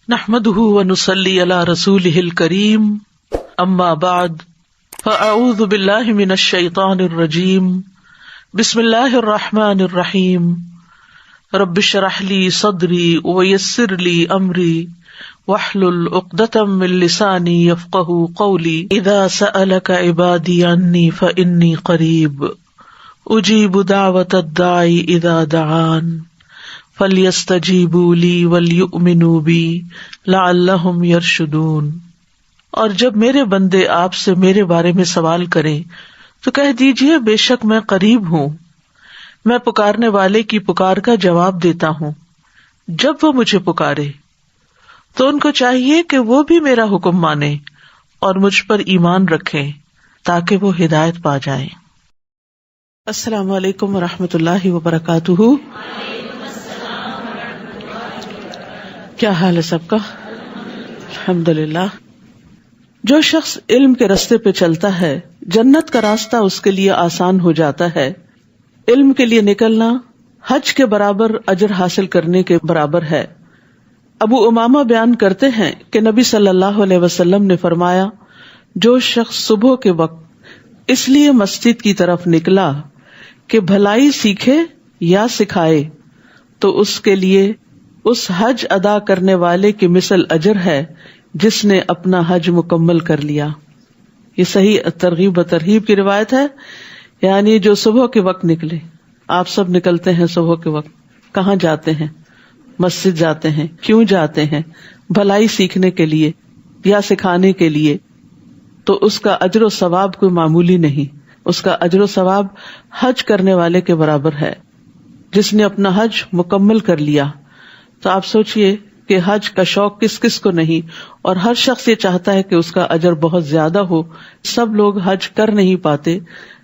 نحمده ونصلي على رسوله الكريم اما بعد فاعوذ بالله من الشيطان الرجيم بسم الله الرحمن الرحيم رب اشرح لي صدري ويسر لي امري واحلل عقدة من لساني يفقهوا قولي اذا سألك عبادي عني فاني قريب اجيب دعوة الداعي اذا دعان فَلْيَسْتَجِيبُوا لِي وَلْيُؤْمِنُوا بِي لَعَلَّهُمْ يَرْشُدُونَ۔ اور جب میرے بندے آپ سے میرے بارے میں سوال کریں تو کہہ دیجئے بے شک میں قریب ہوں، میں پکارنے والے کی پکار کا جواب دیتا ہوں۔ جب وہ مجھے پکارے تو ان کو چاہیے کہ وہ بھی میرا حکم مانیں اور مجھ پر ایمان رکھیں تاکہ وہ ہدایت پا جائیں۔ السلام علیکم ورحمۃ اللہ وبرکاتہ۔ کیا حال ہے سب کا؟ الحمدللہ۔ جو شخص علم کے راستے پہ چلتا ہے جنت کا راستہ اس کے لیے آسان ہو جاتا ہے۔ علم کے لیے نکلنا حج کے برابر اجر حاصل کرنے کے برابر ہے۔ ابو امامہ بیان کرتے ہیں کہ نبی صلی اللہ علیہ وسلم نے فرمایا، جو شخص صبح کے وقت اس لیے مسجد کی طرف نکلا کہ بھلائی سیکھے یا سکھائے تو اس کے لیے اس حج ادا کرنے والے کی مثل اجر ہے جس نے اپنا حج مکمل کر لیا۔ یہ صحیح ترغیب و ترہیب کی روایت ہے، یعنی جو صبح کے وقت نکلے۔ آپ سب نکلتے ہیں صبح کے وقت، کہاں جاتے ہیں؟ مسجد جاتے ہیں۔ کیوں جاتے ہیں؟ بھلائی سیکھنے کے لیے یا سکھانے کے لیے۔ تو اس کا اجر و ثواب کوئی معمولی نہیں، اس کا اجر و ثواب حج کرنے والے کے برابر ہے جس نے اپنا حج مکمل کر لیا۔ تو آپ سوچئے کہ حج کا شوق کس کس کو نہیں، اور ہر شخص یہ چاہتا ہے کہ اس کا اجر بہت زیادہ ہو۔ سب لوگ حج کر نہیں پاتے،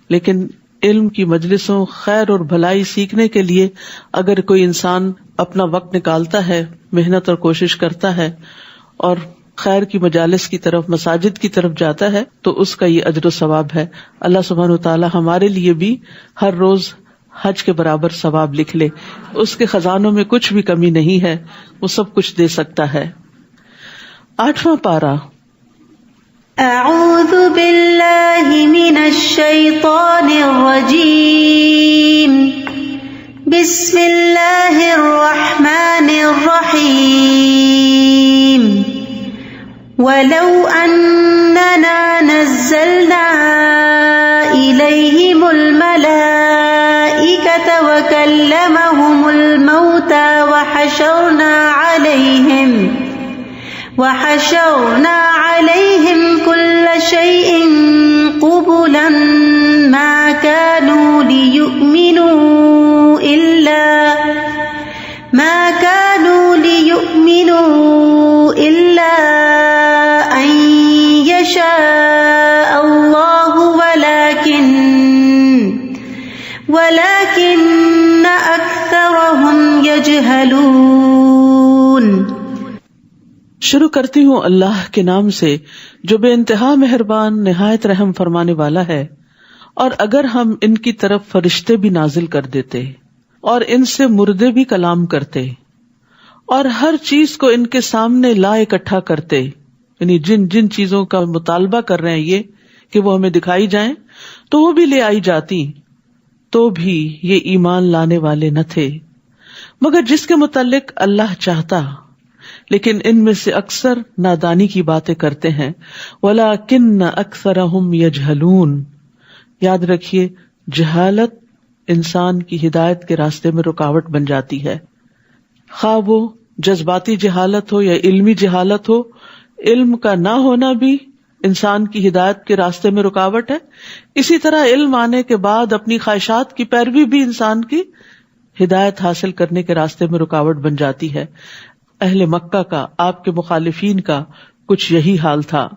لیکن علم کی مجلسوں، خیر اور بھلائی سیکھنے کے لیے اگر کوئی انسان اپنا وقت نکالتا ہے، محنت اور کوشش کرتا ہے اور خیر کی مجالس کی طرف، مساجد کی طرف جاتا ہے تو اس کا یہ اجر و ثواب ہے۔ اللہ سبحانہ وتعالی ہمارے لیے بھی ہر روز حج کے برابر ثواب لکھ لے۔ اس کے خزانوں میں کچھ بھی کمی نہیں ہے، وہ سب کچھ دے سکتا ہے۔ 8واں پارہ۔ اعوذ باللہ من الشیطان الرجیم، بسم اللہ الرحمن الرحیم۔ وَلَوْ أَنَّنَا نَزَّلْنَا إِلَيْهِمُ الْمَلَائِكَةَ وَكَلَّمَهُمُ الْمَوْتَى وَحَشَرْنَا عَلَيْهِمْ كُلَّ شَيْءٍ قُبُلًا مَا كَانُوا لِيُؤْمِنُوا إِلَّا أَن يَشَاءَ اللَّهُ وَلَكِنَّ أَكْثَرَهُمْ يَجْهَلُونَ۔ شروع کرتی ہوں اللہ کے نام سے جو بے انتہا مہربان نہایت رحم فرمانے والا ہے۔ اور اگر ہم ان کی طرف فرشتے بھی نازل کر دیتے اور ان سے مردے بھی کلام کرتے اور ہر چیز کو ان کے سامنے لا اکٹھا کرتے، یعنی جن جن چیزوں کا مطالبہ کر رہے ہیں یہ کہ وہ ہمیں دکھائی جائیں تو وہ بھی لے آئی جاتی، تو بھی یہ ایمان لانے والے نہ تھے مگر جس کے متعلق اللہ چاہتا، لیکن ان میں سے اکثر نادانی کی باتیں کرتے ہیں۔ وَلَكِنَّ أَكْثَرَهُمْ يَجْهَلُونَ۔ یاد رکھیے، جہالت انسان کی ہدایت کے راستے میں رکاوٹ بن جاتی ہے، خواہ وہ جذباتی جہالت ہو یا علمی جہالت ہو۔ علم کا نہ ہونا بھی انسان کی ہدایت کے راستے میں رکاوٹ ہے، اسی طرح علم آنے کے بعد اپنی خواہشات کی پیروی بھی انسان کی ہدایت حاصل کرنے کے راستے میں رکاوٹ بن جاتی ہے۔ اہل مکہ کا، آپ کے مخالفین کا کچھ یہی حال تھا۔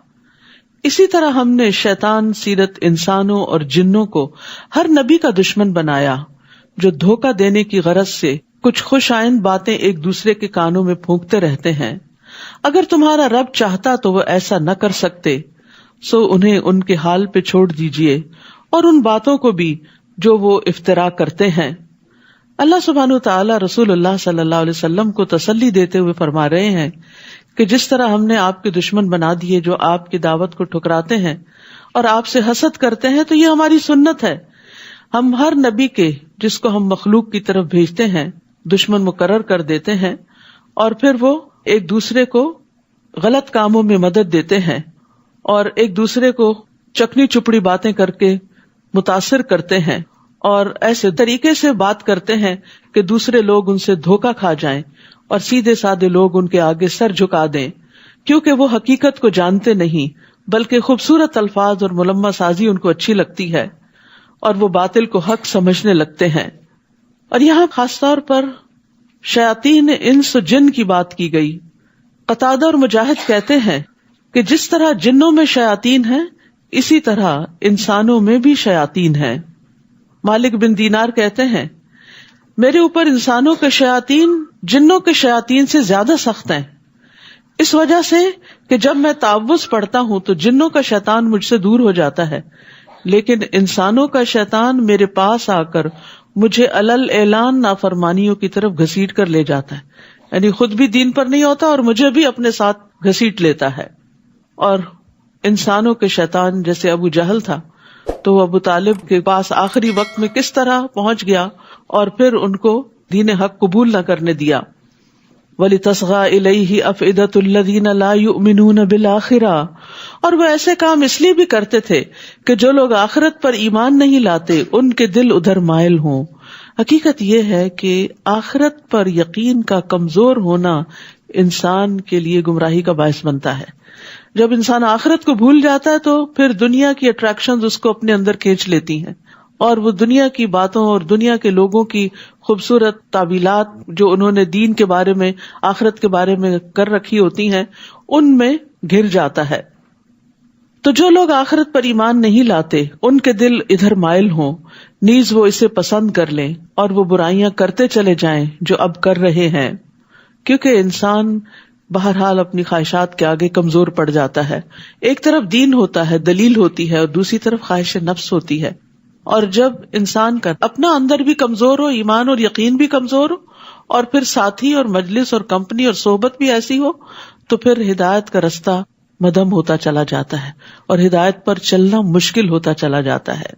اسی طرح ہم نے شیطان سیرت انسانوں اور جنوں کو ہر نبی کا دشمن بنایا جو دھوکہ دینے کی غرض سے کچھ خوش آئند باتیں ایک دوسرے کے کانوں میں پھونکتے رہتے ہیں۔ اگر تمہارا رب چاہتا تو وہ ایسا نہ کر سکتے، سو انہیں ان کے حال پہ چھوڑ دیجئے اور ان باتوں کو بھی جو وہ افترا کرتے ہیں۔ اللہ سبحانہ وتعالی رسول اللہ صلی اللہ علیہ وسلم کو تسلی دیتے ہوئے فرما رہے ہیں کہ جس طرح ہم نے آپ کے دشمن بنا دیے جو آپ کی دعوت کو ٹھکراتے ہیں اور آپ سے حسد کرتے ہیں، تو یہ ہماری سنت ہے. ہم ہر نبی کے جس کو ہم مخلوق کی طرف بھیجتے ہیں دشمن مقرر کر دیتے ہیں، اور پھر وہ ایک دوسرے کو غلط کاموں میں مدد دیتے ہیں اور ایک دوسرے کو چکنی چپڑی باتیں کر کے متاثر کرتے ہیں اور ایسے طریقے سے بات کرتے ہیں کہ دوسرے لوگ ان سے دھوکا کھا جائیں اور سیدھے سادے لوگ ان کے آگے سر جھکا دیں، کیونکہ وہ حقیقت کو جانتے نہیں بلکہ خوبصورت الفاظ اور ملمہ سازی ان کو اچھی لگتی ہے اور وہ باطل کو حق سمجھنے لگتے ہیں. اور یہاں خاص طور پر شیاطین انس و جن کی بات کی گئی. قتادہ اور مجاہد کہتے ہیں کہ جس طرح جنوں میں شیاطین ہیں اسی طرح انسانوں میں بھی شیاطین ہیں. مالک بن دینار کہتے ہیں میرے اوپر انسانوں کے شیاطین جنوں کے شیاطین سے زیادہ سخت ہیں، اس وجہ سے کہ جب میں تعوذ پڑھتا ہوں تو جنوں کا شیطان مجھ سے دور ہو جاتا ہے، لیکن انسانوں کا شیطان میرے پاس آ کر مجھے علل اعلان نافرمانیوں کی طرف گھسیٹ کر لے جاتا ہے، یعنی خود بھی دین پر نہیں ہوتا اور مجھے بھی اپنے ساتھ گھسیٹ لیتا ہے. اور انسانوں کے شیطان جیسے ابو جہل تھا تو وہ ابو طالب کے پاس آخری وقت میں کس طرح پہنچ گیا اور پھر ان کو دین حق قبول نہ کرنے دیا. وَلِتَصْغَى إِلَيْهِ أَفْئِدَةُ الَّذِينَ لَا يُؤْمِنُونَ بِالْآخِرَةِ، اور وہ ایسے کام اس لیے بھی کرتے تھے کہ جو لوگ آخرت پر ایمان نہیں لاتے ان کے دل ادھر مائل ہوں. حقیقت یہ ہے کہ آخرت پر یقین کا کمزور ہونا انسان کے لیے گمراہی کا باعث بنتا ہے. جب انسان آخرت کو بھول جاتا ہے تو پھر دنیا کی اٹریکشنز اس کو اپنے اندر کھینچ لیتی ہیں اور وہ دنیا کی باتوں اور دنیا کے لوگوں کی خوبصورت تعبیلات جو انہوں نے دین کے بارے میں آخرت کے بارے میں کر رکھی ہوتی ہیں ان میں گر جاتا ہے. تو جو لوگ آخرت پر ایمان نہیں لاتے ان کے دل ادھر مائل ہوں، نیز وہ اسے پسند کر لیں اور وہ برائیاں کرتے چلے جائیں جو اب کر رہے ہیں، کیونکہ انسان بہرحال اپنی خواہشات کے آگے کمزور پڑ جاتا ہے. ایک طرف دین ہوتا ہے، دلیل ہوتی ہے، اور دوسری طرف خواہش نفس ہوتی ہے. اور جب انسان کا اپنا اندر بھی کمزور ہو، ایمان اور یقین بھی کمزور ہو، اور پھر ساتھی اور مجلس اور کمپنی اور صحبت بھی ایسی ہو، تو پھر ہدایت کا رستہ مدھم ہوتا چلا جاتا ہے اور ہدایت پر چلنا مشکل ہوتا چلا جاتا ہے.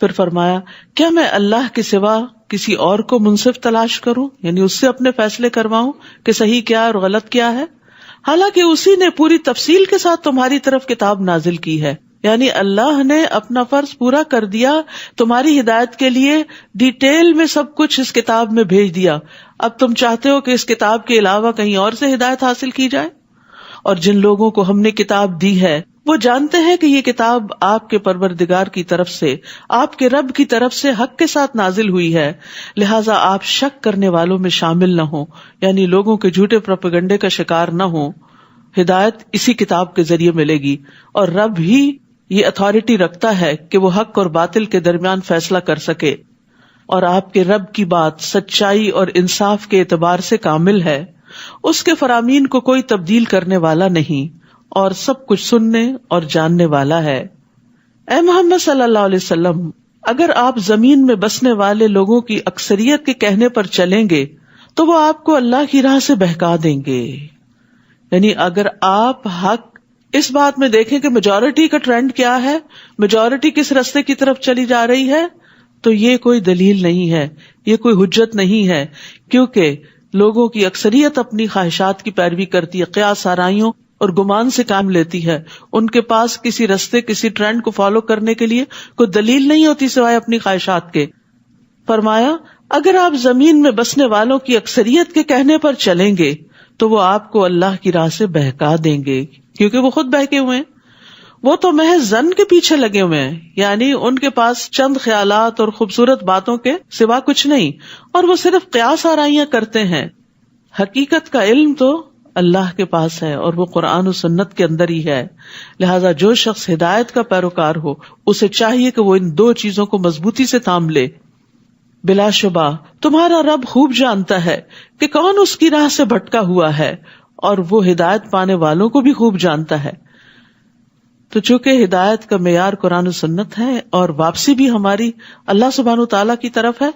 پھر فرمایا کیا میں اللہ کے سوا کسی اور کو منصف تلاش کروں، یعنی اس سے اپنے فیصلے کرواؤں کہ صحیح کیا اور غلط کیا ہے، حالانکہ اسی نے پوری تفصیل کے ساتھ تمہاری طرف کتاب نازل کی ہے. یعنی اللہ نے اپنا فرض پورا کر دیا، تمہاری ہدایت کے لیے ڈیٹیل میں سب کچھ اس کتاب میں بھیج دیا. اب تم چاہتے ہو کہ اس کتاب کے علاوہ کہیں اور سے ہدایت حاصل کی جائے؟ اور جن لوگوں کو ہم نے کتاب دی ہے وہ جانتے ہیں کہ یہ کتاب آپ کے پروردگار کی طرف سے، آپ کے رب کی طرف سے حق کے ساتھ نازل ہوئی ہے، لہٰذا آپ شک کرنے والوں میں شامل نہ ہوں، یعنی لوگوں کے جھوٹے پروپیگنڈے کا شکار نہ ہوں. ہدایت اسی کتاب کے ذریعے ملے گی اور رب ہی یہ اتھارٹی رکھتا ہے کہ وہ حق اور باطل کے درمیان فیصلہ کر سکے، اور آپ کے رب کی بات سچائی اور انصاف کے اعتبار سے کامل ہے. اس کے فرامین کو کوئی تبدیل کرنے والا نہیں اور سب کچھ سننے اور جاننے والا ہے. اے محمد صلی اللہ علیہ وسلم، اگر آپ زمین میں بسنے والے لوگوں کی اکثریت کے کہنے پر چلیں گے تو وہ آپ کو اللہ کی راہ سے بہکا دیں گے. یعنی اگر آپ حق اس بات میں دیکھیں کہ میجورٹی کا ٹرینڈ کیا ہے، میجورٹی کس راستے کی طرف چلی جا رہی ہے، تو یہ کوئی دلیل نہیں ہے، یہ کوئی حجت نہیں ہے، کیونکہ لوگوں کی اکثریت اپنی خواہشات کی پیروی کرتی ہے، قیاس آرائیوں اور گمان سے کام لیتی ہے. ان کے پاس کسی راستے کسی ٹرینڈ کو فالو کرنے کے لیے کوئی دلیل نہیں ہوتی سوائے اپنی خواہشات کے. فرمایا اگر آپ زمین میں بسنے والوں کی اکثریت کے کہنے پر چلیں گے تو وہ آپ کو اللہ کی راہ سے بہکا دیں گے، کیونکہ وہ خود بہکے ہوئے ہیں. وہ تو محض ظن کے پیچھے لگے ہوئے ہیں، یعنی ان کے پاس چند خیالات اور خوبصورت باتوں کے سوا کچھ نہیں، اور وہ صرف قیاس آرائیاں کرتے ہیں. حقیقت کا علم تو اللہ کے پاس ہے اور وہ قرآن و سنت کے اندر ہی ہے. لہذا جو شخص ہدایت کا پیروکار ہو اسے چاہیے کہ وہ ان دو چیزوں کو مضبوطی سے تھام لے. بلا شبہ تمہارا رب خوب جانتا ہے کہ کون اس کی راہ سے بھٹکا ہوا ہے، اور وہ ہدایت پانے والوں کو بھی خوب جانتا ہے. تو چونکہ ہدایت کا معیار قرآن و سنت ہے اور واپسی بھی ہماری اللہ سبحانہ و تعالیٰ کی طرف ہے،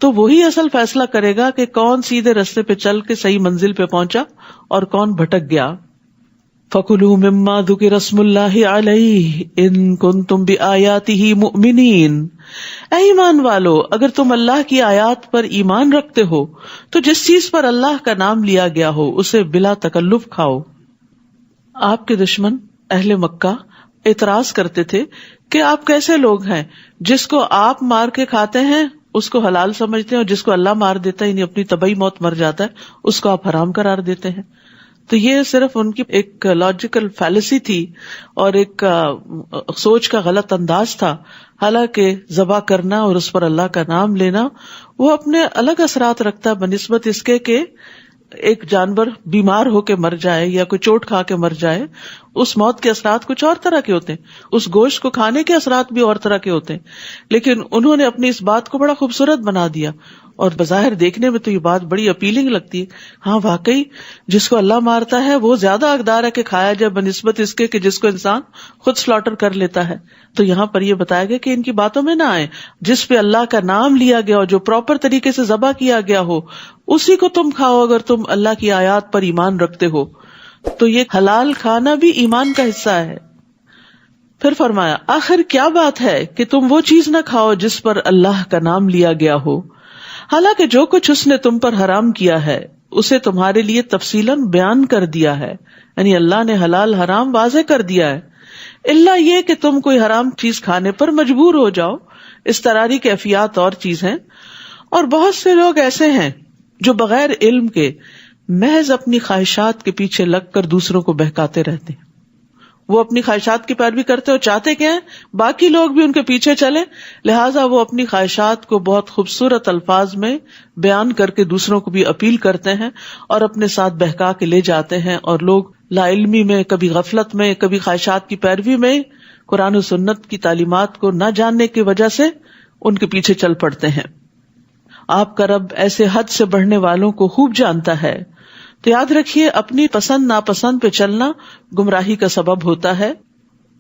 تو وہی اصل فیصلہ کرے گا کہ کون سیدھے رستے پہ چل کے صحیح منزل پہ پہنچا اور کون بھٹک گیا. فَكُلُوا مِمَّا ذُكِرَ اسْمُ اللَّهِ عَلَيْهِ إِن كُنتُم بِآيَاتِهِ مُؤْمِنِينَ. اے ایمان والو، اگر تم اللہ کی آیات پر ایمان رکھتے ہو تو جس چیز پر اللہ کا نام لیا گیا ہو اسے بلا تکلف کھاؤ. آپ کے دشمن اہل مکہ اعتراض کرتے تھے کہ آپ کیسے لوگ ہیں جس کو آپ مار کے کھاتے ہیں اس کو حلال سمجھتے ہیں، اور جس کو اللہ مار دیتا ہے یعنی اپنی طبعی موت مر جاتا ہے اس کو آپ حرام قرار دیتے ہیں. تو یہ صرف ان کی ایک لاجیکل فیلسی تھی اور ایک سوچ کا غلط انداز تھا. حالانکہ ذبح کرنا اور اس پر اللہ کا نام لینا وہ اپنے الگ اثرات رکھتا ہے بنسبت اس کے کہ ایک جانور بیمار ہو کے مر جائے یا کوئی چوٹ کھا کے مر جائے. اس موت کے اثرات کچھ اور طرح کے ہوتے ہیں، اس گوشت کو کھانے کے اثرات بھی اور طرح کے ہوتے ہیں. لیکن انہوں نے اپنی اس بات کو بڑا خوبصورت بنا دیا، اور بظاہر دیکھنے میں تو یہ بات بڑی اپیلنگ لگتی ہے. ہاں واقعی جس کو اللہ مارتا ہے وہ زیادہ حقدار ہے کہ کھایا جائے بنسبت اس کے کہ جس کو انسان خود سلاٹر کر لیتا ہے. تو یہاں پر یہ بتایا گیا کہ ان کی باتوں میں نہ آئے. جس پہ اللہ کا نام لیا گیا ہو، جو پراپر طریقے سے ذبح کیا گیا ہو، اسی کو تم کھاؤ اگر تم اللہ کی آیات پر ایمان رکھتے ہو. تو یہ حلال کھانا بھی ایمان کا حصہ ہے. پھر فرمایا آخر کیا بات ہے کہ تم وہ چیز نہ کھاؤ جس پر اللہ کا نام لیا گیا ہو، حالانکہ جو کچھ اس نے تم پر حرام کیا ہے اسے تمہارے لیے تفصیلاً بیان کر دیا ہے. یعنی اللہ نے حلال حرام واضح کر دیا ہے، الا یہ کہ تم کوئی حرام چیز کھانے پر مجبور ہو جاؤ. اضطراری کیفیات اور چیز ہیں. اور بہت سے لوگ ایسے ہیں جو بغیر علم کے محض اپنی خواہشات کے پیچھے لگ کر دوسروں کو بہکاتے رہتے ہیں. وہ اپنی خواہشات کی پیروی کرتے اور چاہتے کیا ہیں باقی لوگ بھی ان کے پیچھے چلیں، لہٰذا وہ اپنی خواہشات کو بہت خوبصورت الفاظ میں بیان کر کے دوسروں کو بھی اپیل کرتے ہیں اور اپنے ساتھ بہکا کے لے جاتے ہیں. اور لوگ لا علمی میں، کبھی غفلت میں، کبھی خواہشات کی پیروی میں قرآن و سنت کی تعلیمات کو نہ جاننے کی وجہ سے ان کے پیچھے چل پڑتے ہیں. آپ کا رب ایسے حد سے بڑھنے والوں کو خوب جانتا ہے. تو یاد رکھیے اپنی پسند ناپسند پہ چلنا گمراہی کا سبب ہوتا ہے.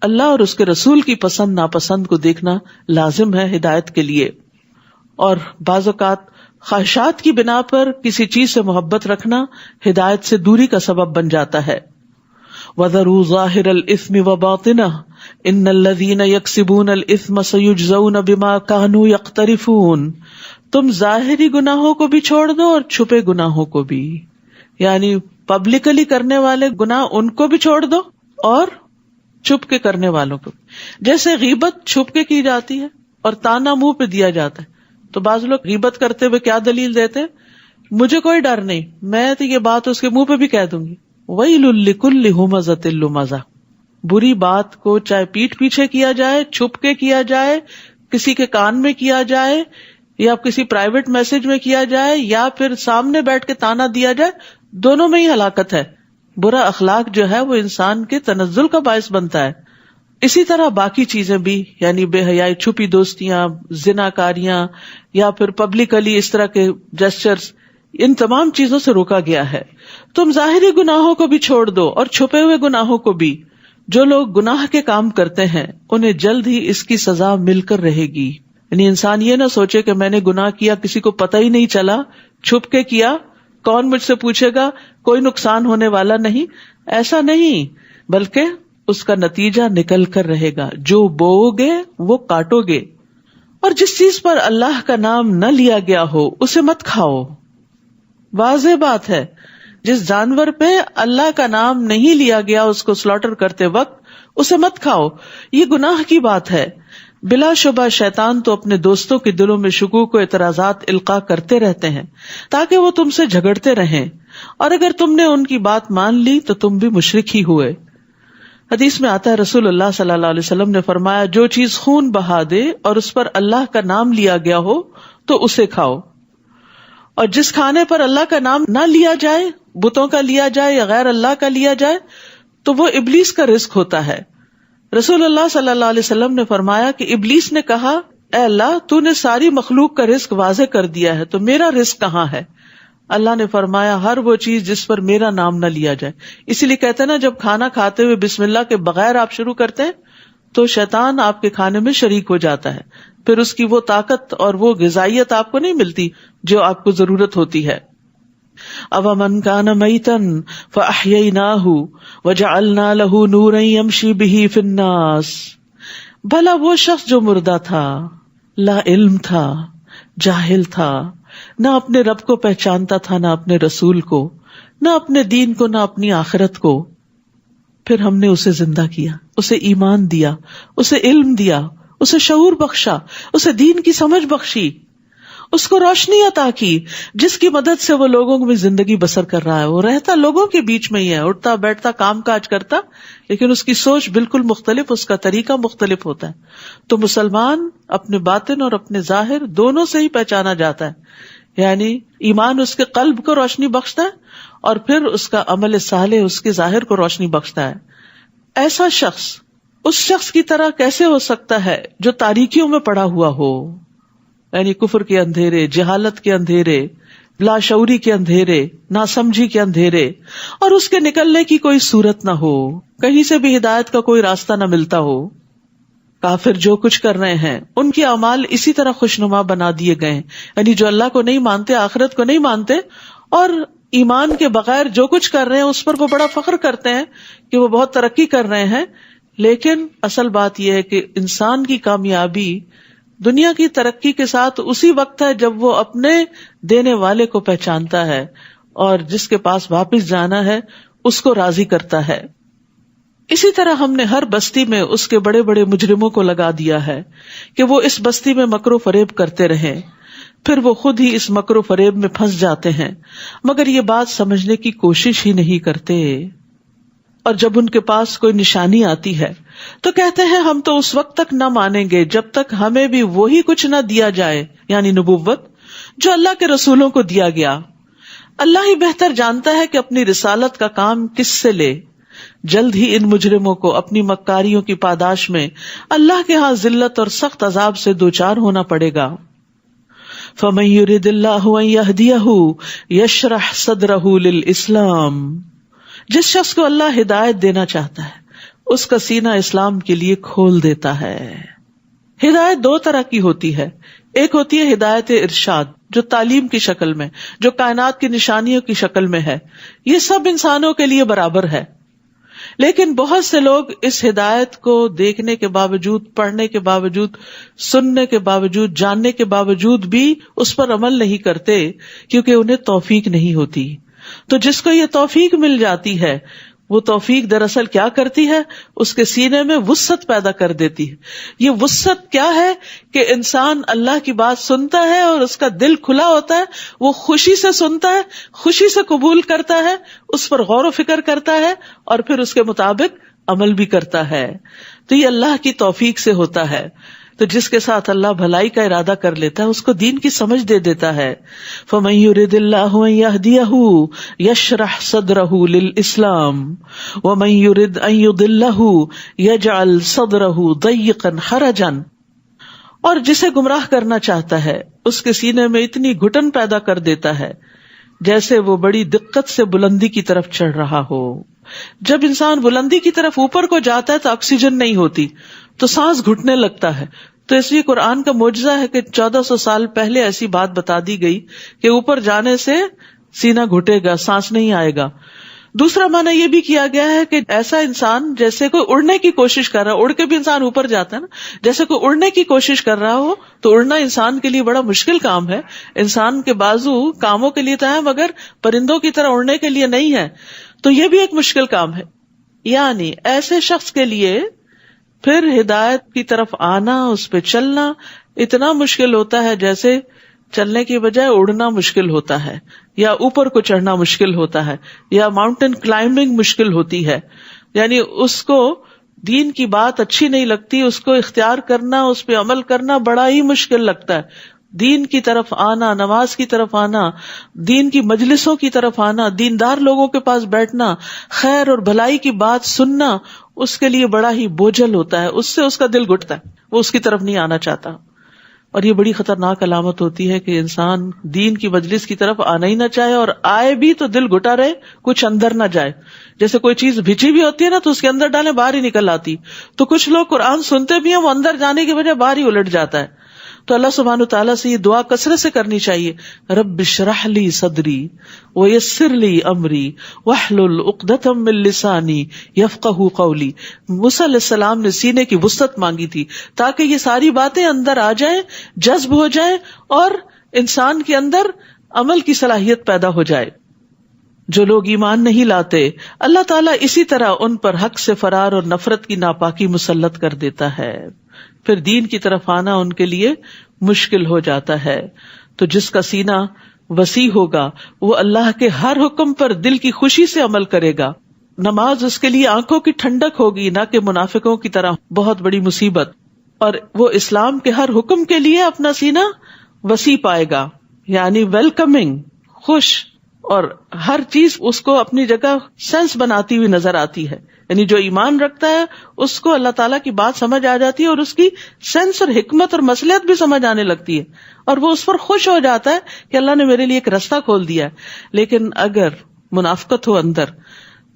اللہ اور اس کے رسول کی پسند ناپسند کو دیکھنا لازم ہے ہدایت کے لیے. اور بعض اوقات خواہشات کی بنا پر کسی چیز سے محبت رکھنا ہدایت سے دوری کا سبب بن جاتا ہے. وَذَرُوا ظَاهِرَ الْإِثْمِ وَبَاطِنَهُ إِنَّ الَّذِينَ يَكْسِبُونَ الْإِثْمَ سَيُجْزَوْنَ بِمَا كَانُوا يَقْتَرِفُونَ. تم ظاہری گناہوں کو بھی چھوڑ دو اور چھپے گناہوں کو بھی، یعنی پبلکلی کرنے والے گناہ ان کو بھی چھوڑ دو اور چھپ کے کرنے والوں کو. جیسے غیبت چھپ کے کی جاتی ہے اور تانا منہ پہ دیا جاتا ہے. تو بعض لوگ غیبت کرتے ہوئے کیا دلیل دیتے ہیں، مجھے کوئی ڈر نہیں، میں تو یہ بات اس کے منہ پہ بھی کہہ دوں گی. وَيْلٌ لِّكُلِّ هُمَزَةٍ لُمَزَةٍ. بری بات کو چاہے پیٹھ پیچھے کیا جائے، چھپ کے کیا جائے، کسی کے کان میں کیا جائے، یا کسی پرائیویٹ میسج میں کیا جائے، یا پھر سامنے بیٹھ کے تانا دیا جائے، دونوں میں ہی ہلاکت ہے. برا اخلاق جو ہے وہ انسان کے تنزل کا باعث بنتا ہے. اسی طرح باقی چیزیں بھی، یعنی بے حیائی، چھپی دوستیاں، زنا کاریاں، یا پھر پبلکلی اس طرح کے جسچرز، ان تمام چیزوں سے روکا گیا ہے. تم ظاہری گناہوں کو بھی چھوڑ دو اور چھپے ہوئے گناہوں کو بھی. جو لوگ گناہ کے کام کرتے ہیں انہیں جلد ہی اس کی سزا مل کر رہے گی. یعنی انسان یہ نہ سوچے کہ میں نے گناہ کیا کسی کو پتہ ہی نہیں چلا، چھپ کے کیا، کون مجھ سے پوچھے گا، کوئی نقصان ہونے والا نہیں. ایسا نہیں، بلکہ اس کا نتیجہ نکل کر رہے گا. جو بو گے وہ کاٹو گے. اور جس چیز پر اللہ کا نام نہ لیا گیا ہو اسے مت کھاؤ. واضح بات ہے، جس جانور پہ اللہ کا نام نہیں لیا گیا اس کو سلاٹر کرتے وقت اسے مت کھاؤ. یہ گناہ کی بات ہے. بلا شبہ شیطان تو اپنے دوستوں کے دلوں میں شکوک و اعتراضات القاء کرتے رہتے ہیں تاکہ وہ تم سے جھگڑتے رہیں، اور اگر تم نے ان کی بات مان لی تو تم بھی مشرک ہی ہوئے. حدیث میں آتا ہے رسول اللہ صلی اللہ علیہ وسلم نے فرمایا جو چیز خون بہا دے اور اس پر اللہ کا نام لیا گیا ہو تو اسے کھاؤ، اور جس کھانے پر اللہ کا نام نہ لیا جائے، بتوں کا لیا جائے یا غیر اللہ کا لیا جائے، تو وہ ابلیس کا رزق ہوتا ہے. رسول اللہ صلی اللہ علیہ وسلم نے فرمایا کہ ابلیس نے کہا اے اللہ تو نے ساری مخلوق کا رزق واضح کر دیا ہے تو میرا رزق کہاں ہے؟ اللہ نے فرمایا ہر وہ چیز جس پر میرا نام نہ لیا جائے. اسی لیے کہتے ہیں نا، جب کھانا کھاتے ہوئے بسم اللہ کے بغیر آپ شروع کرتے ہیں تو شیطان آپ کے کھانے میں شریک ہو جاتا ہے. پھر اس کی وہ طاقت اور وہ غذائیت آپ کو نہیں ملتی جو آپ کو ضرورت ہوتی ہے. أَوَمَنْ كَانَ مَيْتًا فَأَحْيَيْنَاهُ وَجَعَلْنَا لَهُ نُورًا يَمْشِي بِهِ فِي النَّاسِ. بھلا وہ شخص جو مردہ تھا، لا علم تھا، جاہل تھا، نہ اپنے رب کو پہچانتا تھا، نہ اپنے رسول کو، نہ اپنے دین کو، نہ اپنی آخرت کو، پھر ہم نے اسے زندہ کیا، اسے ایمان دیا، اسے علم دیا، اسے شعور بخشا، اسے دین کی سمجھ بخشی، اس کو روشنی عطا کی، جس کی مدد سے وہ لوگوں میں زندگی بسر کر رہا ہے. وہ رہتا لوگوں کے بیچ میں ہی ہے، اٹھتا بیٹھتا کام کاج کرتا، لیکن اس کی سوچ بالکل مختلف، اس کا طریقہ مختلف ہوتا ہے. تو مسلمان اپنے باطن اور اپنے ظاہر دونوں سے ہی پہچانا جاتا ہے. یعنی ایمان اس کے قلب کو روشنی بخشتا ہے اور پھر اس کا عمل صالح اس کے ظاہر کو روشنی بخشتا ہے. ایسا شخص اس شخص کی طرح کیسے ہو سکتا ہے جو تاریکیوں میں پڑا ہوا ہو، یعنی کفر کے اندھیرے، جہالت کے اندھیرے، لاشعوری کے اندھیرے، ناسمجھی کے اندھیرے، اور اس کے نکلنے کی کوئی صورت نہ ہو، کہیں سے بھی ہدایت کا کوئی راستہ نہ ملتا ہو. کافر جو کچھ کر رہے ہیں ان کے اعمال اسی طرح خوشنما بنا دیے گئے ہیں، یعنی جو اللہ کو نہیں مانتے، آخرت کو نہیں مانتے، اور ایمان کے بغیر جو کچھ کر رہے ہیں اس پر وہ بڑا فخر کرتے ہیں کہ وہ بہت ترقی کر رہے ہیں. لیکن اصل بات یہ ہے کہ انسان کی کامیابی دنیا کی ترقی کے ساتھ اسی وقت ہے جب وہ اپنے دینے والے کو پہچانتا ہے اور جس کے پاس واپس جانا ہے اس کو راضی کرتا ہے. اسی طرح ہم نے ہر بستی میں اس کے بڑے بڑے مجرموں کو لگا دیا ہے کہ وہ اس بستی میں مکر و فریب کرتے رہیں، پھر وہ خود ہی اس مکر و فریب میں پھنس جاتے ہیں، مگر یہ بات سمجھنے کی کوشش ہی نہیں کرتے. اور جب ان کے پاس کوئی نشانی آتی ہے تو کہتے ہیں ہم تو اس وقت تک نہ مانیں گے جب تک ہمیں بھی وہی کچھ نہ دیا جائے، یعنی نبوت، جو اللہ کے رسولوں کو دیا گیا. اللہ ہی بہتر جانتا ہے کہ اپنی رسالت کا کام کس سے لے. جلد ہی ان مجرموں کو اپنی مکاریوں کی پاداش میں اللہ کے ہاں ذلت اور سخت عذاب سے دوچار ہونا پڑے گا. فَمَن يُرِدِ اللَّهُ أَن يَهْدِيَهُ يَشْرَحْ صَدْرَهُ لِلْإِسْلَامِ. جس شخص کو اللہ ہدایت دینا چاہتا ہے اس کا سینہ اسلام کے لیے کھول دیتا ہے. ہدایت دو طرح کی ہوتی ہے، ایک ہوتی ہے ہدایت ارشاد جو تعلیم کی شکل میں، جو کائنات کی نشانیوں کی شکل میں ہے، یہ سب انسانوں کے لیے برابر ہے. لیکن بہت سے لوگ اس ہدایت کو دیکھنے کے باوجود، پڑھنے کے باوجود، سننے کے باوجود، جاننے کے باوجود بھی اس پر عمل نہیں کرتے کیونکہ انہیں توفیق نہیں ہوتی. تو جس کو یہ توفیق مل جاتی ہے وہ توفیق دراصل کیا کرتی ہے، اس کے سینے میں وسعت پیدا کر دیتی ہے. یہ وسعت کیا ہے کہ انسان اللہ کی بات سنتا ہے اور اس کا دل کھلا ہوتا ہے، وہ خوشی سے سنتا ہے، خوشی سے قبول کرتا ہے، اس پر غور و فکر کرتا ہے اور پھر اس کے مطابق عمل بھی کرتا ہے. تو یہ اللہ کی توفیق سے ہوتا ہے. تو جس کے ساتھ اللہ بھلائی کا ارادہ کر لیتا ہے اس کو دین کی سمجھ دے دیتا ہے. فَمَن يُرِدِ اللَّهُ أَن يَهْدِيَهُ يَشْرَحْ صَدْرَهُ لِلْإِسْلَامِ وَمَن يُرِدْ أَن يُضِلَّهُ يَجْعَلْ صَدْرَهُ ضَيِّقًا حَرَجًا. اور جسے گمراہ کرنا چاہتا ہے اس کے سینے میں اتنی گھٹن پیدا کر دیتا ہے جیسے وہ بڑی دقت سے بلندی کی طرف چڑھ رہا ہو. جب انسان بلندی کی طرف اوپر کو جاتا ہے تو آکسیجن نہیں ہوتی تو سانس گھٹنے لگتا ہے. تو اس لیے قرآن کا معجزہ ہے کہ 1400 سال پہلے ایسی بات بتا دی گئی کہ اوپر جانے سے سینہ گھٹے گا، سانس نہیں آئے گا. دوسرا معنی یہ بھی کیا گیا ہے کہ ایسا انسان جیسے کوئی اڑنے کی کوشش کر رہا ہے، اڑ کے بھی انسان اوپر جاتا ہے نا، جیسے کوئی اڑنے کی کوشش کر رہا ہو تو اڑنا انسان کے لیے بڑا مشکل کام ہے. انسان کے بازو کاموں کے لیے تو ہے مگر پرندوں کی طرح اڑنے کے لیے نہیں ہے، تو یہ بھی ایک مشکل کام ہے. یعنی ایسے شخص کے لیے پھر ہدایت کی طرف آنا، اس پہ چلنا اتنا مشکل ہوتا ہے جیسے چلنے کی بجائے اڑنا مشکل ہوتا ہے، یا اوپر کو چڑھنا مشکل ہوتا ہے، یا ماؤنٹین کلائمبنگ مشکل ہوتی ہے. یعنی اس کو دین کی بات اچھی نہیں لگتی، اس کو اختیار کرنا، اس پہ عمل کرنا بڑا ہی مشکل لگتا ہے. دین کی طرف آنا، نماز کی طرف آنا، دین کی مجلسوں کی طرف آنا، دیندار لوگوں کے پاس بیٹھنا، خیر اور بھلائی کی بات سننا اس کے لیے بڑا ہی بوجھل ہوتا ہے. اس سے اس کا دل گھٹتا ہے، وہ اس کی طرف نہیں آنا چاہتا. اور یہ بڑی خطرناک علامت ہوتی ہے کہ انسان دین کی مجلس کی طرف آنا ہی نہ چاہے، اور آئے بھی تو دل گھٹا رہے، کچھ اندر نہ جائے. جیسے کوئی چیز بھیچی بھی ہوتی ہے نا تو اس کے اندر ڈالے باہر ہی نکل آتی. تو کچھ لوگ قرآن سنتے بھی ہیں، وہ اندر جانے کے بجائے باہر ہی الٹ جاتا ہے. تو اللہ سبحانہ تعالیٰ سے یہ دعا کثرت سے کرنی چاہیے، رب اشرح لی صدری ویسر لی امری واحلل عقدۃ من لسانی یفقہوا قولی. موسیٰ علیہ السلام نے سینے کی وسعت مانگی تھی تاکہ یہ ساری باتیں اندر آ جائیں، جذب ہو جائیں اور انسان کے اندر عمل کی صلاحیت پیدا ہو جائے. جو لوگ ایمان نہیں لاتے اللہ تعالیٰ اسی طرح ان پر حق سے فرار اور نفرت کی ناپاکی مسلط کر دیتا ہے، پھر دین کی طرف آنا ان کے لیے مشکل ہو جاتا ہے. تو جس کا سینہ وسیع ہوگا وہ اللہ کے ہر حکم پر دل کی خوشی سے عمل کرے گا. نماز اس کے لیے آنکھوں کی ٹھنڈک ہوگی، نہ کہ منافقوں کی طرح بہت بڑی مصیبت. اور وہ اسلام کے ہر حکم کے لیے اپنا سینہ وسیع پائے گا، یعنی ویلکمنگ، خوش، اور ہر چیز اس کو اپنی جگہ سینس بناتی ہوئی نظر آتی ہے. یعنی جو ایمان رکھتا ہے اس کو اللہ تعالیٰ کی بات سمجھ آ جاتی ہے اور اس کی سینس اور حکمت اور مصلحت بھی سمجھ آنے لگتی ہے، اور وہ اس پر خوش ہو جاتا ہے کہ اللہ نے میرے لیے ایک رستہ کھول دیا ہے. لیکن اگر منافقت ہو اندر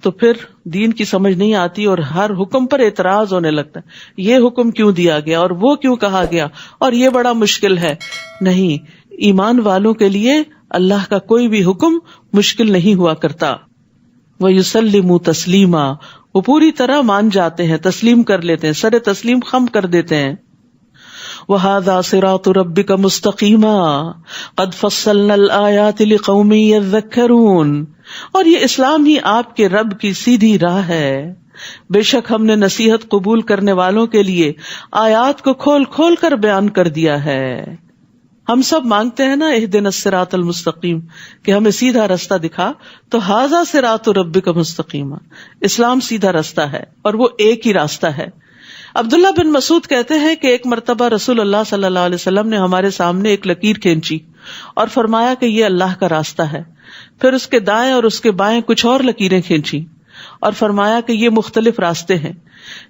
تو پھر دین کی سمجھ نہیں آتی اور ہر حکم پر اعتراض ہونے لگتا ہے، یہ حکم کیوں دیا گیا اور وہ کیوں کہا گیا اور یہ بڑا مشکل ہے. نہیں، ایمان والوں کے لیے اللہ کا کوئی بھی حکم مشکل نہیں ہوا کرتا. وَيُسَلِّمُ تَسْلِيمًا، وہ پوری طرح مان جاتے ہیں، تسلیم کر لیتے ہیں، سر تسلیم خم کر دیتے ہیں. وَهَذَا صِرَاطُ رَبِّكَ مُسْتَقِيمًا قَدْ فَصَّلْنَا الْآيَاتِ لِقَوْمٍ يَذَّكَّرُونَ، اور یہ اسلام ہی آپ کے رب کی سیدھی راہ ہے. بے شک ہم نے نصیحت قبول کرنے والوں کے لیے آیات کو کھول کھول کر بیان کر دیا ہے. ہم سب مانگتے ہیں نا اہدنا الصراط المستقیم، کہ ہمیں سیدھا رستہ دکھا. تو ھذا صراط ربک مستقیما، اسلام سیدھا رستہ ہے اور وہ ایک ہی راستہ ہے. عبداللہ بن مسعود کہتے ہیں کہ ایک مرتبہ رسول اللہ صلی اللہ علیہ وسلم نے ہمارے سامنے ایک لکیر کھینچی اور فرمایا کہ یہ اللہ کا راستہ ہے. پھر اس کے دائیں اور اس کے بائیں کچھ اور لکیریں کھینچی اور فرمایا کہ یہ مختلف راستے ہیں.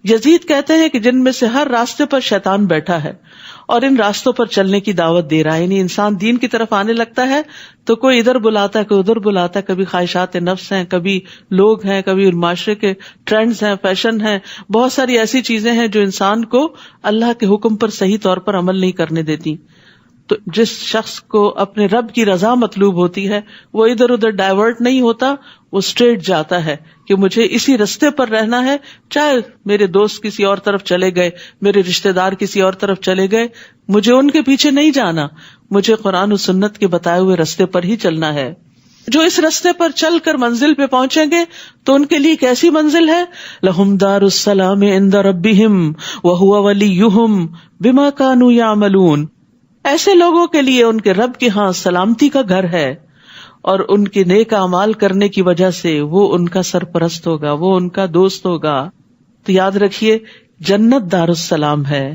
یزید کہتے ہیں کہ جن میں سے ہر راستے پر شیطان بیٹھا ہے اور ان راستوں پر چلنے کی دعوت دے رہا ہے. یعنی انسان دین کی طرف آنے لگتا ہے تو کوئی ادھر بلاتا ہے، کوئی ادھر بلاتا ہے، کبھی خواہشات نفس ہیں، کبھی لوگ ہیں، کبھی معاشرے کے ٹرینڈز ہیں، فیشن ہیں، بہت ساری ایسی چیزیں ہیں جو انسان کو اللہ کے حکم پر صحیح طور پر عمل نہیں کرنے دیتی. تو جس شخص کو اپنے رب کی رضا مطلوب ہوتی ہے وہ ادھر ادھر ڈائیورٹ نہیں ہوتا، وہ اسٹریٹ جاتا ہے کہ مجھے اسی رستے پر رہنا ہے، چاہے میرے دوست کسی اور طرف چلے گئے، میرے رشتہ دار کسی اور طرف چلے گئے، مجھے ان کے پیچھے نہیں جانا، مجھے قرآن و سنت کے بتائے ہوئے رستے پر ہی چلنا ہے. جو اس رستے پر چل کر منزل پہ پہنچیں گے تو ان کے لیے کیسی منزل ہے؟ لہم دار السلام عند ربہم وہو ولیہم بما کانوا یعملون، ایسے لوگوں کے لیے ان کے رب کے ہاں سلامتی کا گھر ہے اور ان کے نیک اعمال کرنے کی وجہ سے وہ ان کا سرپرست ہوگا، وہ ان کا دوست ہوگا. تو یاد رکھیے جنت دار السلام ہے،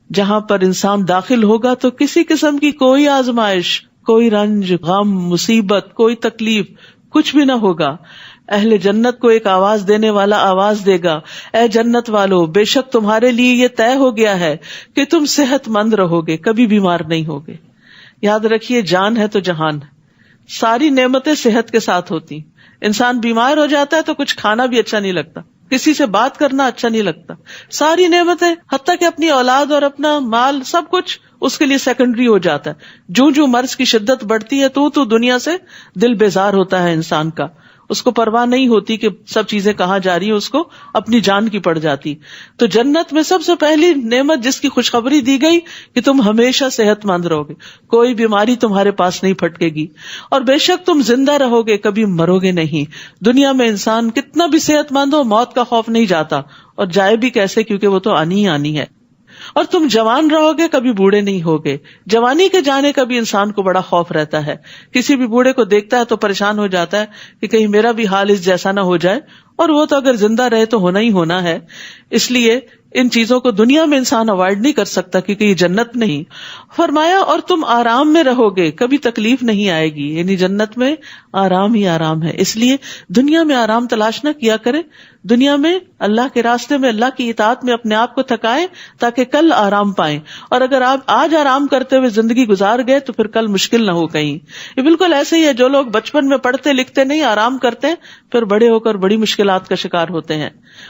جہاں پر انسان داخل ہوگا تو کسی قسم کی کوئی آزمائش، کوئی رنج، غم، مصیبت، کوئی تکلیف کچھ بھی نہ ہوگا. اہل جنت کو ایک آواز دینے والا آواز دے گا، اے جنت والو، بے شک تمہارے لیے یہ طے ہو گیا ہے کہ تم صحت مند رہو گے، کبھی بیمار نہیں ہوگے. یاد رکھیے جان ہے تو جہان ہے، ساری نعمتیں صحت کے ساتھ ہوتی. انسان بیمار ہو جاتا ہے تو کچھ کھانا بھی اچھا نہیں لگتا، کسی سے بات کرنا اچھا نہیں لگتا. ساری نعمتیں حتیٰ کہ اپنی اولاد اور اپنا مال سب کچھ اس کے لیے سیکنڈری ہو جاتا ہے. جو مرض کی شدت بڑھتی ہے تو دنیا سے دل بیزار ہوتا ہے انسان کا، اس کو پرواہ نہیں ہوتی کہ سب چیزیں کہاں جا رہی ہیں، اس کو اپنی جان کی پڑ جاتی. تو جنت میں سب سے پہلی نعمت جس کی خوشخبری دی گئی کہ تم ہمیشہ صحت مند رہو گے، کوئی بیماری تمہارے پاس نہیں پھٹکے گی، اور بے شک تم زندہ رہو گے، کبھی مرو گے نہیں. دنیا میں انسان کتنا بھی صحت مند ہو موت کا خوف نہیں جاتا، اور جائے بھی کیسے، کیونکہ وہ تو آنی ہی آنی ہے. اور تم جوان رہو گے، کبھی بوڑھے نہیں ہوگے. جوانی کے جانے کا بھی انسان کو بڑا خوف رہتا ہے. کسی بھی بوڑھے کو دیکھتا ہے تو پریشان ہو جاتا ہے کہ کہیں میرا بھی حال اس جیسا نہ ہو جائے، اور وہ تو اگر زندہ رہے تو ہونا ہی ہونا ہے. اس لیے ان چیزوں کو دنیا میں انسان اوائڈ نہیں کر سکتا کیونکہ یہ جنت نہیں. فرمایا اور تم آرام میں رہو گے، کبھی تکلیف نہیں آئے گی. یعنی جنت میں آرام ہی آرام ہے. اس لیے دنیا میں آرام تلاش نہ کیا کرے، دنیا میں اللہ کے راستے میں، اللہ کی اطاعت میں اپنے آپ کو تھکائیں تاکہ کل آرام پائیں. اور اگر آپ آج آرام کرتے ہوئے زندگی گزار گئے تو پھر کل مشکل نہ ہو کہیں. یہ بالکل ایسے ہی ہے، جو لوگ بچپن میں پڑھتے لکھتے نہیں، آرام کرتے، پھر بڑے ہو کر بڑی مشکلات کا شکار ہوتے ہیں.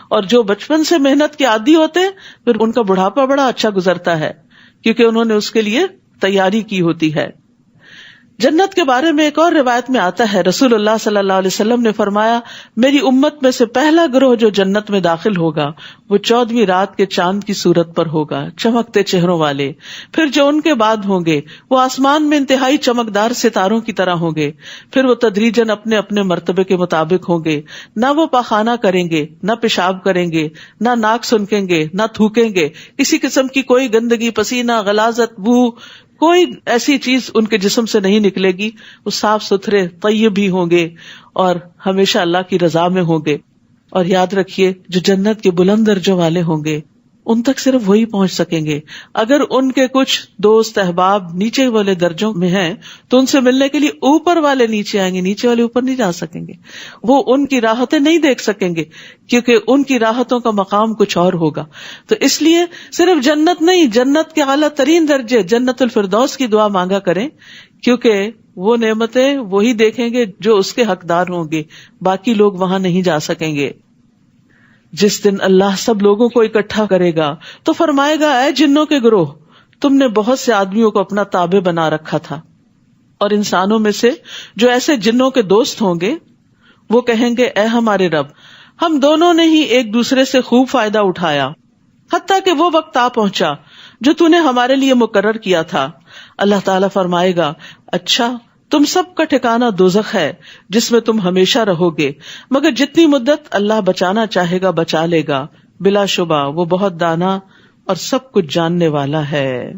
اور جو بچپن سے محنت کے عادی ہوتے ہیں پھر ان کا بڑھاپا بڑا اچھا گزرتا ہے، کیونکہ انہوں نے اس کے لیے تیاری کی ہوتی ہے. جنت کے بارے میں ایک اور روایت میں آتا ہے، رسول اللہ صلی اللہ علیہ وسلم نے فرمایا، میری امت میں سے پہلا گروہ جو جنت میں داخل ہوگا وہ 14ویں رات کے چاند کی صورت پر ہوگا، چمکتے چہروں والے. پھر جو ان کے بعد ہوں گے وہ آسمان میں انتہائی چمکدار ستاروں کی طرح ہوں گے. پھر وہ تدریجاً اپنے اپنے مرتبے کے مطابق ہوں گے، نہ وہ پاخانہ کریں گے، نہ پیشاب کریں گے، نہ ناک سنکیں گے، نہ تھوکیں گے. کسی قسم کی کوئی گندگی، پسینہ، غلاظت، بو، کوئی ایسی چیز ان کے جسم سے نہیں نکلے گی. وہ صاف ستھرے طیب بھی ہوں گے اور ہمیشہ اللہ کی رضا میں ہوں گے. اور یاد رکھیے، جو جنت کے بلند درجوں والے ہوں گے ان تک صرف وہی پہنچ سکیں گے. اگر ان کے کچھ دوست احباب نیچے والے درجوں میں ہیں تو ان سے ملنے کے لیے اوپر والے نیچے آئیں گے، نیچے والے اوپر نہیں جا سکیں گے. وہ ان کی راحتیں نہیں دیکھ سکیں گے کیونکہ ان کی راحتوں کا مقام کچھ اور ہوگا. تو اس لیے صرف جنت نہیں، جنت کے اعلیٰ ترین درجے جنت الفردوس کی دعا مانگا کریں، کیونکہ وہ نعمتیں وہی دیکھیں گے جو اس کے حقدار ہوں گے، باقی لوگ وہاں نہیں جا سکیں گے. جس دن اللہ سب لوگوں کو اکٹھا کرے گا تو فرمائے گا، اے جنوں کے گروہ، تم نے بہت سے آدمیوں کو اپنا تابع بنا رکھا تھا. اور انسانوں میں سے جو ایسے جنوں کے دوست ہوں گے وہ کہیں گے، اے ہمارے رب، ہم دونوں نے ہی ایک دوسرے سے خوب فائدہ اٹھایا حتیٰ کہ وہ وقت آ پہنچا جو تو نے ہمارے لیے مقرر کیا تھا. اللہ تعالیٰ فرمائے گا، اچھا، تم سب کا ٹھکانہ دوزخ ہے جس میں تم ہمیشہ رہو گے، مگر جتنی مدت اللہ بچانا چاہے گا بچا لے گا. بلا شبہ وہ بہت دانا اور سب کچھ جاننے والا ہے.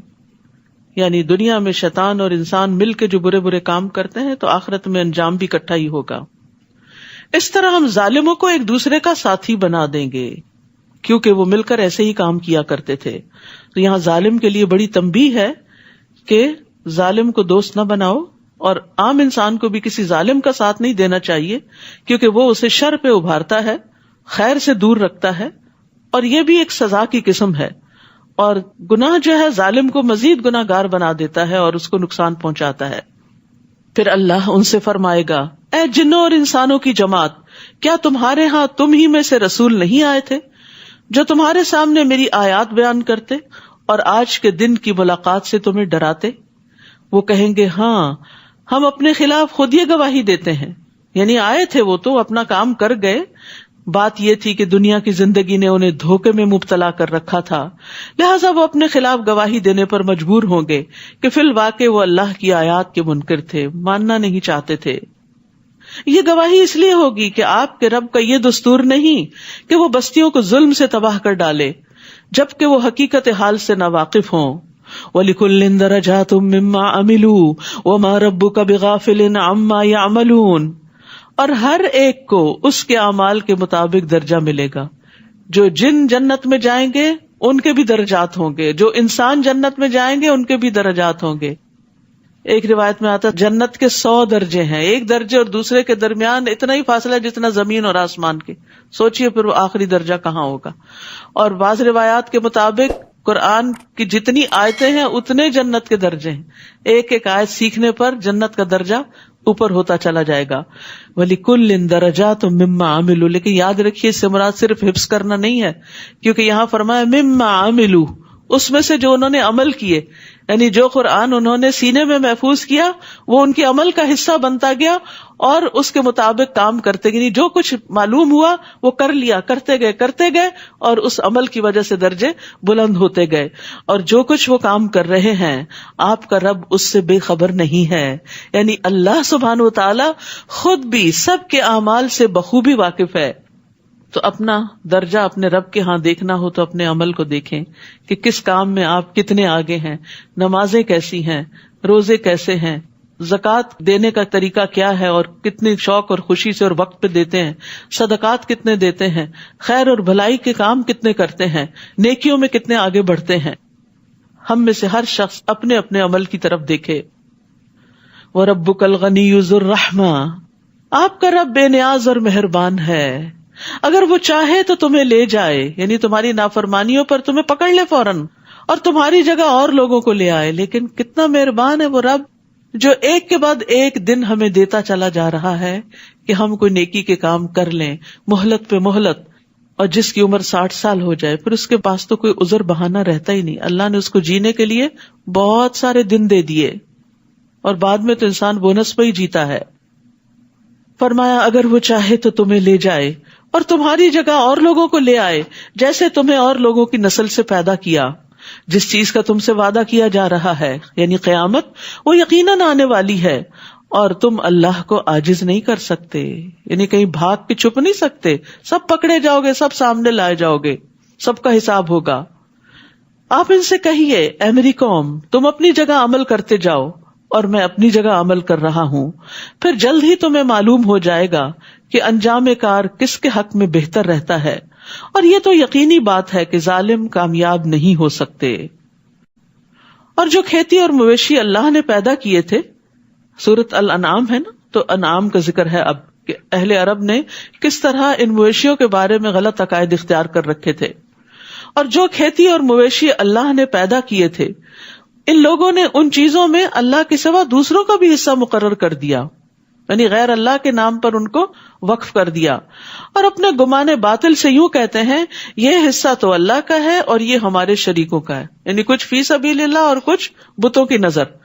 یعنی دنیا میں شیطان اور انسان مل کے جو برے برے کام کرتے ہیں تو آخرت میں انجام بھی اکٹھا ہی ہوگا. اس طرح ہم ظالموں کو ایک دوسرے کا ساتھی بنا دیں گے کیونکہ وہ مل کر ایسے ہی کام کیا کرتے تھے. تو یہاں ظالم کے لیے بڑی تنبیہ ہے کہ ظالم کو دوست نہ بناؤ، اور عام انسان کو بھی کسی ظالم کا ساتھ نہیں دینا چاہیے کیونکہ وہ اسے شر پہ ابھارتا ہے، خیر سے دور رکھتا ہے، اور یہ بھی ایک سزا کی قسم ہے. اور گناہ جو ہے ظالم کو مزید گناہ گار بنا دیتا ہے اور اس کو نقصان پہنچاتا ہے. پھر اللہ ان سے فرمائے گا، اے جنوں اور انسانوں کی جماعت، کیا تمہارے ہاں تم ہی میں سے رسول نہیں آئے تھے جو تمہارے سامنے میری آیات بیان کرتے اور آج کے دن کی ملاقات سے تمہیں ڈراتے؟ وہ کہیں گے، ہاں، ہم اپنے خلاف خود یہ گواہی دیتے ہیں. یعنی آئے تھے وہ تو اپنا کام کر گئے، بات یہ تھی کہ دنیا کی زندگی نے انہیں دھوکے میں مبتلا کر رکھا تھا، لہٰذا وہ اپنے خلاف گواہی دینے پر مجبور ہوں گے کہ فی الواقع وہ اللہ کی آیات کے منکر تھے، ماننا نہیں چاہتے تھے. یہ گواہی اس لیے ہوگی کہ آپ کے رب کا یہ دستور نہیں کہ وہ بستیوں کو ظلم سے تباہ کر ڈالے جبکہ وہ حقیقت حال سے ناواقف ہوں. وَلِكُلٍّ دَرَجَاتٌ مِّمَّا عَمِلُوا وَمَا رَبُّكَ بِغَافِلٍ عَمَّا يَعْمَلُونَ. اور ہر ایک کو اس کے اعمال کے مطابق درجہ ملے گا. جو جن جنت میں جائیں گے ان کے بھی درجات ہوں گے، جو انسان جنت میں جائیں گے ان کے بھی درجات ہوں گے. ایک روایت میں آتا جنت کے 100 درجے ہیں، ایک درجے اور دوسرے کے درمیان اتنا ہی فاصلہ جتنا زمین اور آسمان کے. سوچئے پھر وہ آخری درجہ کہاں ہوگا. اور بعض روایات کے مطابق قرآن کی جتنی آیتیں ہیں اتنے جنت کے درجے ہیں، ایک ایک آیت سیکھنے پر جنت کا درجہ اوپر ہوتا چلا جائے گا. وَلِكُلٍّ دَرَجَاتٌ مِّمَّا عَمِلُوا. لیکن یاد رکھیے اس سے مراد صرف حفظ کرنا نہیں ہے، کیونکہ یہاں فرمایا مِّمَّا عَمِلُوا، اس میں سے جو انہوں نے عمل کیے، یعنی جو قرآن انہوں نے سینے میں محفوظ کیا وہ ان کے عمل کا حصہ بنتا گیا اور اس کے مطابق کام کرتے گئے. جو کچھ معلوم ہوا وہ کر لیا، کرتے گئے اور اس عمل کی وجہ سے درجے بلند ہوتے گئے. اور جو کچھ وہ کام کر رہے ہیں آپ کا رب اس سے بے خبر نہیں ہے. یعنی اللہ سبحانہ و تعالی خود بھی سب کے اعمال سے بخوبی واقف ہے. تو اپنا درجہ اپنے رب کے ہاں دیکھنا ہو تو اپنے عمل کو دیکھیں کہ کس کام میں آپ کتنے آگے ہیں، نمازیں کیسی ہیں، روزے کیسے ہیں، زکوٰۃ دینے کا طریقہ کیا ہے اور کتنی شوق اور خوشی سے اور وقت پہ دیتے ہیں، صدقات کتنے دیتے ہیں، خیر اور بھلائی کے کام کتنے کرتے ہیں، نیکیوں میں کتنے آگے بڑھتے ہیں. ہم میں سے ہر شخص اپنے اپنے عمل کی طرف دیکھے. وَرَبُّكَ الْغَنِيُّ ذُو الرَّحْمَةِ. آپ کا رب بے نیاز اور مہربان ہے، اگر وہ چاہے تو تمہیں لے جائے، یعنی تمہاری نافرمانیوں پر تمہیں پکڑ لے فوراً اور تمہاری جگہ اور لوگوں کو لے آئے. لیکن کتنا مہربان ہے وہ رب جو ایک کے بعد ایک دن ہمیں دیتا چلا جا رہا ہے کہ ہم کوئی نیکی کے کام کر لیں، مہلت پہ مہلت. اور جس کی عمر 60 سال ہو جائے پھر اس کے پاس تو کوئی عذر بہانہ رہتا ہی نہیں. اللہ نے اس کو جینے کے لیے بہت سارے دن دے دیے اور بعد میں تو انسان بونس پہ ہی جیتا ہے. فرمایا اگر وہ چاہے تو تمہیں لے جائے اور تمہاری جگہ اور لوگوں کو لے آئے جیسے تمہیں اور لوگوں کی نسل سے پیدا کیا. جس چیز کا تم سے وعدہ کیا جا رہا ہے یعنی قیامت وہ یقیناً آنے والی ہے اور تم اللہ کو عاجز نہیں کر سکتے، یعنی کہیں بھاگ کے چھپ نہیں سکتے. سب پکڑے جاؤ گے، سب سامنے لائے جاؤ گے، سب کا حساب ہوگا. آپ ان سے کہیے اے میری قوم تم اپنی جگہ عمل کرتے جاؤ اور میں اپنی جگہ عمل کر رہا ہوں، پھر جلد ہی تمہیں معلوم ہو جائے گا کہ انجام کار کس کے حق میں بہتر رہتا ہے. اور یہ تو یقینی بات ہے کہ ظالم کامیاب نہیں ہو سکتے. اور جو کھیتی اور مویشی اللہ نے پیدا کیے تھے، سورۃ الانعام ہے نا، تو انعام کا ذکر ہے اب کہ اہل عرب نے کس طرح ان مویشیوں کے بارے میں غلط عقائد اختیار کر رکھے تھے. اور جو کھیتی اور مویشی اللہ نے پیدا کیے تھے، ان لوگوں نے ان چیزوں میں اللہ کے سوا دوسروں کا بھی حصہ مقرر کر دیا، یعنی غیر اللہ کے نام پر ان کو وقف کر دیا. اور اپنے گمان باطل سے یوں کہتے ہیں یہ حصہ تو اللہ کا ہے اور یہ ہمارے شریکوں کا ہے، یعنی کچھ فی سبیل اللہ اور کچھ بتوں کی نظر.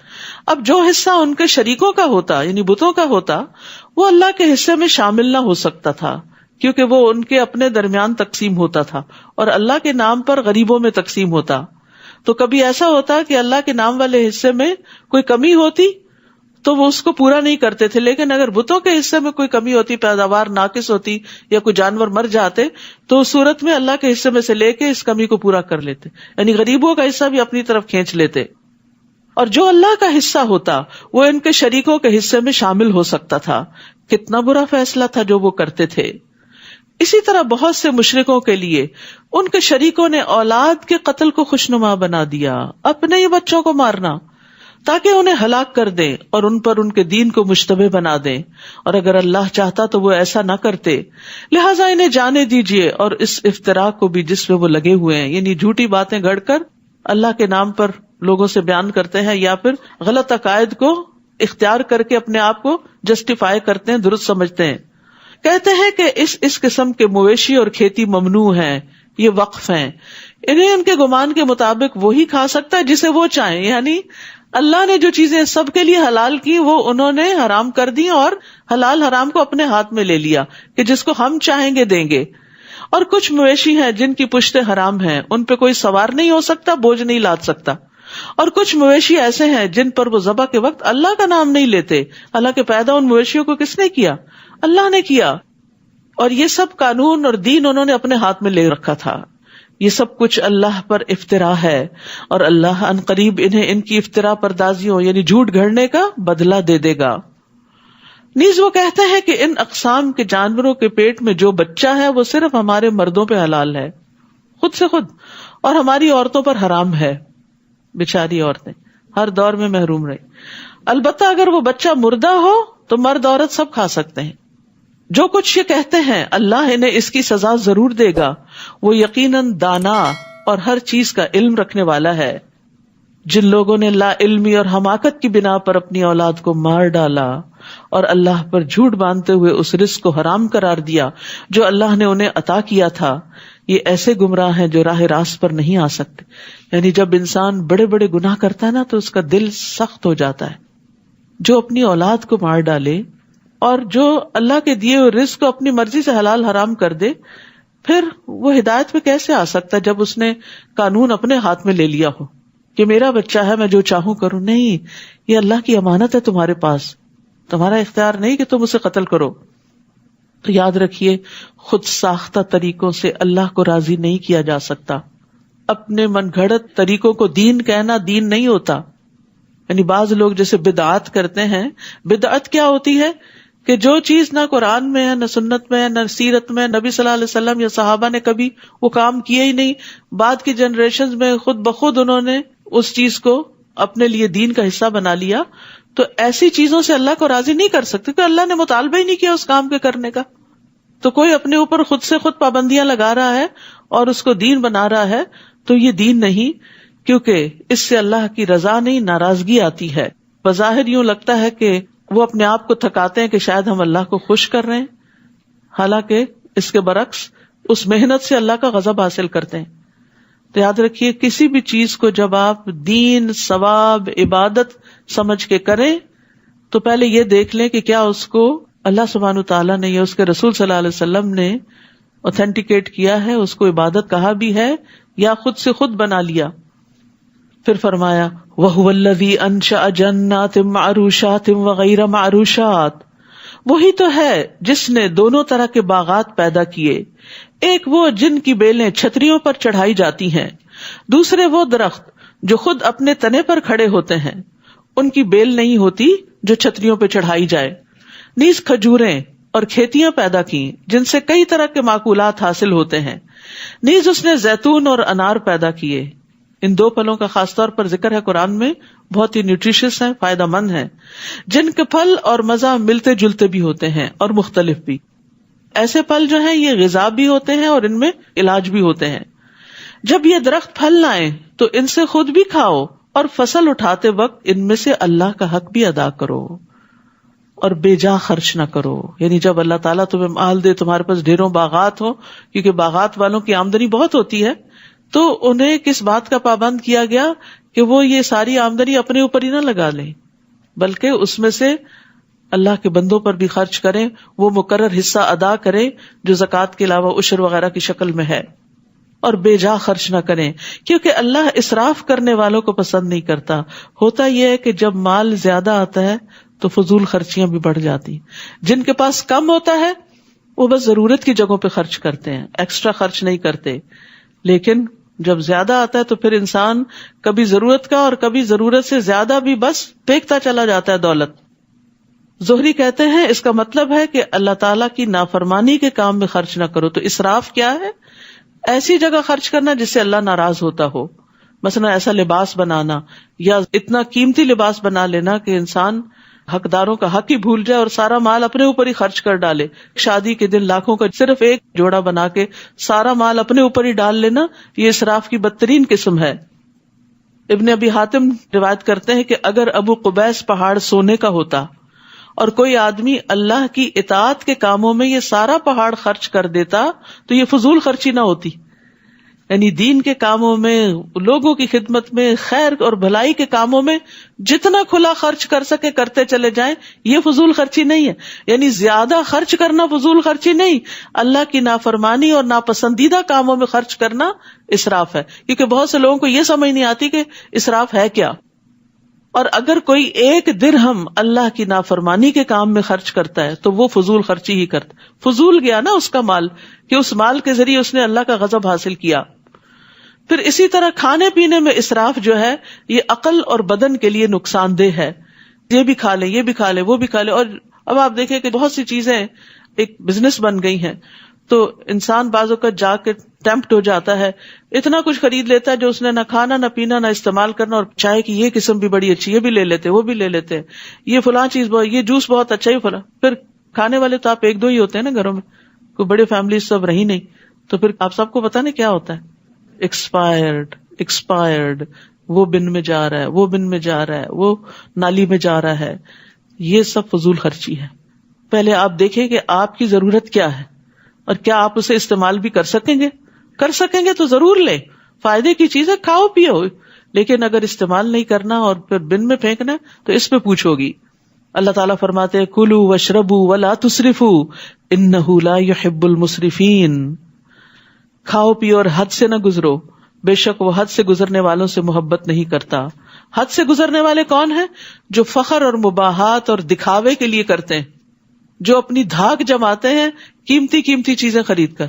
اب جو حصہ ان کے شریکوں کا ہوتا یعنی بتوں کا ہوتا وہ اللہ کے حصے میں شامل نہ ہو سکتا تھا کیونکہ وہ ان کے اپنے درمیان تقسیم ہوتا تھا اور اللہ کے نام پر غریبوں میں تقسیم ہوتا. تو کبھی ایسا ہوتا کہ اللہ کے نام والے حصے میں کوئی کمی ہوتی تو وہ اس کو پورا نہیں کرتے تھے، لیکن اگر بتوں کے حصے میں کوئی کمی ہوتی، پیداوار ناقص ہوتی یا کوئی جانور مر جاتے تو اس صورت میں اللہ کے حصے میں سے لے کے اس کمی کو پورا کر لیتے، یعنی غریبوں کا حصہ بھی اپنی طرف کھینچ لیتے. اور جو اللہ کا حصہ ہوتا وہ ان کے شریکوں کے حصے میں شامل ہو سکتا تھا. کتنا برا فیصلہ تھا جو وہ کرتے تھے. اسی طرح بہت سے مشرکوں کے لیے ان کے شریکوں نے اولاد کے قتل کو خوشنما بنا دیا، اپنے ہی بچوں کو مارنا تاکہ انہیں ہلاک کر دیں اور ان پر ان کے دین کو مشتبہ بنا دیں. اور اگر اللہ چاہتا تو وہ ایسا نہ کرتے، لہٰذا انہیں جانے دیجیے اور اس افتراء کو بھی جس میں وہ لگے ہوئے ہیں، یعنی جھوٹی باتیں گھڑ کر اللہ کے نام پر لوگوں سے بیان کرتے ہیں یا پھر غلط عقائد کو اختیار کر کے اپنے آپ کو جسٹیفائی کرتے ہیں، درست سمجھتے ہیں. کہتے ہیں کہ اس قسم کے مویشی اور کھیتی ممنوع ہیں، یہ وقف ہیں، انہیں ان کے گمان کے مطابق وہی کھا سکتا ہے جسے وہ چاہیں. یعنی اللہ نے جو چیزیں سب کے لیے حلال کی وہ انہوں نے حرام کر دی اور حلال حرام کو اپنے ہاتھ میں لے لیا کہ جس کو ہم چاہیں گے دیں گے. اور کچھ مویشی ہیں جن کی پشتیں حرام ہیں، ان پہ کوئی سوار نہیں ہو سکتا، بوجھ نہیں لاد سکتا. اور کچھ مویشی ایسے ہیں جن پر وہ ذبح کے وقت اللہ کا نام نہیں لیتے، حالانکہ پیدا ان مویشیوں کو کس نے کیا؟ اللہ نے کیا. اور یہ سب قانون اور دین انہوں نے اپنے ہاتھ میں لے رکھا تھا. یہ سب کچھ اللہ پر افطرا ہے اور اللہ ان قریب انہیں ان کی افطرا پردازیوں یعنی جھوٹ گھڑنے کا بدلہ دے دے گا. نیز وہ کہتے ہیں کہ ان اقسام کے جانوروں کے پیٹ میں جو بچہ ہے وہ صرف ہمارے مردوں پہ حلال ہے، خود سے خود، اور ہماری عورتوں پر حرام ہے. بیچاری عورتیں ہر دور میں محروم رہی. البتہ اگر وہ بچہ مردہ ہو تو مرد عورت سب کھا سکتے ہیں. جو کچھ یہ کہتے ہیں اللہ انہیں اس کی سزا ضرور دے گا، وہ یقیناً دانا اور ہر چیز کا علم رکھنے والا ہے. جن لوگوں نے لا علمی اور حماقت کی بنا پر اپنی اولاد کو مار ڈالا اور اللہ پر جھوٹ باندھتے ہوئے اس رزق کو حرام قرار دیا جو اللہ نے انہیں عطا کیا تھا، یہ ایسے گمراہ ہیں جو راہ راست پر نہیں آ سکتے. یعنی جب انسان بڑے بڑے گناہ کرتا ہے نا تو اس کا دل سخت ہو جاتا ہے. جو اپنی اولاد کو مار ڈالے اور جو اللہ کے دیے ہوئے رزق کو اپنی مرضی سے حلال حرام کر دے، پھر وہ ہدایت پہ کیسے آ سکتا ہے جب اس نے قانون اپنے ہاتھ میں لے لیا ہو کہ میرا بچہ ہے میں جو چاہوں کروں. نہیں، یہ اللہ کی امانت ہے تمہارے پاس، تمہارا اختیار نہیں کہ تم اسے قتل کرو. تو یاد رکھیے خود ساختہ طریقوں سے اللہ کو راضی نہیں کیا جا سکتا. اپنے من گھڑت طریقوں کو دین کہنا دین نہیں ہوتا. یعنی بعض لوگ جیسے بدعات کرتے ہیں. بدعت کیا ہوتی ہے کہ جو چیز نہ قرآن میں ہے، نہ سنت میں ہے، نہ سیرت میں، نبی صلی اللہ علیہ وسلم یا صحابہ نے کبھی وہ کام کیے ہی نہیں، بعد کی جنریشن میں خود بخود انہوں نے اس چیز کو اپنے لیے دین کا حصہ بنا لیا. تو ایسی چیزوں سے اللہ کو راضی نہیں کر سکتے کہ اللہ نے مطالبہ ہی نہیں کیا اس کام کے کرنے کا. تو کوئی اپنے اوپر خود سے خود پابندیاں لگا رہا ہے اور اس کو دین بنا رہا ہے تو یہ دین نہیں، کیونکہ اس سے اللہ کی رضا نہیں ناراضگی آتی ہے. بظاہر یوں لگتا ہے کہ وہ اپنے آپ کو تھکاتے ہیں کہ شاید ہم اللہ کو خوش کر رہے ہیں، حالانکہ اس کے برعکس اس محنت سے اللہ کا غضب حاصل کرتے ہیں. تو یاد رکھیے کسی بھی چیز کو جب آپ دین، ثواب، عبادت سمجھ کے کریں تو پہلے یہ دیکھ لیں کہ کیا اس کو اللہ سبحانہ تعالیٰ نے یا اس کے رسول صلی اللہ علیہ وسلم نے اوتھینٹیکیٹ کیا ہے، اس کو عبادت کہا بھی ہے یا خود سے خود بنا لیا. پھر فرمایا وَهُوَ الَّذِي أَنشَأَ جَنَّاتٍ مَعْرُوشَاتٍ وَغَيْرَ مَعْرُوشَاتٍ، وہی تو ہے جس نے دونوں طرح کے باغات پیدا کیے، ایک وہ جن کی بیلیں چھتریوں پر چڑھائی جاتی ہیں، دوسرے وہ درخت جو خود اپنے تنے پر کھڑے ہوتے ہیں، ان کی بیل نہیں ہوتی جو چھتریوں پہ چڑھائی جائے. نیز کھجوریں اور کھیتیاں پیدا کی جن سے کئی طرح کے معقولات حاصل ہوتے ہیں. نیز اس نے زیتون اور انار پیدا کیے. ان دو پھلوں کا خاص طور پر ذکر ہے قرآن میں، بہت ہی نیوٹریشس ہیں، فائدہ مند ہیں، جن کے پھل اور مزہ ملتے جلتے بھی ہوتے ہیں اور مختلف بھی. ایسے پھل جو ہیں یہ غذا بھی ہوتے ہیں اور ان میں علاج بھی ہوتے ہیں. جب یہ درخت پھل لائیں تو ان سے خود بھی کھاؤ اور فصل اٹھاتے وقت ان میں سے اللہ کا حق بھی ادا کرو اور بے جا خرچ نہ کرو. یعنی جب اللہ تعالیٰ تمہیں مال دے، تمہارے پاس ڈھیروں باغات ہو، کیونکہ باغات والوں کی آمدنی بہت ہوتی ہے، تو انہیں کس بات کا پابند کیا گیا کہ وہ یہ ساری آمدنی اپنے اوپر ہی نہ لگا لیں، بلکہ اس میں سے اللہ کے بندوں پر بھی خرچ کریں، وہ مقرر حصہ ادا کریں جو زکوٰۃ کے علاوہ عشر وغیرہ کی شکل میں ہے، اور بے جا خرچ نہ کریں، کیونکہ اللہ اسراف کرنے والوں کو پسند نہیں کرتا. ہوتا یہ ہے کہ جب مال زیادہ آتا ہے تو فضول خرچیاں بھی بڑھ جاتی. جن کے پاس کم ہوتا ہے وہ بس ضرورت کی جگہوں پہ خرچ کرتے ہیں، ایکسٹرا خرچ نہیں کرتے. لیکن جب زیادہ آتا ہے تو پھر انسان کبھی ضرورت کا اور کبھی ضرورت سے زیادہ بھی بس پھینکتا چلا جاتا ہے دولت. زہری کہتے ہیں اس کا مطلب ہے کہ اللہ تعالیٰ کی نافرمانی کے کام میں خرچ نہ کرو. تو اسراف کیا ہے؟ ایسی جگہ خرچ کرنا جس سے اللہ ناراض ہوتا ہو. مثلا ایسا لباس بنانا یا اتنا قیمتی لباس بنا لینا کہ انسان حقداروں کا حق ہی بھول جائے اور سارا مال اپنے اوپر ہی خرچ کر ڈالے. شادی کے دن لاکھوں کا صرف ایک جوڑا بنا کے سارا مال اپنے اوپر ہی ڈال لینا، یہ اسراف کی بدترین قسم ہے. ابن ابی حاتم روایت کرتے ہیں کہ اگر ابو قبیس پہاڑ سونے کا ہوتا اور کوئی آدمی اللہ کی اطاعت کے کاموں میں یہ سارا پہاڑ خرچ کر دیتا تو یہ فضول خرچی نہ ہوتی. یعنی دین کے کاموں میں، لوگوں کی خدمت میں، خیر اور بھلائی کے کاموں میں جتنا کھلا خرچ کر سکے کرتے چلے جائیں، یہ فضول خرچی نہیں ہے. یعنی زیادہ خرچ کرنا فضول خرچی نہیں، اللہ کی نافرمانی اور ناپسندیدہ کاموں میں خرچ کرنا اسراف ہے. کیونکہ بہت سے لوگوں کو یہ سمجھ نہیں آتی کہ اسراف ہے کیا. اور اگر کوئی ایک درہم اللہ کی نافرمانی کے کام میں خرچ کرتا ہے تو وہ فضول خرچی ہی کرتا. فضول گیا نا اس کا مال، کہ اس مال کے ذریعے اس نے اللہ کا غضب حاصل کیا. پھر اسی طرح کھانے پینے میں اسراف جو ہے یہ عقل اور بدن کے لیے نقصان دہ ہے. یہ بھی کھا لیں، یہ بھی کھا لیں، وہ بھی کھا لیں. اور اب آپ دیکھیں کہ بہت سی چیزیں ایک بزنس بن گئی ہیں، تو انسان بعض اوقات جا کے ٹیمپٹ ہو جاتا ہے، اتنا کچھ خرید لیتا ہے جو اس نے نہ کھانا نہ پینا نہ استعمال کرنا. اور چائے کی یہ قسم بھی بڑی اچھی، یہ بھی لے لیتے، وہ بھی لے لیتے، یہ فلاں چیز بہت، یہ جوس بہت اچھا ہی فلاں. پھر کھانے والے تو آپ ایک دو ہی ہوتے ہیں نا گھروں میں، کوئی بڑی فیملی سب رہی نہیں، تو پھر آپ سب کو پتا نہیں کیا ہوتا ہے، ایکسپائرڈ، وہ بن میں جا رہا ہے، وہ بن میں جا رہا ہے، وہ نالی میں جا رہا ہے. یہ سب فضول خرچی ہے. پہلے آپ دیکھیں کہ آپ کی ضرورت کیا ہے اور کیا آپ اسے استعمال بھی کر سکیں گے تو ضرور لیں، فائدے کی چیز ہے، کھاؤ پیو. لیکن اگر استعمال نہیں کرنا اور پھر بن میں پھینکنا تو اس پہ پوچھو گی. اللہ تعالیٰ فرماتے ہیں کلوا واشربوا ولا تسرفوا انہ لا يحب المسرفین. کھاؤ پیو اور حد سے نہ گزرو، بے شک وہ حد سے گزرنے والوں سے محبت نہیں کرتا. حد سے گزرنے والے کون ہیں؟ جو فخر اور مباحات اور دکھاوے کے لیے کرتے ہیں، جو اپنی دھاک جماتے ہیں قیمتی قیمتی چیزیں خرید کر.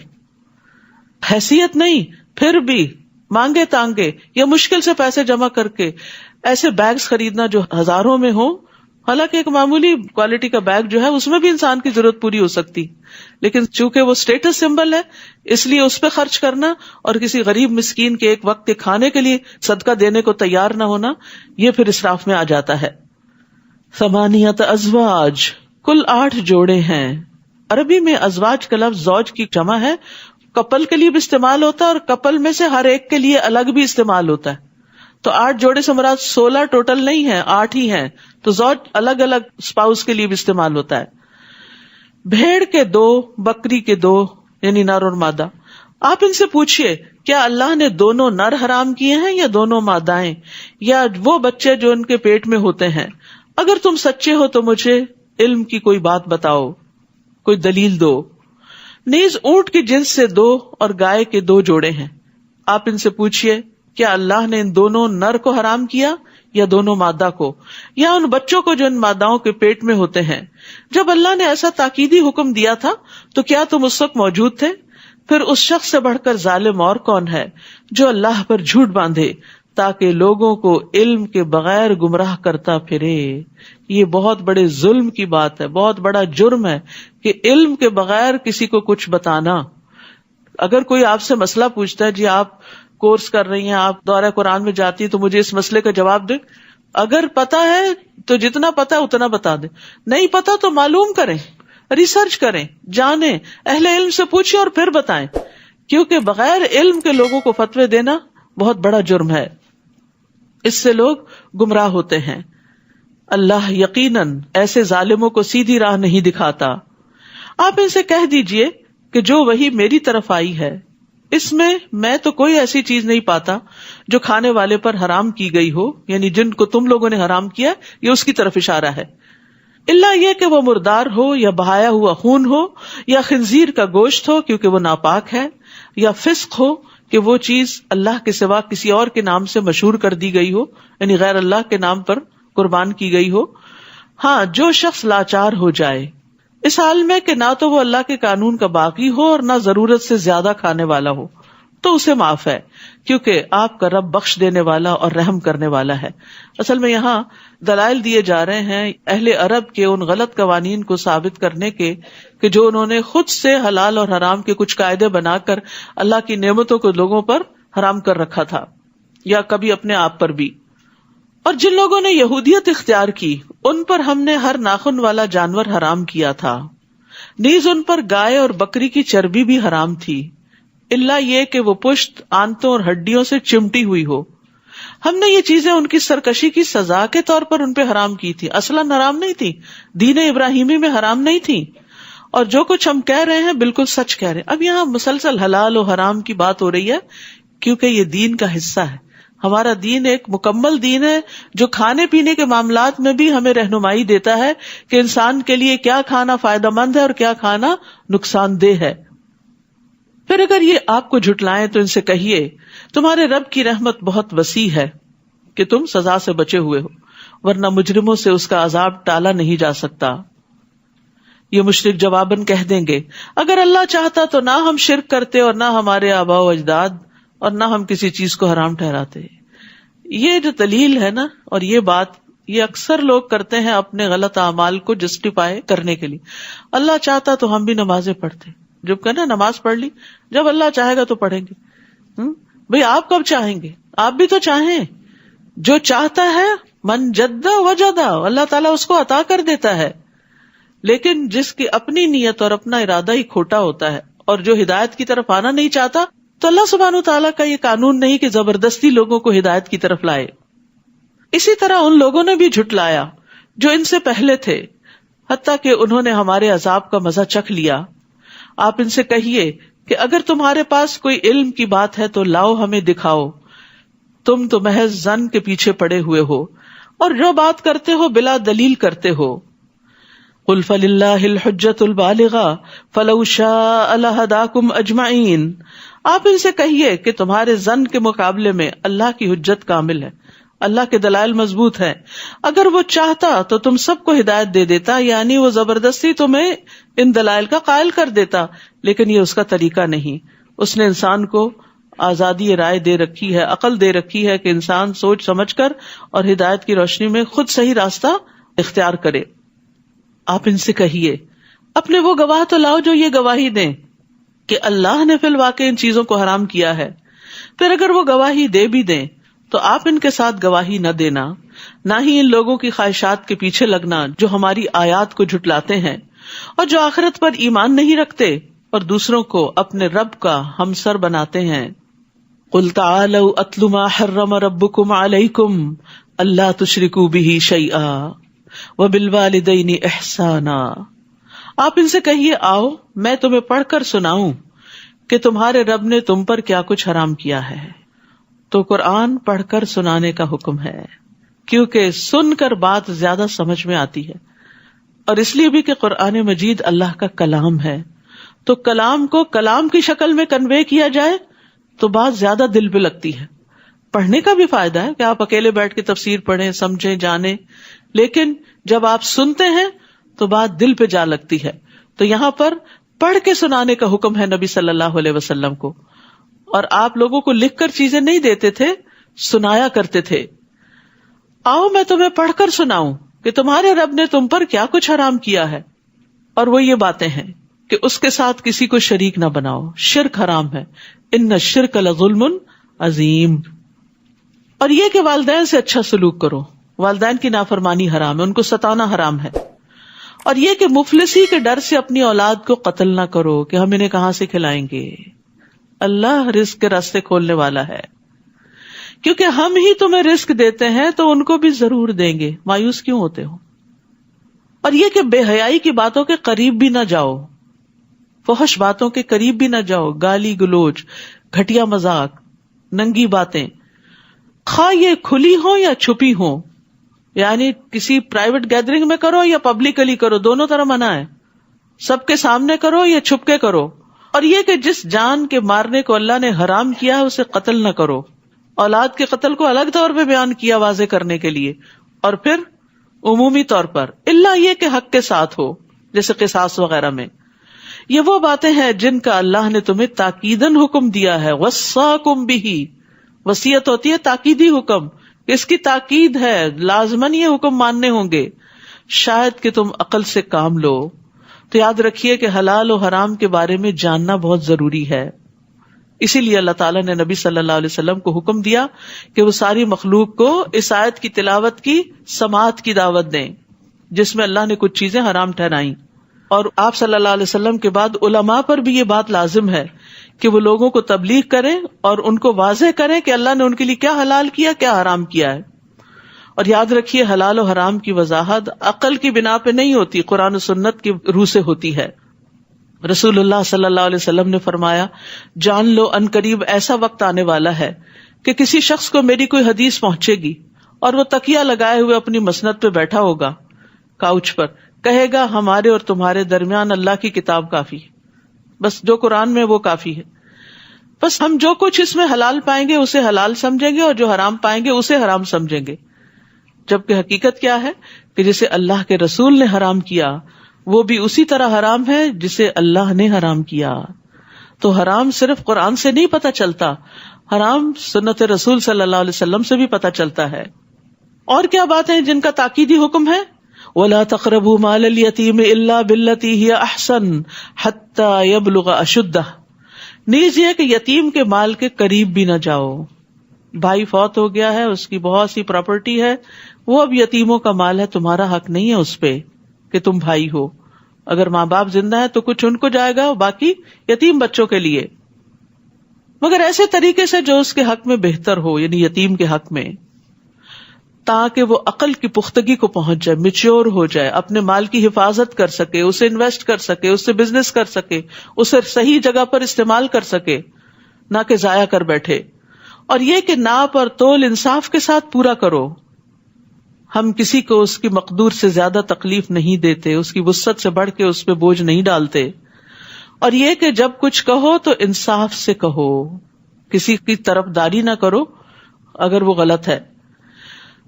حیثیت نہیں، پھر بھی مانگے تانگے یا مشکل سے پیسے جمع کر کے ایسے بیگز خریدنا جو ہزاروں میں ہوں. حالانکہ ایک معمولی کوالٹی کا بیگ جو ہے اس میں بھی انسان کی ضرورت پوری ہو سکتی، لیکن چونکہ وہ اسٹیٹس سمبل ہے اس لیے اس پہ خرچ کرنا اور کسی غریب مسکین کے ایک وقت کے کھانے کے لیے صدقہ دینے کو تیار نہ ہونا، یہ پھر اسراف میں آ جاتا ہے. 8 ازواج، کل 8 جوڑے ہیں. عربی میں ازواج کا لفظ زوج کی جمع ہے، کپل کے لیے بھی استعمال ہوتا ہے اور کپل میں سے ہر ایک کے لیے الگ بھی استعمال ہوتا ہے. تو 8 جوڑے سے مراد 16 ٹوٹل نہیں ہے، 8 ہی ہیں. تو زوج الگ الگ اسپاؤس کے لیے بھی استعمال ہوتا ہے. بھیڑ کے 2، بکری کے 2 یعنی نر اور مادہ، آپ ان سے پوچھئے کیا اللہ نے دونوں نر حرام کیے ہیں یا دونوں مادائیں یا وہ بچے جو ان کے پیٹ میں ہوتے ہیں؟ اگر تم سچے ہو تو مجھے علم کی کوئی بات بتاؤ، کوئی دلیل دو۔ نیز اونٹ کی جنس سے 2 اور گائے کے 2 جوڑے ہیں، آپ ان سے پوچھئے کیا اللہ نے ان دونوں نر کو حرام کیا یا دونوں مادہ کو، یا ان بچوں کو جو ان ماداؤں کے پیٹ میں ہوتے ہیں؟ جب اللہ نے ایسا تاکیدی حکم دیا تھا تو کیا تم اس وقت موجود تھے؟ پھر اس شخص سے بڑھ کر ظالم اور کون ہے جو اللہ پر جھوٹ باندھے تاکہ لوگوں کو علم کے بغیر گمراہ کرتا پھرے۔ یہ بہت بڑے ظلم کی بات ہے، بہت بڑا جرم ہے کہ علم کے بغیر کسی کو کچھ بتانا۔ اگر کوئی آپ سے مسئلہ پوچھتا ہے، جی آپ کورس کر رہی ہیں، آپ دورہ قرآن میں جاتی ہیں، تو مجھے اس مسئلے کا جواب دیں۔ اگر پتا ہے تو جتنا پتا ہے اتنا بتا دیں، نہیں پتا تو معلوم کریں، ریسرچ کریں، جانیں، اہل علم سے پوچھیں اور پھر بتائیں، کیونکہ بغیر علم کے لوگوں کو فتوے دینا بہت بڑا جرم ہے، اس سے لوگ گمراہ ہوتے ہیں۔ اللہ یقیناً ایسے ظالموں کو سیدھی راہ نہیں دکھاتا۔ آپ ان سے کہہ دیجئے کہ جو وحی میری طرف آئی ہے اس میں تو کوئی ایسی چیز نہیں پاتا جو کھانے والے پر حرام کی گئی ہو، یعنی جن کو تم لوگوں نے حرام کیا، یہ اس کی طرف اشارہ ہے، الا یہ کہ وہ مردار ہو یا بہایا ہوا خون ہو یا خنزیر کا گوشت ہو کیونکہ وہ ناپاک ہے، یا فسق ہو کہ وہ چیز اللہ کے سوا کسی اور کے نام سے مشہور کر دی گئی ہو، یعنی غیر اللہ کے نام پر قربان کی گئی ہو۔ ہاں، جو شخص لاچار ہو جائے اس حال میں کہ نہ تو وہ اللہ کے قانون کا باغی ہو اور نہ ضرورت سے زیادہ کھانے والا ہو، تو اسے معاف ہے، کیونکہ آپ کا رب بخش دینے والا اور رحم کرنے والا ہے۔ اصل میں یہاں دلائل دیے جا رہے ہیں اہل عرب کے ان غلط قوانین کو ثابت کرنے کے کہ جو انہوں نے خود سے حلال اور حرام کے کچھ قاعدے بنا کر اللہ کی نعمتوں کو لوگوں پر حرام کر رکھا تھا، یا کبھی اپنے آپ پر بھی۔ اور جن لوگوں نے یہودیت اختیار کی ان پر ہم نے ہر ناخن والا جانور حرام کیا تھا، نیز ان پر گائے اور بکری کی چربی بھی حرام تھی، الا یہ کہ وہ پشت، آنتوں اور ہڈیوں سے چمٹی ہوئی ہو۔ ہم نے یہ چیزیں ان کی سرکشی کی سزا کے طور پر ان پہ حرام کی تھی، اصلاً حرام نہیں تھی، دین ابراہیمی میں حرام نہیں تھی، اور جو کچھ ہم کہہ رہے ہیں بالکل سچ کہہ رہے ہیں۔ اب یہاں مسلسل حلال و حرام کی بات ہو رہی ہے کیونکہ یہ دین کا حصہ ہے، ہمارا دین ایک مکمل دین ہے جو کھانے پینے کے معاملات میں بھی ہمیں رہنمائی دیتا ہے کہ انسان کے لیے کیا کھانا فائدہ مند ہے اور کیا کھانا نقصان دہ ہے۔ پھر اگر یہ آپ کو جھٹلائیں تو ان سے کہیے تمہارے رب کی رحمت بہت وسیع ہے کہ تم سزا سے بچے ہوئے ہو، ورنہ مجرموں سے اس کا عذاب ٹالا نہیں جا سکتا۔ یہ مشرک جواباً کہہ دیں گے اگر اللہ چاہتا تو نہ ہم شرک کرتے اور نہ ہمارے آباء و اجداد اور نہ ہم کسی چیز کو حرام ٹھہراتے۔ یہ جو دلیل ہے نا، اور یہ بات یہ اکثر لوگ کرتے ہیں اپنے غلط اعمال کو جسٹیفائی کرنے کے لیے، اللہ چاہتا تو ہم بھی نمازیں پڑھتے، جب کہنا نماز پڑھ لی، جب اللہ چاہے گا تو پڑھیں گے۔ بھئی آپ کب چاہیں گے؟ آپ بھی تو چاہیں، جو چاہتا ہے من جد وجدہ، اللہ تعالیٰ اس کو عطا کر دیتا ہے، لیکن جس کی اپنی نیت اور اپنا ارادہ ہی کھوٹا ہوتا ہے اور جو ہدایت کی طرف آنا نہیں چاہتا، تو اللہ سبحانہ وتعالیٰ کا یہ قانون نہیں کہ زبردستی لوگوں کو ہدایت کی طرف لائے۔ اسی طرح ان لوگوں نے بھی جھٹلایا جو ان سے پہلے تھے، حتیٰ کہ انہوں نے ہمارے عذاب کا مزہ چکھ لیا۔ آپ ان سے کہیے کہ اگر تمہارے پاس کوئی علم کی بات ہے تو لاؤ، ہمیں دکھاؤ، تم تو محض ظن کے پیچھے پڑے ہوئے ہو اور جو بات کرتے ہو بلا دلیل کرتے ہو۔ قل فللہ الحجۃ البالغہ فلو شاء لہداکم اجمعین، آپ ان سے کہیے کہ تمہارے ظن کے مقابلے میں اللہ کی حجت کامل ہے، اللہ کے دلائل مضبوط ہیں، اگر وہ چاہتا تو تم سب کو ہدایت دے دیتا، یعنی وہ زبردستی تمہیں ان دلائل کا قائل کر دیتا، لیکن یہ اس کا طریقہ نہیں۔ اس نے انسان کو آزادی رائے دے رکھی ہے، عقل دے رکھی ہے کہ انسان سوچ سمجھ کر اور ہدایت کی روشنی میں خود صحیح راستہ اختیار کرے۔ آپ ان سے کہیے اپنے وہ گواہ تو لاؤ جو یہ گواہی دیں کہ اللہ نے فی الواقع ان چیزوں کو حرام کیا ہے، پھر اگر وہ گواہی دے بھی دیں تو آپ ان کے ساتھ گواہی نہ دینا، نہ ہی ان لوگوں کی خواہشات کے پیچھے لگنا جو ہماری آیات کو جھٹلاتے ہیں اور جو آخرت پر ایمان نہیں رکھتے اور دوسروں کو اپنے رب کا ہمسر بناتے ہیں۔ قل تعالوا اتل ما حرم ربکم علیکم الا تشرکوا بہ شیئا وبالوالدین احسانا، آپ ان سے کہیے آؤ میں تمہیں پڑھ کر سناؤں کہ تمہارے رب نے تم پر کیا کچھ حرام کیا ہے. تو قرآن پڑھ کر سنانے کا حکم ہے، کیونکہ سن کر بات زیادہ سمجھ میں آتی ہے، اور اس لیے بھی کہ قرآن مجید اللہ کا کلام ہے، تو کلام کو کلام کی شکل میں کنوے کیا جائے تو بات زیادہ دل پہ لگتی ہے. پڑھنے کا بھی فائدہ ہے کہ آپ اکیلے بیٹھ کے تفسیر پڑھیں، سمجھیں، جانیں، لیکن جب آپ سنتے ہیں تو بات دل پہ جا لگتی ہے. تو یہاں پر پڑھ کے سنانے کا حکم ہے نبی صلی اللہ علیہ وسلم کو، اور آپ لوگوں کو لکھ کر چیزیں نہیں دیتے تھے، سنایا کرتے تھے. آؤ میں تمہیں پڑھ کر سناؤں کہ تمہارے رب نے تم پر کیا کچھ حرام کیا ہے. اور وہ یہ باتیں ہیں کہ اس کے ساتھ کسی کو شریک نہ بناؤ، شرک حرام ہے، ان الشرک لظلم عظیم. اور یہ کہ والدین سے اچھا سلوک کرو، والدین کی نافرمانی حرام ہے، ان کو ستانا حرام ہے. اور یہ کہ مفلسی کے ڈر سے اپنی اولاد کو قتل نہ کرو کہ ہم انہیں کہاں سے کھلائیں گے. اللہ رزق کے راستے کھولنے والا ہے، کیونکہ ہم ہی تمہیں رزق دیتے ہیں تو ان کو بھی ضرور دیں گے، مایوس کیوں ہوتے ہو. اور یہ کہ بے حیائی کی باتوں کے قریب بھی نہ جاؤ، فحش باتوں کے قریب بھی نہ جاؤ، گالی گلوچ، گھٹیا مذاق، ننگی باتیں، خواہ یہ کھلی ہو یا چھپی ہو، یعنی کسی پرائیویٹ گیدرنگ میں کرو یا پبلکلی کرو، دونوں طرح منع ہے. سب کے سامنے کرو یا چھپ کے کرو. اور یہ کہ جس جان کے مارنے کو اللہ نے حرام کیا ہے اسے قتل نہ کرو. اولاد کے قتل کو الگ طور پہ بیان کیا واضح کرنے کے لیے، اور پھر عمومی طور پر اللہ یہ کہ حق کے ساتھ ہو، جیسے قصاص وغیرہ میں. یہ وہ باتیں ہیں جن کا اللہ نے تمہیں تاکیدن حکم دیا ہے. وصاکم بہ، وصیت ہوتی ہے تاکیدی حکم، اس کی تاکید ہے، لازماً یہ حکم ماننے ہوں گے، شاید کہ تم عقل سے کام لو. تو یاد رکھیے کہ حلال و حرام کے بارے میں جاننا بہت ضروری ہے. اسی لیے اللہ تعالیٰ نے نبی صلی اللہ علیہ وسلم کو حکم دیا کہ وہ ساری مخلوق کو اس آیت کی تلاوت کی سماعت کی دعوت دیں، جس میں اللہ نے کچھ چیزیں حرام ٹھہرائیں. اور آپ صلی اللہ علیہ وسلم کے بعد علماء پر بھی یہ بات لازم ہے کہ وہ لوگوں کو تبلیغ کریں اور ان کو واضح کریں کہ اللہ نے ان کے لیے کیا حلال کیا، کیا حرام کیا ہے. اور یاد رکھیے حلال و حرام کی وضاحت عقل کی بنا پہ نہیں ہوتی، قرآن و سنت کی روح سے ہوتی ہے. رسول اللہ صلی اللہ علیہ وسلم نے فرمایا، جان لو ان قریب ایسا وقت آنے والا ہے کہ کسی شخص کو میری کوئی حدیث پہنچے گی اور وہ تکیہ لگائے ہوئے اپنی مسند پہ بیٹھا ہوگا، کاؤچ پر، کہے گا ہمارے اور تمہارے درمیان اللہ کی کتاب کافی، بس جو قرآن میں وہ کافی ہے، بس ہم جو کچھ اس میں حلال پائیں گے اسے حلال سمجھیں گے اور جو حرام پائیں گے اسے حرام سمجھیں گے. جبکہ حقیقت کیا ہے کہ جسے اللہ کے رسول نے حرام کیا وہ بھی اسی طرح حرام ہے جسے اللہ نے حرام کیا. تو حرام صرف قرآن سے نہیں پتہ چلتا، حرام سنت رسول صلی اللہ علیہ وسلم سے بھی پتہ چلتا ہے. اور کیا باتیں جن کا تاکیدی حکم ہے؟ وَلَا تَقْرَبُوا مَالَ الْيَتِيمِ إِلَّا بِالَّتِي هِيَ أَحْسَنُ حَتَّى يَبْلُغَ أَشُدَّهُ. نیز یہ کہ یتیم کے مال کے قریب بھی نہ جاؤ. بھائی فوت ہو گیا ہے، اس کی بہت سی پراپرٹی ہے، وہ اب یتیموں کا مال ہے، تمہارا حق نہیں ہے اس پہ کہ تم بھائی ہو. اگر ماں باپ زندہ ہے تو کچھ ان کو جائے گا، باقی یتیم بچوں کے لیے، مگر ایسے طریقے سے جو اس کے حق میں بہتر ہو، یعنی یتیم کے حق میں، تاکہ وہ عقل کی پختگی کو پہنچ جائے، میچور ہو جائے، اپنے مال کی حفاظت کر سکے، اسے انویسٹ کر سکے، اس سے بزنس کر سکے، اسے صحیح جگہ پر استعمال کر سکے، نہ کہ ضائع کر بیٹھے. اور یہ کہ ناپ اور تول انصاف کے ساتھ پورا کرو. ہم کسی کو اس کی مقدور سے زیادہ تکلیف نہیں دیتے، اس کی وسعت سے بڑھ کے اس پہ بوجھ نہیں ڈالتے. اور یہ کہ جب کچھ کہو تو انصاف سے کہو، کسی کی طرفداری نہ کرو اگر وہ غلط ہے،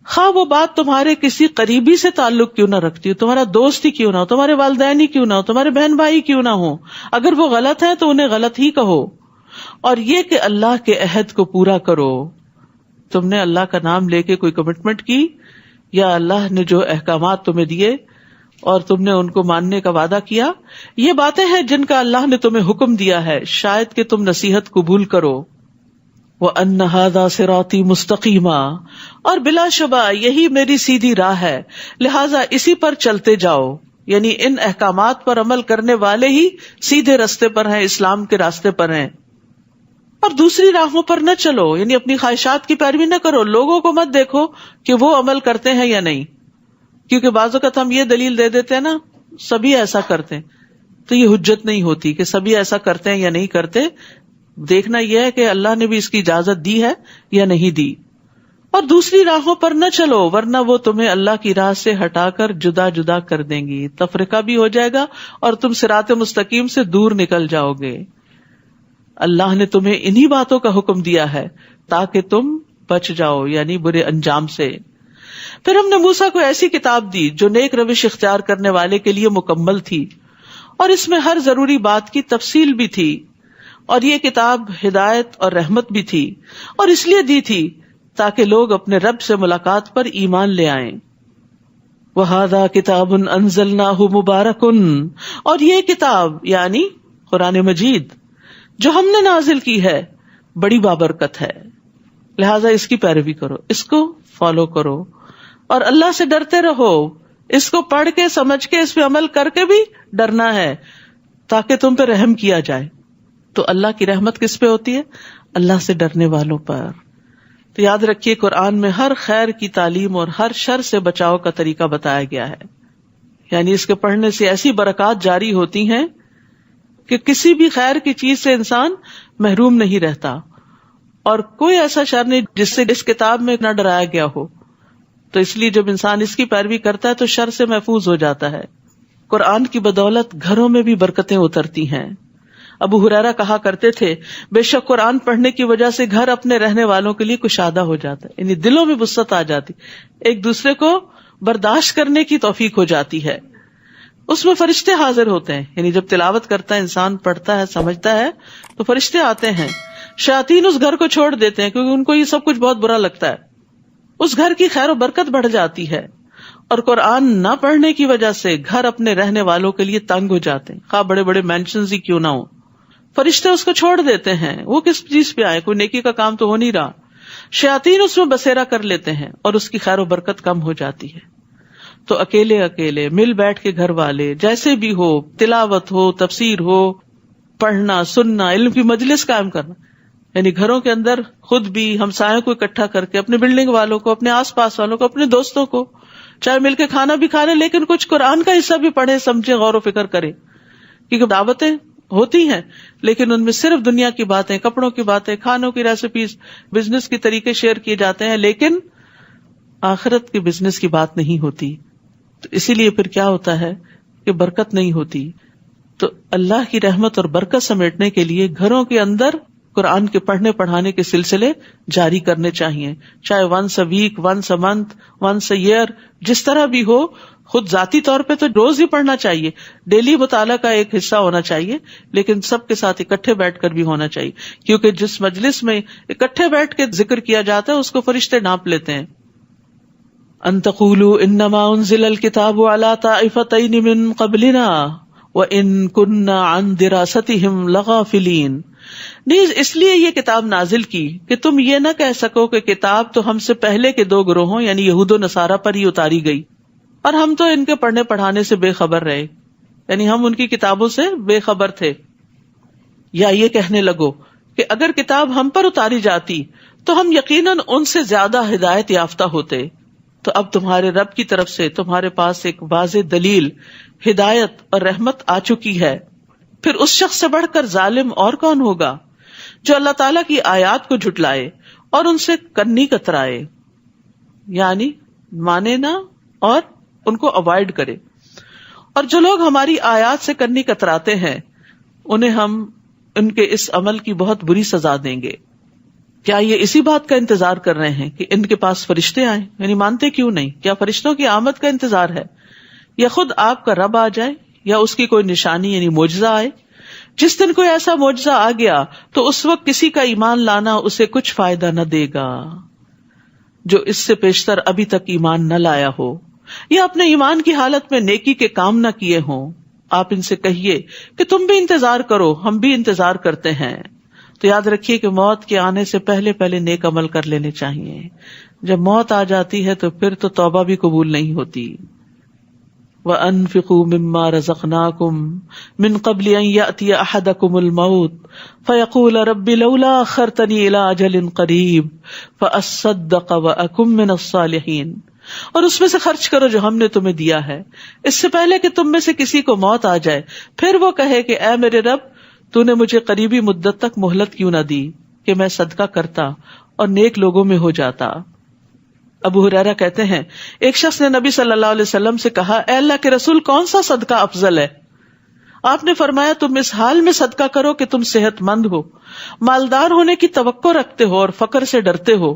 خواہ وہ بات تمہارے کسی قریبی سے تعلق کیوں نہ رکھتی ہو، تمہارا دوست ہی کیوں نہ ہو، تمہارے والدین ہی کیوں نہ ہو، تمہارے بہن بھائی کیوں نہ ہو. اگر وہ غلط ہے تو انہیں غلط ہی کہو. اور یہ کہ اللہ کے عہد کو پورا کرو. تم نے اللہ کا نام لے کے کوئی کمٹمنٹ کی یا اللہ نے جو احکامات تمہیں دیے اور تم نے ان کو ماننے کا وعدہ کیا، یہ باتیں ہیں جن کا اللہ نے تمہیں حکم دیا ہے، شاید کہ تم نصیحت قبول کرو. وَأَنَّ هَذَا صِرَاطِي مُسْتَقِيمًا، اور بلا شبہ یہی میری سیدھی راہ ہے، لہٰذا اسی پر چلتے جاؤ. یعنی ان احکامات پر عمل کرنے والے ہی سیدھے راستے پر ہیں، اسلام کے راستے پر ہیں. اور دوسری راہوں پر نہ چلو، یعنی اپنی خواہشات کی پیروی نہ کرو. لوگوں کو مت دیکھو کہ وہ عمل کرتے ہیں یا نہیں، کیونکہ بعض اوقات ہم یہ دلیل دے دیتے ہیں نا، سبھی ایسا کرتے ہیں، تو یہ حجت نہیں ہوتی کہ سبھی ایسا کرتے ہیں یا نہیں کرتے. دیکھنا یہ ہے کہ اللہ نے بھی اس کی اجازت دی ہے یا نہیں دی. اور دوسری راہوں پر نہ چلو ورنہ وہ تمہیں اللہ کی راہ سے ہٹا کر جدا جدا کر دیں گی, تفرقہ بھی ہو جائے گا اور تم صراط مستقیم سے دور نکل جاؤ گے. اللہ نے تمہیں انہی باتوں کا حکم دیا ہے تاکہ تم بچ جاؤ, یعنی برے انجام سے. پھر ہم نے موسیٰ کو ایسی کتاب دی جو نیک روش اختیار کرنے والے کے لیے مکمل تھی اور اس میں ہر ضروری بات کی تفصیل بھی تھی, اور یہ کتاب ہدایت اور رحمت بھی تھی, اور اس لیے دی تھی تاکہ لوگ اپنے رب سے ملاقات پر ایمان لے آئیں. وَهَذَا كِتَابٌ أَنزَلْنَاهُ مُبَارَكٌ, اور یہ کتاب یعنی قرآن مجید جو ہم نے نازل کی ہے بڑی بابرکت ہے, لہذا اس کی پیروی کرو, اس کو فالو کرو اور اللہ سے ڈرتے رہو. اس کو پڑھ کے سمجھ کے اس پہ عمل کر کے بھی ڈرنا ہے تاکہ تم پہ رحم کیا جائے. تو اللہ کی رحمت کس پہ ہوتی ہے؟ اللہ سے ڈرنے والوں پر. تو یاد رکھیے قرآن میں ہر خیر کی تعلیم اور ہر شر سے بچاؤ کا طریقہ بتایا گیا ہے, یعنی اس کے پڑھنے سے ایسی برکات جاری ہوتی ہیں کہ کسی بھی خیر کی چیز سے انسان محروم نہیں رہتا, اور کوئی ایسا شر نہیں جس سے اس کتاب میں نہ ڈرایا گیا ہو. تو اس لیے جب انسان اس کی پیروی کرتا ہے تو شر سے محفوظ ہو جاتا ہے. قرآن کی بدولت گھروں میں بھی برکتیں اترتی ہیں. ابو ہریرہ کہا کرتے تھے, بے شک قرآن پڑھنے کی وجہ سے گھر اپنے رہنے والوں کے لیے کشادہ ہو جاتا ہے, یعنی دلوں میں وسعت آ جاتی, ایک دوسرے کو برداشت کرنے کی توفیق ہو جاتی ہے. اس میں فرشتے حاضر ہوتے ہیں, یعنی جب تلاوت کرتا ہے انسان, پڑھتا ہے, سمجھتا ہے, تو فرشتے آتے ہیں. شیاطین اس گھر کو چھوڑ دیتے ہیں کیونکہ ان کو یہ سب کچھ بہت برا لگتا ہے. اس گھر کی خیر و برکت بڑھ جاتی ہے, اور قرآن نہ پڑھنے کی وجہ سے گھر اپنے رہنے والوں کے لیے تنگ ہو جاتے ہیں, خواہ بڑے بڑے مینشنز ہی کیوں نہ ہو. فرشتے اس کو چھوڑ دیتے ہیں, وہ کس چیز پہ آئے, کوئی نیکی کا کام تو ہو نہیں رہا. شیاطین اس میں بسیرا کر لیتے ہیں اور اس کی خیر و برکت کم ہو جاتی ہے. تو اکیلے اکیلے مل بیٹھ کے گھر والے جیسے بھی ہو, تلاوت ہو, تفسیر ہو, پڑھنا سننا, علم کی مجلس قائم کرنا, یعنی گھروں کے اندر خود بھی ہمسایوں کو اکٹھا کر کے, اپنے بلڈنگ والوں کو, اپنے آس پاس والوں کو, اپنے دوستوں کو, چاہے مل کے کھانا بھی کھا لیں لیکن کچھ قرآن کا حصہ بھی پڑھے, سمجھے, غور و فکر کرے. کیونکہ دعوتیں ہوتی ہیں لیکن ان میں صرف دنیا کی باتیں, کپڑوں کی باتیں, کھانوں کی ریسیپیز, بزنس کے طریقے شیئر کیے جاتے ہیں, لیکن آخرت کے بزنس کی بات نہیں ہوتی. تو اسی لیے پھر کیا ہوتا ہے کہ برکت نہیں ہوتی. تو اللہ کی رحمت اور برکت سمیٹنے کے لیے گھروں کے اندر قرآن کے پڑھنے پڑھانے کے سلسلے جاری کرنے چاہیے, چاہے once a week, once a month, once a year, جس طرح بھی ہو. خود ذاتی طور پہ تو روز ہی پڑھنا چاہیے, ڈیلی مطالعہ کا ایک حصہ ہونا چاہیے, لیکن سب کے ساتھ اکٹھے بیٹھ کر بھی ہونا چاہیے, کیونکہ جس مجلس میں اکٹھے بیٹھ کے ذکر کیا جاتا ہے اس کو فرشتے ناپ لیتے ہیں. ان تقولوا انما انزل الكتاب على طائفتين من قبلنا وان كنا عن دراستهم لغافلين. نیز اس لیے یہ کتاب نازل کی کہ تم یہ نہ کہہ سکو کہ کتاب تو ہم سے پہلے کے دو گروہوں یعنی یہود و نصارہ پر ہی اتاری گئی اور ہم تو ان کے پڑھنے پڑھانے سے بے خبر رہے, یعنی ہم ان کی کتابوں سے بے خبر تھے. یا یہ کہنے لگو کہ اگر کتاب ہم پر اتاری جاتی تو ہم یقیناً ان سے زیادہ ہدایت یافتہ ہوتے. تو اب تمہارے رب کی طرف سے تمہارے پاس ایک واضح دلیل, ہدایت اور رحمت آ چکی ہے. پھر اس شخص سے بڑھ کر ظالم اور کون ہوگا جو اللہ تعالیٰ کی آیات کو جھٹلائے اور ان سے کنی کترائے, یعنی مانے نہ اور ان کو اوائڈ کرے. اور جو لوگ ہماری آیات سے کنی کتراتے ہیں انہیں ہم ان کے اس عمل کی بہت بری سزا دیں گے. کیا یہ اسی بات کا انتظار کر رہے ہیں کہ ان کے پاس فرشتے آئیں, یعنی مانتے کیوں نہیں؟ کیا فرشتوں کی آمد کا انتظار ہے, یا خود آپ کا رب آ جائے, یا اس کی کوئی نشانی یعنی معجزہ آئے؟ جس دن کوئی ایسا معجزہ آ گیا تو اس وقت کسی کا ایمان لانا اسے کچھ فائدہ نہ دے گا جو اس سے پیشتر ابھی تک ایمان نہ لایا ہو یا اپنے ایمان کی حالت میں نیکی کے کام نہ کیے ہوں. آپ ان سے کہیے کہ تم بھی انتظار کرو, ہم بھی انتظار کرتے ہیں. تو یاد رکھیے کہ موت کے آنے سے پہلے پہلے نیک عمل کر لینے چاہیے. جب موت آ جاتی ہے تو پھر تو توبہ بھی قبول نہیں ہوتی. وَأَنفِقُوا مِمَّا رَزَقْنَاكُمْ مِنْ قَبْلِ أَنْ يَأْتِيَ أَحَدَكُمُ الْمَوْتُ فَيَقُولَ رَبِّ لَوْلَا أَخَّرْتَنِي إِلَىٰ أَجَلٍ قَرِيبٍ فَأَصَّدَّقَ وَأَكُن مِّنَ الصَّالِحِينَ. اور اس میں سے خرچ کرو جو ہم نے تمہیں دیا ہے، اس سے پہلے کہ تم میں سے کسی کو موت آ جائے، پھر وہ کہے کہ اے میرے رب، تو نے مجھے قریبی مدت تک مہلت کیوں نہ دی کہ میں صدقہ کرتا اور نیک لوگوں میں ہو جاتا۔ ابو ہریرہ کہتے ہیں ایک شخص نے نبی صلی اللہ علیہ وسلم سے کہا، اے اللہ کے رسول، کون سا صدقہ افضل ہے؟ آپ نے فرمایا، تم اس حال میں صدقہ کرو کہ تم صحت مند ہو، مالدار ہونے کی توقع رکھتے ہو اور فقر سے ڈرتے ہو،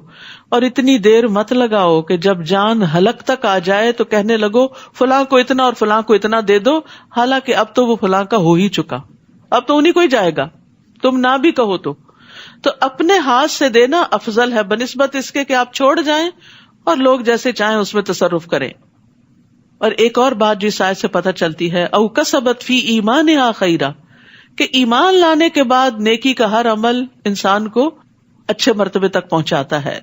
اور اتنی دیر مت لگاؤ کہ جب جان حلق تک آ جائے تو کہنے لگو فلاں کو اتنا اور فلاں کو اتنا دے دو، حالانکہ اب تو وہ فلاں کا ہو ہی چکا، اب تو انہیں کو ہی جائے گا، تم نہ بھی کہو تو اپنے ہاتھ سے دینا افضل ہے بنسبت اس کے کہ آپ چھوڑ جائیں اور لوگ جیسے چاہیں اس میں تصرف کریں۔ اور ایک اور بات جو اس آیت سے پتہ چلتی ہے، او کسبت فی ایمانہا خیرا، کہ ایمان لانے کے بعد نیکی کا ہر عمل انسان کو اچھے مرتبے تک پہنچاتا ہے۔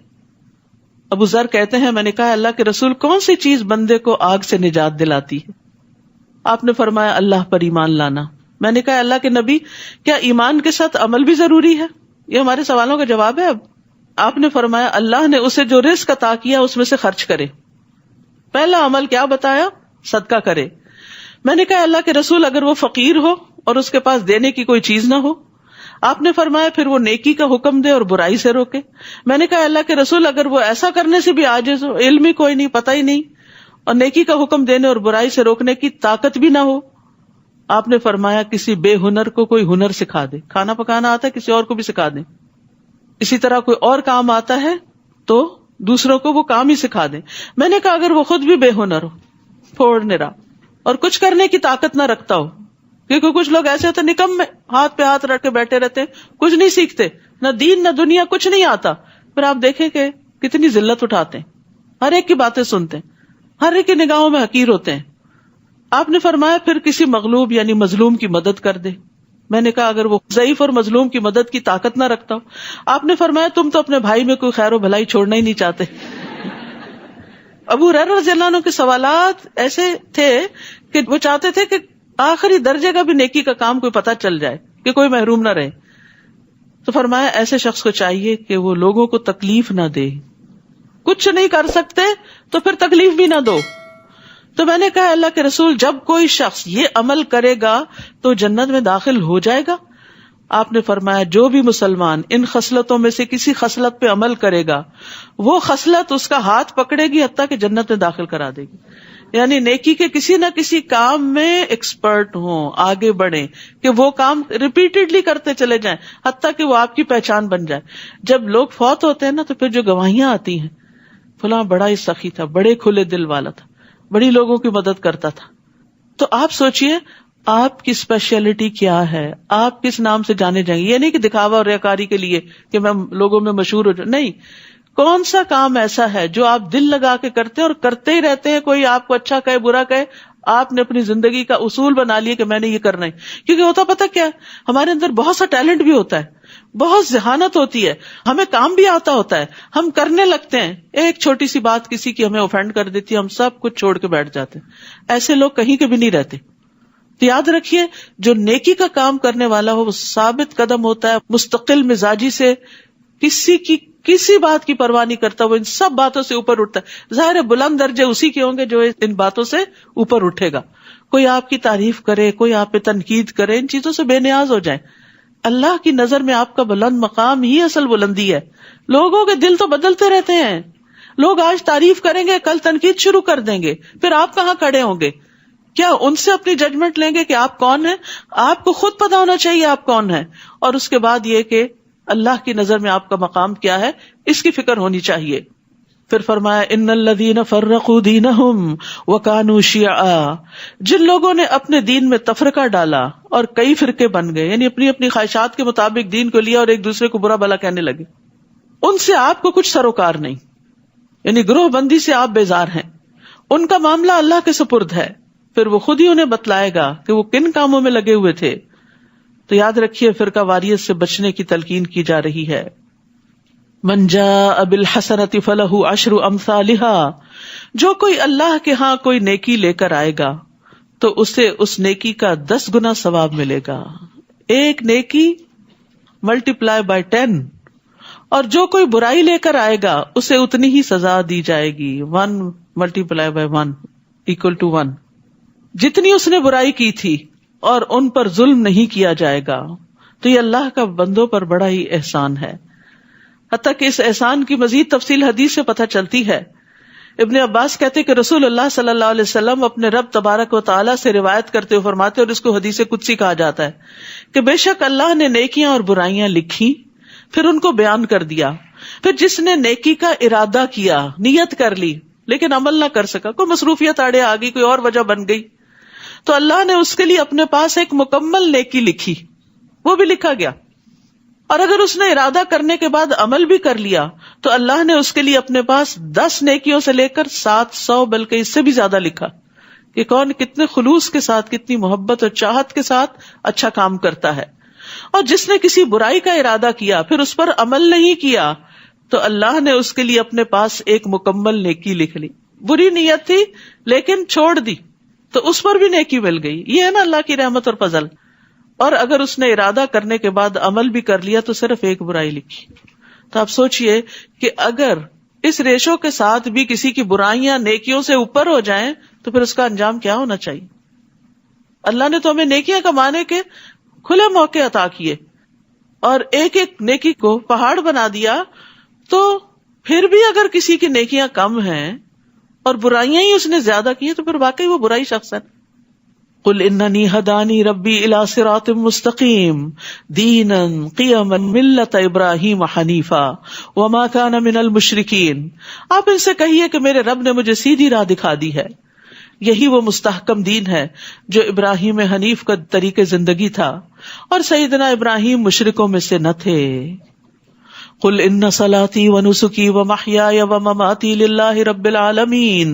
ابو ذر کہتے ہیں میں نے کہا اللہ کے رسول، کون سی چیز بندے کو آگ سے نجات دلاتی ہے؟ آپ نے فرمایا اللہ پر ایمان لانا۔ میں نے کہا اللہ کے نبی، کیا ایمان کے ساتھ عمل بھی ضروری ہے؟ یہ ہمارے سوالوں کا جواب ہے۔ اب آپ نے فرمایا اللہ نے اسے جو رزق عطا کیا اس میں سے خرچ کرے۔ پہلا عمل کیا بتایا؟ صدقہ کرے۔ میں نے کہا اللہ کے رسول، اگر وہ فقیر ہو اور اس کے پاس دینے کی کوئی چیز نہ ہو؟ آپ نے فرمایا پھر وہ نیکی کا حکم دے اور برائی سے روکے۔ میں نے کہا اللہ کے رسول، اگر وہ ایسا کرنے سے بھی عاجز ہو، علم ہی کوئی نہیں، پتہ ہی نہیں، اور نیکی کا حکم دینے اور برائی سے روکنے کی طاقت بھی نہ ہو؟ آپ نے فرمایا کسی بے ہنر کو کوئی ہنر سکھا دے، کھانا پکانا آتا ہے کسی اور کو بھی سکھا دیں، اسی طرح کوئی اور کام آتا ہے تو دوسروں کو وہ کام ہی سکھا دیں۔ میں نے کہا اگر وہ خود بھی بے ہنر ہو، پھوڑنے رہا، اور کچھ کرنے کی طاقت نہ رکھتا ہو، کیونکہ کچھ لوگ ایسے ہوتے نکم میں ہاتھ پہ ہاتھ رکھ کے بیٹھے رہتے، کچھ نہیں سیکھتے، نہ دین نہ دنیا، کچھ نہیں آتا، پھر آپ دیکھیں کہ کتنی ذلت اٹھاتے ہیں، ہر ایک کی باتیں سنتے ہیں، ہر ایک کی نگاہوں میں حقیر ہوتے ہیں۔ آپ نے فرمایا پھر کسی مغلوب یعنی مظلوم کی مدد کر دے۔ میں نے کہا اگر وہ ضعیف اور مظلوم کی مدد کی طاقت نہ رکھتا ہو؟ آپ نے فرمایا تم تو اپنے بھائی میں کوئی خیر و بھلائی چھوڑنا ہی نہیں چاہتے۔ ابو ہریرہ رضی اللہ عنہ کے سوالات ایسے تھے کہ وہ چاہتے تھے کہ آخری درجے کا بھی نیکی کا کام کوئی پتہ چل جائے کہ کوئی محروم نہ رہے۔ تو فرمایا ایسے شخص کو چاہیے کہ وہ لوگوں کو تکلیف نہ دے، کچھ نہیں کر سکتے تو پھر تکلیف بھی نہ دو۔ تو میں نے کہا اللہ کے رسول، جب کوئی شخص یہ عمل کرے گا تو جنت میں داخل ہو جائے گا؟ آپ نے فرمایا جو بھی مسلمان ان خصلتوں میں سے کسی خصلت پہ عمل کرے گا، وہ خصلت اس کا ہاتھ پکڑے گی حتیٰ کہ جنت میں داخل کرا دے گی۔ یعنی نیکی کے کسی نہ کسی کام میں ایکسپرٹ ہوں، آگے بڑھیں کہ وہ کام ریپیٹڈلی کرتے چلے جائیں حتیٰ کہ وہ آپ کی پہچان بن جائے۔ جب لوگ فوت ہوتے ہیں نا تو پھر جو گواہیاں آتی ہیں، فلاں بڑا ہی سخی تھا، بڑے کھلے دل والا تھا، بڑی لوگوں کی مدد کرتا تھا۔ تو آپ سوچئے آپ کی اسپیشلٹی کیا ہے، آپ کس نام سے جانے جائیں گے؟ یہ نہیں کہ دکھاوا اور ریاکاری کے لیے کہ میں لوگوں میں مشہور ہو جاؤں، نہیں، کون سا کام ایسا ہے جو آپ دل لگا کے کرتے ہیں اور کرتے ہی رہتے ہیں، کوئی آپ کو اچھا کہے برا کہے، آپ نے اپنی زندگی کا اصول بنا لیا کہ میں نے یہ کرنا ہے۔ کیونکہ ہوتا پتہ کیا ہے، ہمارے اندر بہت سا ٹیلنٹ بھی ہوتا ہے، بہت ذہانت ہوتی ہے، ہمیں کام بھی آتا ہوتا ہے، ہم کرنے لگتے ہیں، ایک چھوٹی سی بات کسی کی ہمیں اوفینڈ کر دیتی ہے، ہم سب کچھ چھوڑ کے بیٹھ جاتے ہیں۔ ایسے لوگ کہیں کے بھی نہیں رہتے۔ تو یاد رکھیے جو نیکی کا کام کرنے والا ہو وہ ثابت قدم ہوتا ہے، مستقل مزاجی سے، کسی بات کی پرواہ نہیں کرتا، وہ ان سب باتوں سے اوپر اٹھتا ہے۔ ظاہر ہے بلند درجے اسی کے ہوں گے جو ان باتوں سے اوپر اٹھے گا۔ کوئی آپ کی تعریف کرے، کوئی آپ پہ تنقید کرے، ان چیزوں سے بے نیاز ہو جائیں۔ اللہ کی نظر میں آپ کا بلند مقام ہی اصل بلندی ہے۔ لوگوں کے دل تو بدلتے رہتے ہیں، لوگ آج تعریف کریں گے، کل تنقید شروع کر دیں گے، پھر آپ کہاں کھڑے ہوں گے؟ کیا ان سے اپنی ججمنٹ لیں گے کہ آپ کون ہیں؟ آپ کو خود پتا ہونا چاہیے آپ کون ہیں، اور اس کے بعد یہ کہ اللہ کی نظر میں آپ کا مقام کیا ہے، اس کی فکر ہونی چاہیے۔ پھر فرمایا ان الذین فرقوا دینہم وکانوا شیعا، جن لوگوں نے اپنے دین میں تفرقہ ڈالا اور کئی فرقے بن گئے، یعنی اپنی اپنی خواہشات کے مطابق دین کو لیا اور ایک دوسرے کو برا بھلا کہنے لگے، ان سے آپ کو کچھ سروکار نہیں، یعنی گروہ بندی سے آپ بیزار ہیں، ان کا معاملہ اللہ کے سپرد ہے، پھر وہ خود ہی انہیں بتلائے گا کہ وہ کن کاموں میں لگے ہوئے تھے۔ تو یاد رکھیے فرقہ واریت سے بچنے کی تلقین کی جا رہی ہے۔ من جاء بالحسنۃ فلہ عشر امثالها، جو کوئی اللہ کے ہاں کوئی نیکی لے کر آئے گا تو اسے اس نیکی کا 10 گنا ثواب ملے گا، ایک نیکی ملٹیپلائی بائی 10، اور جو کوئی برائی لے کر آئے گا اسے اتنی ہی سزا دی جائے گی، 1 multiply by 1 equal to 1. جتنی اس نے برائی کی تھی اور ان پر ظلم نہیں کیا جائے گا. تو یہ اللہ کا بندوں پر بڑا ہی احسان ہے. حتیٰ کہ اس احسان کی مزید تفصیل حدیث سے پتہ چلتی ہے. ابن عباس کہتے کہ رسول اللہ صلی اللہ علیہ وسلم اپنے رب تبارک و تعالیٰ سے روایت کرتے ہوئے فرماتے، اور اس کو حدیث قدسی کہا جاتا ہے، کہ بے شک اللہ نے نیکیاں اور برائیاں لکھی، پھر ان کو بیان کر دیا. پھر جس نے نیکی کا ارادہ کیا، نیت کر لی لیکن عمل نہ کر سکا، کوئی مصروفیت آڑے آ گئی، کوئی اور وجہ بن گئی، تو اللہ نے اس کے لیے اپنے پاس ایک مکمل نیکی لکھی، وہ بھی لکھا گیا. اور اگر اس نے ارادہ کرنے کے بعد عمل بھی کر لیا تو اللہ نے اس کے لیے اپنے پاس 10 نیکیوں سے لے کر 700 بلکہ اس سے بھی زیادہ لکھا کہ کون کتنے خلوص کے ساتھ، کتنی محبت اور چاہت کے ساتھ اچھا کام کرتا ہے. اور جس نے کسی برائی کا ارادہ کیا پھر اس پر عمل نہیں کیا تو اللہ نے اس کے لیے اپنے پاس ایک مکمل نیکی لکھ لی. بری نیت تھی لیکن چھوڑ دی تو اس پر بھی نیکی مل گئی. یہ ہے نا اللہ کی رحمت اور فضل. اور اگر اس نے ارادہ کرنے کے بعد عمل بھی کر لیا تو صرف ایک برائی لکھی. تو آپ سوچئے کہ اگر اس ریشو کے ساتھ بھی کسی کی برائیاں نیکیوں سے اوپر ہو جائیں تو پھر اس کا انجام کیا ہونا چاہیے. اللہ نے تو ہمیں نیکیاں کمانے کے کھلے موقع عطا کیے اور ایک ایک نیکی کو پہاڑ بنا دیا، تو پھر بھی اگر کسی کی نیکیاں کم ہیں اور برائیاں ہی اس نے زیادہ کی تو پھر واقعی وہ برائی شخص ہے. قل اننی ہدانی ربی الی صراط مستقیم دینا قیما ملت ابراہیم حنیفا وما کان من المشرکین. آپ ان سے کہیے کہ میرے رب نے مجھے سیدھی راہ دکھا دی ہے، یہی وہ مستحکم دین ہے جو ابراہیم حنیف کا طریقہ زندگی تھا، اور سیدنا ابراہیم مشرکوں میں سے نہ تھے. قل ان صلاتی ونسکی ومحیای ومماتی للہ رب العالمین.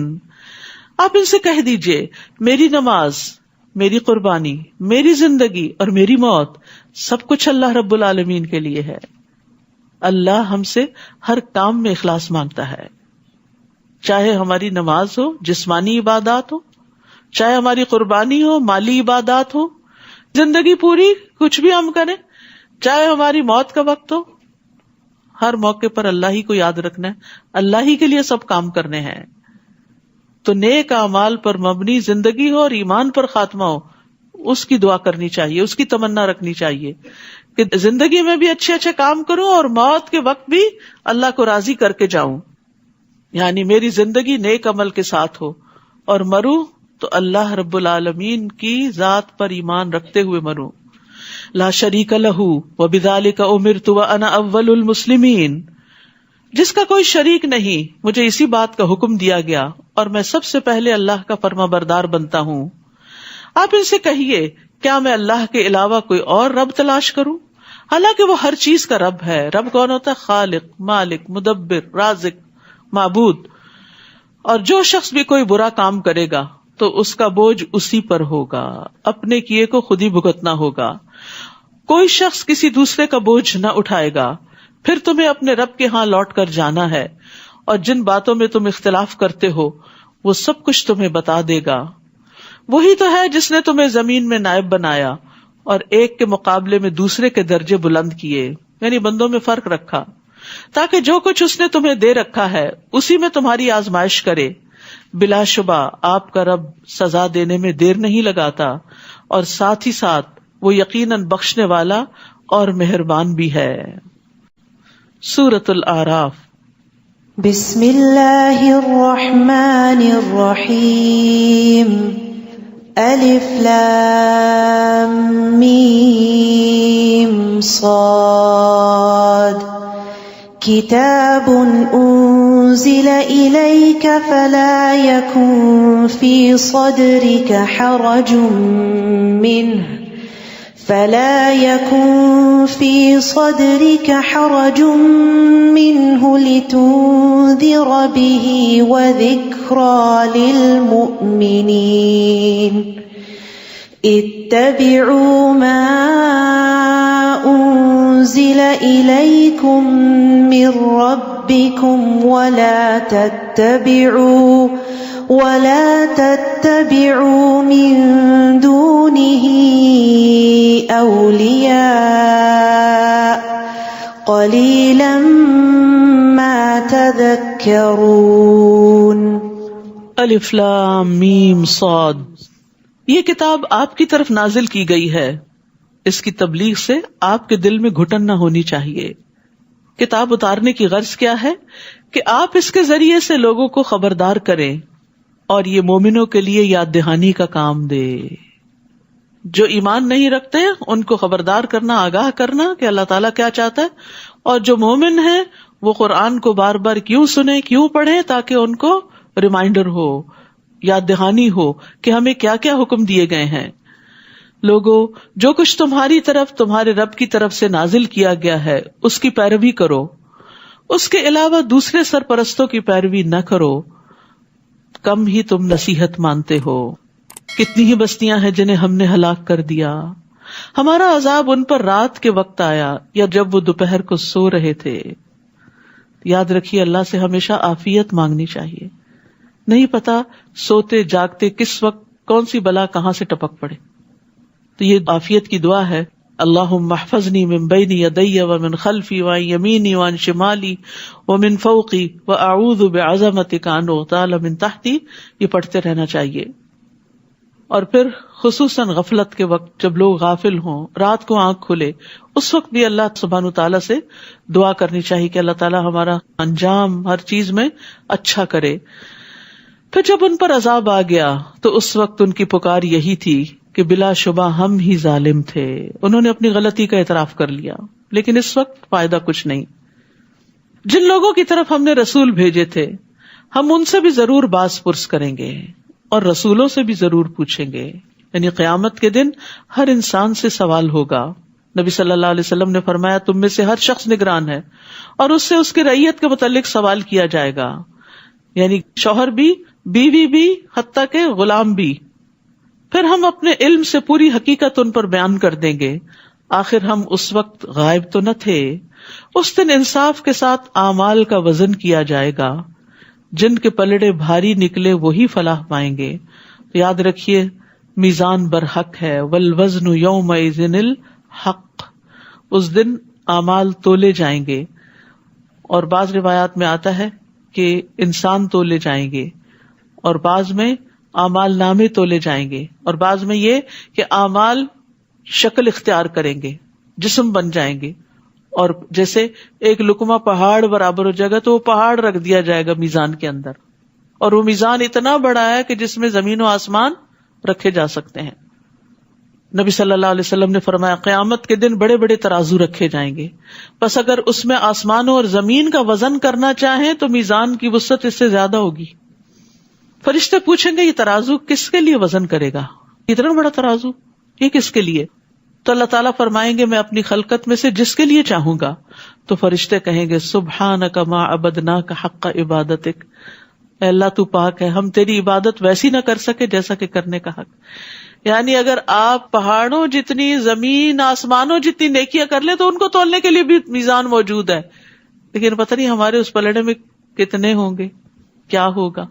آپ ان سے کہہ دیجئے میری نماز، میری قربانی، میری زندگی اور میری موت سب کچھ اللہ رب العالمین کے لیے ہے. اللہ ہم سے ہر کام میں اخلاص مانگتا ہے، چاہے ہماری نماز ہو، جسمانی عبادات ہو، چاہے ہماری قربانی ہو، مالی عبادات ہو، زندگی پوری کچھ بھی ہم کریں، چاہے ہماری موت کا وقت ہو، ہر موقع پر اللہ ہی کو یاد رکھنا ہے، اللہ ہی کے لیے سب کام کرنے ہیں. تو نیک اعمال پر مبنی زندگی ہو اور ایمان پر خاتمہ ہو، اس کی دعا کرنی چاہیے، اس کی تمنا رکھنی چاہیے کہ زندگی میں بھی اچھے اچھے کام کروں اور موت کے وقت بھی اللہ کو راضی کر کے جاؤں. یعنی میری زندگی نیک عمل کے ساتھ ہو اور مروں تو اللہ رب العالمین کی ذات پر ایمان رکھتے ہوئے مروں. لا شریک لہ وبذالک امرت وانا اول المسلمین. جس کا کوئی شریک نہیں، مجھے اسی بات کا حکم دیا گیا اور میں سب سے پہلے اللہ کا فرما بردار بنتا ہوں. آپ ان سے کہیے کیا میں اللہ کے علاوہ کوئی اور رب تلاش کروں؟ حالانکہ وہ ہر چیز کا رب ہے. رب کون ہوتا ہے؟ خالق، مالک، مدبر، رازق، معبود. اور جو شخص بھی کوئی برا کام کرے گا تو اس کا بوجھ اسی پر ہوگا، اپنے کیے کو خود ہی بھگتنا ہوگا. کوئی شخص کسی دوسرے کا بوجھ نہ اٹھائے گا. پھر تمہیں اپنے رب کے ہاں لوٹ کر جانا ہے، اور جن باتوں میں تم اختلاف کرتے ہو وہ سب کچھ تمہیں بتا دے گا. وہی تو ہے جس نے تمہیں زمین میں نائب بنایا اور ایک کے مقابلے میں دوسرے کے درجے بلند کیے، یعنی بندوں میں فرق رکھا، تاکہ جو کچھ اس نے تمہیں دے رکھا ہے اسی میں تمہاری آزمائش کرے. بلا شبہ آپ کا رب سزا دینے میں دیر نہیں لگاتا، اور ساتھ ہی ساتھ وہ یقیناً بخشنے والا اور مہربان بھی ہے. سورۃ الاعراف. بسم اللہ الرحمن الرحیم. الف لام میم صاد. کتاب انزل الیک فلا یکن فی صدرک حرج منه لتنذر به وذکرى للمؤمنین. اتبعوا ما انزل الیکم من ربکم ولا تتبعوا من دونه اولیاء قلیلا ما تذکرون. الف لام میم صاد، یہ کتاب آپ کی طرف نازل کی گئی ہے، اس کی تبلیغ سے آپ کے دل میں گھٹن نہ ہونی چاہیے۔ کتاب اتارنے کی غرض کیا ہے کہ آپ اس کے ذریعے سے لوگوں کو خبردار کریں اور یہ مومنوں کے لیے یاد دہانی کا کام دے۔ جو ایمان نہیں رکھتے ان کو خبردار کرنا، آگاہ کرنا کہ اللہ تعالیٰ کیا چاہتا ہے، اور جو مومن ہیں وہ قرآن کو بار بار کیوں سنیں، کیوں پڑھیں، تاکہ ان کو ریمائنڈر ہو، یاد دہانی ہو کہ ہمیں کیا کیا حکم دیے گئے ہیں۔ لوگوں، جو کچھ تمہاری طرف تمہارے رب کی طرف سے نازل کیا گیا ہے اس کی پیروی کرو، اس کے علاوہ دوسرے سرپرستوں کی پیروی نہ کرو، کم ہی تم نصیحت مانتے ہو۔ کتنی ہی بستیاں ہیں جنہیں ہم نے ہلاک کر دیا، ہمارا عذاب ان پر رات کے وقت آیا یا جب وہ دوپہر کو سو رہے تھے۔ یاد رکھیے اللہ سے ہمیشہ عافیت مانگنی چاہیے، نہیں پتا سوتے جاگتے کس وقت کون سی بلا کہاں سے ٹپک پڑے۔ تو یہ عافیت کی دعا ہے، اللہم احفظنی من بین یدی ومن خلفی وعن یمینی وعن شمالی ومن فوقی واعوذ بعظمتک ان اغتال من تحتی، یہ پڑھتے رہنا چاہیے۔ اور پھر خصوصاً غفلت کے وقت جب لوگ غافل ہوں، رات کو آنکھ کھلے، اس وقت بھی اللہ سبحانہ تعالیٰ سے دعا کرنی چاہیے کہ اللہ تعالیٰ ہمارا انجام ہر چیز میں اچھا کرے۔ پھر جب ان پر عذاب آ گیا تو اس وقت ان کی پکار یہی تھی کہ بلا شبہ ہم ہی ظالم تھے، انہوں نے اپنی غلطی کا اعتراف کر لیا، لیکن اس وقت فائدہ کچھ نہیں۔ جن لوگوں کی طرف ہم نے رسول بھیجے تھے ہم ان سے بھی ضرور باز پرس کریں گے اور رسولوں سے بھی ضرور پوچھیں گے، یعنی قیامت کے دن ہر انسان سے سوال ہوگا۔ نبی صلی اللہ علیہ وسلم نے فرمایا تم میں سے ہر شخص نگران ہے اور اس سے اس کی رعیت کے متعلق سوال کیا جائے گا، یعنی شوہر بھی، بیوی بھی، حتیٰ کہ غلام بھی۔ پھر ہم اپنے علم سے پوری حقیقت ان پر بیان کر دیں گے، آخر ہم اس وقت غائب تو نہ تھے۔ اس دن انصاف کے ساتھ اعمال کا وزن کیا جائے گا، جن کے پلڑے بھاری نکلے وہی فلاح پائیں گے۔ یاد رکھیے میزان برحق ہے، والوزن یومئذ الحق، اس دن اعمال تولے جائیں گے، اور بعض روایات میں آتا ہے کہ انسان تولے جائیں گے، اور بعض میں اعمال نامے تولے جائیں گے، اور بعض میں یہ کہ اعمال شکل اختیار کریں گے، جسم بن جائیں گے، اور جیسے ایک لقمہ پہاڑ برابر ہو جائے گا تو وہ پہاڑ رکھ دیا جائے گا میزان کے اندر، اور وہ میزان اتنا بڑا ہے کہ جس میں زمین و آسمان رکھے جا سکتے ہیں۔ نبی صلی اللہ علیہ وسلم نے فرمایا قیامت کے دن بڑے بڑے ترازو رکھے جائیں گے، بس اگر اس میں آسمانوں اور زمین کا وزن کرنا چاہیں تو میزان کی وسعت اس سے زیادہ ہوگی۔ فرشتے پوچھیں گے یہ ترازو کس کے لیے وزن کرے گا، اتنا بڑا ترازو یہ کس کے لیے؟ تو اللہ تعالیٰ فرمائیں گے میں اپنی خلقت میں سے جس کے لیے چاہوں گا۔ تو فرشتے کہیں گے سبحانک ما عبدناک حق عبادتک، اے اللہ تو پاک ہے، ہم تیری عبادت ویسی نہ کر سکے جیسا کہ کرنے کا حق۔ یعنی اگر آپ پہاڑوں جتنی، زمین آسمانوں جتنی نیکیاں کر لیں تو ان کو تولنے کے لیے بھی میزان موجود ہے، لیکن پتہ نہیں ہمارے اس پلڑے میں کتنے ہوں گے، کیا ہوگا،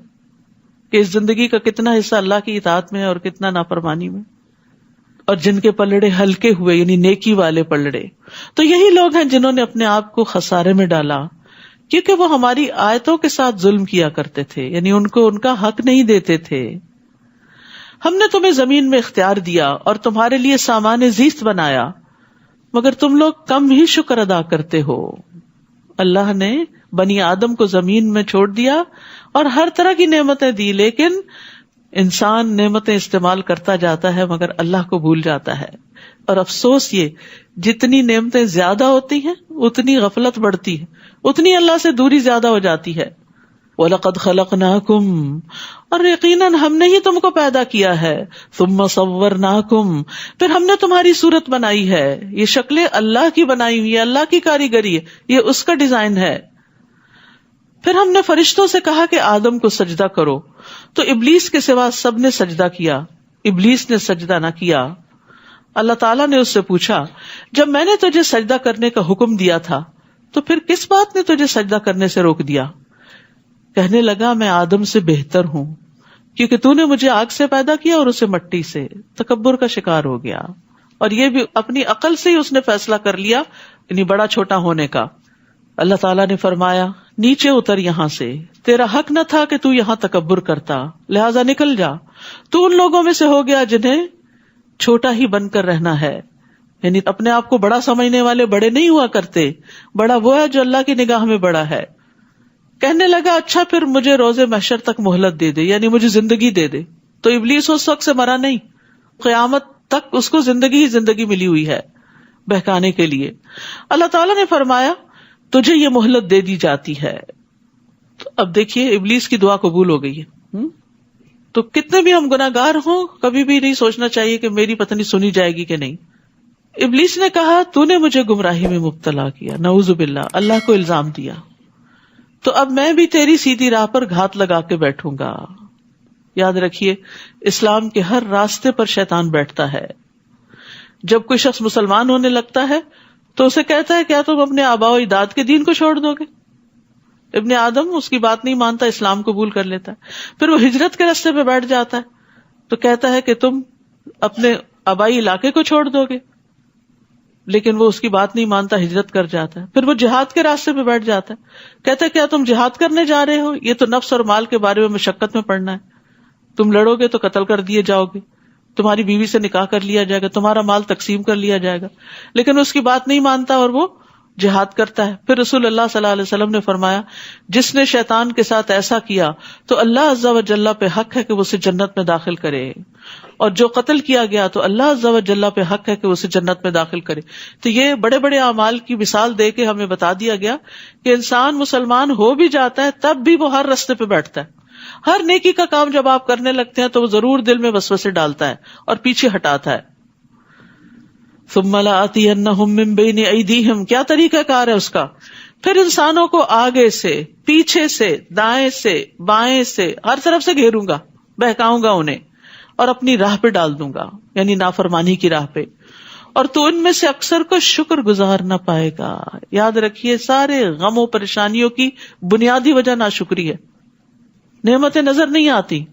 کہ اس زندگی کا کتنا حصہ اللہ کی اطاعت میں ہے اور کتنا نافرمانی میں۔ اور جن کے پلڑے ہلکے ہوئے یعنی نیکی والے پلڑے، تو یہی لوگ ہیں جنہوں نے اپنے آپ کو خسارے میں ڈالا، کیونکہ وہ ہماری آیتوں کے ساتھ ظلم کیا کرتے تھے، یعنی ان کو ان کا حق نہیں دیتے تھے۔ ہم نے تمہیں زمین میں اختیار دیا اور تمہارے لیے سامان زیست بنایا، مگر تم لوگ کم ہی شکر ادا کرتے ہو۔ اللہ نے بنی آدم کو زمین میں چھوڑ دیا اور ہر طرح کی نعمتیں دی، لیکن انسان نعمتیں استعمال کرتا جاتا ہے مگر اللہ کو بھول جاتا ہے۔ اور افسوس یہ جتنی نعمتیں زیادہ ہوتی ہیں اتنی غفلت بڑھتی ہے، اتنی اللہ سے دوری زیادہ ہو جاتی ہے۔ وَلَقَدْ خَلَقْنَاكُمْ، اور یقیناً ہم نے ہی تم کو پیدا کیا ہے، ثُمَّ صَوَّرْنَاكُمْ، پھر ہم نے تمہاری صورت بنائی ہے۔ یہ شکلیں اللہ کی بنائی ہوئی ہے، اللہ کی کاریگری ہے، یہ اس کا ڈیزائن ہے۔ پھر ہم نے فرشتوں سے کہا کہ آدم کو سجدہ کرو، تو ابلیس کے سوا سب نے سجدہ کیا، ابلیس نے سجدہ نہ کیا۔ اللہ تعالیٰ نے اس سے پوچھا جب میں نے تجھے سجدہ کرنے کا حکم دیا تھا تو پھر کس بات نے تجھے سجدہ کرنے سے روک دیا؟ کہنے لگا میں آدم سے بہتر ہوں، کیونکہ تو نے مجھے آگ سے پیدا کیا اور اسے مٹی سے۔ تکبر کا شکار ہو گیا، اور یہ بھی اپنی عقل سے ہی اس نے فیصلہ کر لیا، یعنی بڑا چھوٹا ہونے کا۔ اللہ تعالیٰ نے فرمایا نیچے اتر یہاں سے، تیرا حق نہ تھا کہ تو یہاں تکبر کرتا، لہذا نکل جا، تو ان لوگوں میں سے ہو گیا جنہیں چھوٹا ہی بن کر رہنا ہے. یعنی اپنے آپ کو بڑا سمجھنے والے بڑے نہیں ہوا کرتے، بڑا وہ ہے جو اللہ کی نگاہ میں بڑا ہے. کہنے لگا اچھا پھر مجھے روز محشر تک مہلت دے دے، یعنی مجھے زندگی دے دے. تو ابلیس اس وقت سے مرا نہیں، قیامت تک اس کو زندگی ہی زندگی ملی ہوئی ہے بہکانے کے لیے. اللہ تعالیٰ نے فرمایا تجھے یہ مہلت دے دی جاتی ہے. تو اب دیکھیے ابلیس کی دعا قبول ہو گئی ہے. تو کتنے بھی ہم گناہگار ہوں کبھی بھی نہیں سوچنا چاہیے کہ میری پتہ نہیں سنی جائے گی کہ نہیں. ابلیس نے کہا تو نے مجھے گمراہی میں مبتلا کیا، نعوذ باللہ، اللہ کو الزام دیا، تو اب میں بھی تیری سیدھی راہ پر گھات لگا کے بیٹھوں گا. یاد رکھیے اسلام کے ہر راستے پر شیطان بیٹھتا ہے. جب کوئی شخص مسلمان ہونے لگتا ہے تو اسے کہتا ہے کیا تم اپنے آباء و اجداد کے دین کو چھوڑ دو گے؟ ابن آدم اس کی بات نہیں مانتا، اسلام قبول کر لیتا ہے. پھر وہ ہجرت کے راستے پہ بیٹھ جاتا ہے تو کہتا ہے کہ تم اپنے آبائی علاقے کو چھوڑ دو گے، لیکن وہ اس کی بات نہیں مانتا، ہجرت کر جاتا ہے. پھر وہ جہاد کے راستے پہ بیٹھ جاتا ہے، کہتا ہے کیا تم جہاد کرنے جا رہے ہو؟ یہ تو نفس اور مال کے بارے میں مشقت میں پڑنا ہے، تم لڑو گے تو قتل کر دیے جاؤ گے، تمہاری بیوی سے نکاح کر لیا جائے گا، تمہارا مال تقسیم کر لیا جائے گا. لیکن اس کی بات نہیں مانتا اور وہ جہاد کرتا ہے. پھر رسول اللہ صلی اللہ علیہ وسلم نے فرمایا جس نے شیطان کے ساتھ ایسا کیا تو اللہ عز و جل پہ حق ہے کہ وہ اسے جنت میں داخل کرے، اور جو قتل کیا گیا تو اللہ عز و جل پہ حق ہے کہ وہ اسے جنت میں داخل کرے. تو یہ بڑے بڑے اعمال کی مثال دے کے ہمیں بتا دیا گیا کہ انسان مسلمان ہو بھی جاتا ہے تب بھی وہ ہر راستے پہ بیٹھتا ہے. ہر نیکی کا کام جب آپ کرنے لگتے ہیں تو وہ ضرور دل میں وسوسے ڈالتا ہے اور پیچھے ہٹاتا ہے. ثم لآتینہم من بین ایدیہم، کیا طریقہ کار ہے اس کا؟ پھر انسانوں کو آگے سے، پیچھے سے، دائیں سے، بائیں سے، ہر طرف سے گھیروں گا، بہکاؤں گا انہیں اور اپنی راہ پہ ڈال دوں گا، یعنی نافرمانی کی راہ پہ. اور تو ان میں سے اکثر کو شکر گزار نہ پائے گا. یاد رکھیے سارے غم و پریشانیوں کی بنیادی وجہ ناشکری ہے. نعمتیں نظر نہیں آتی،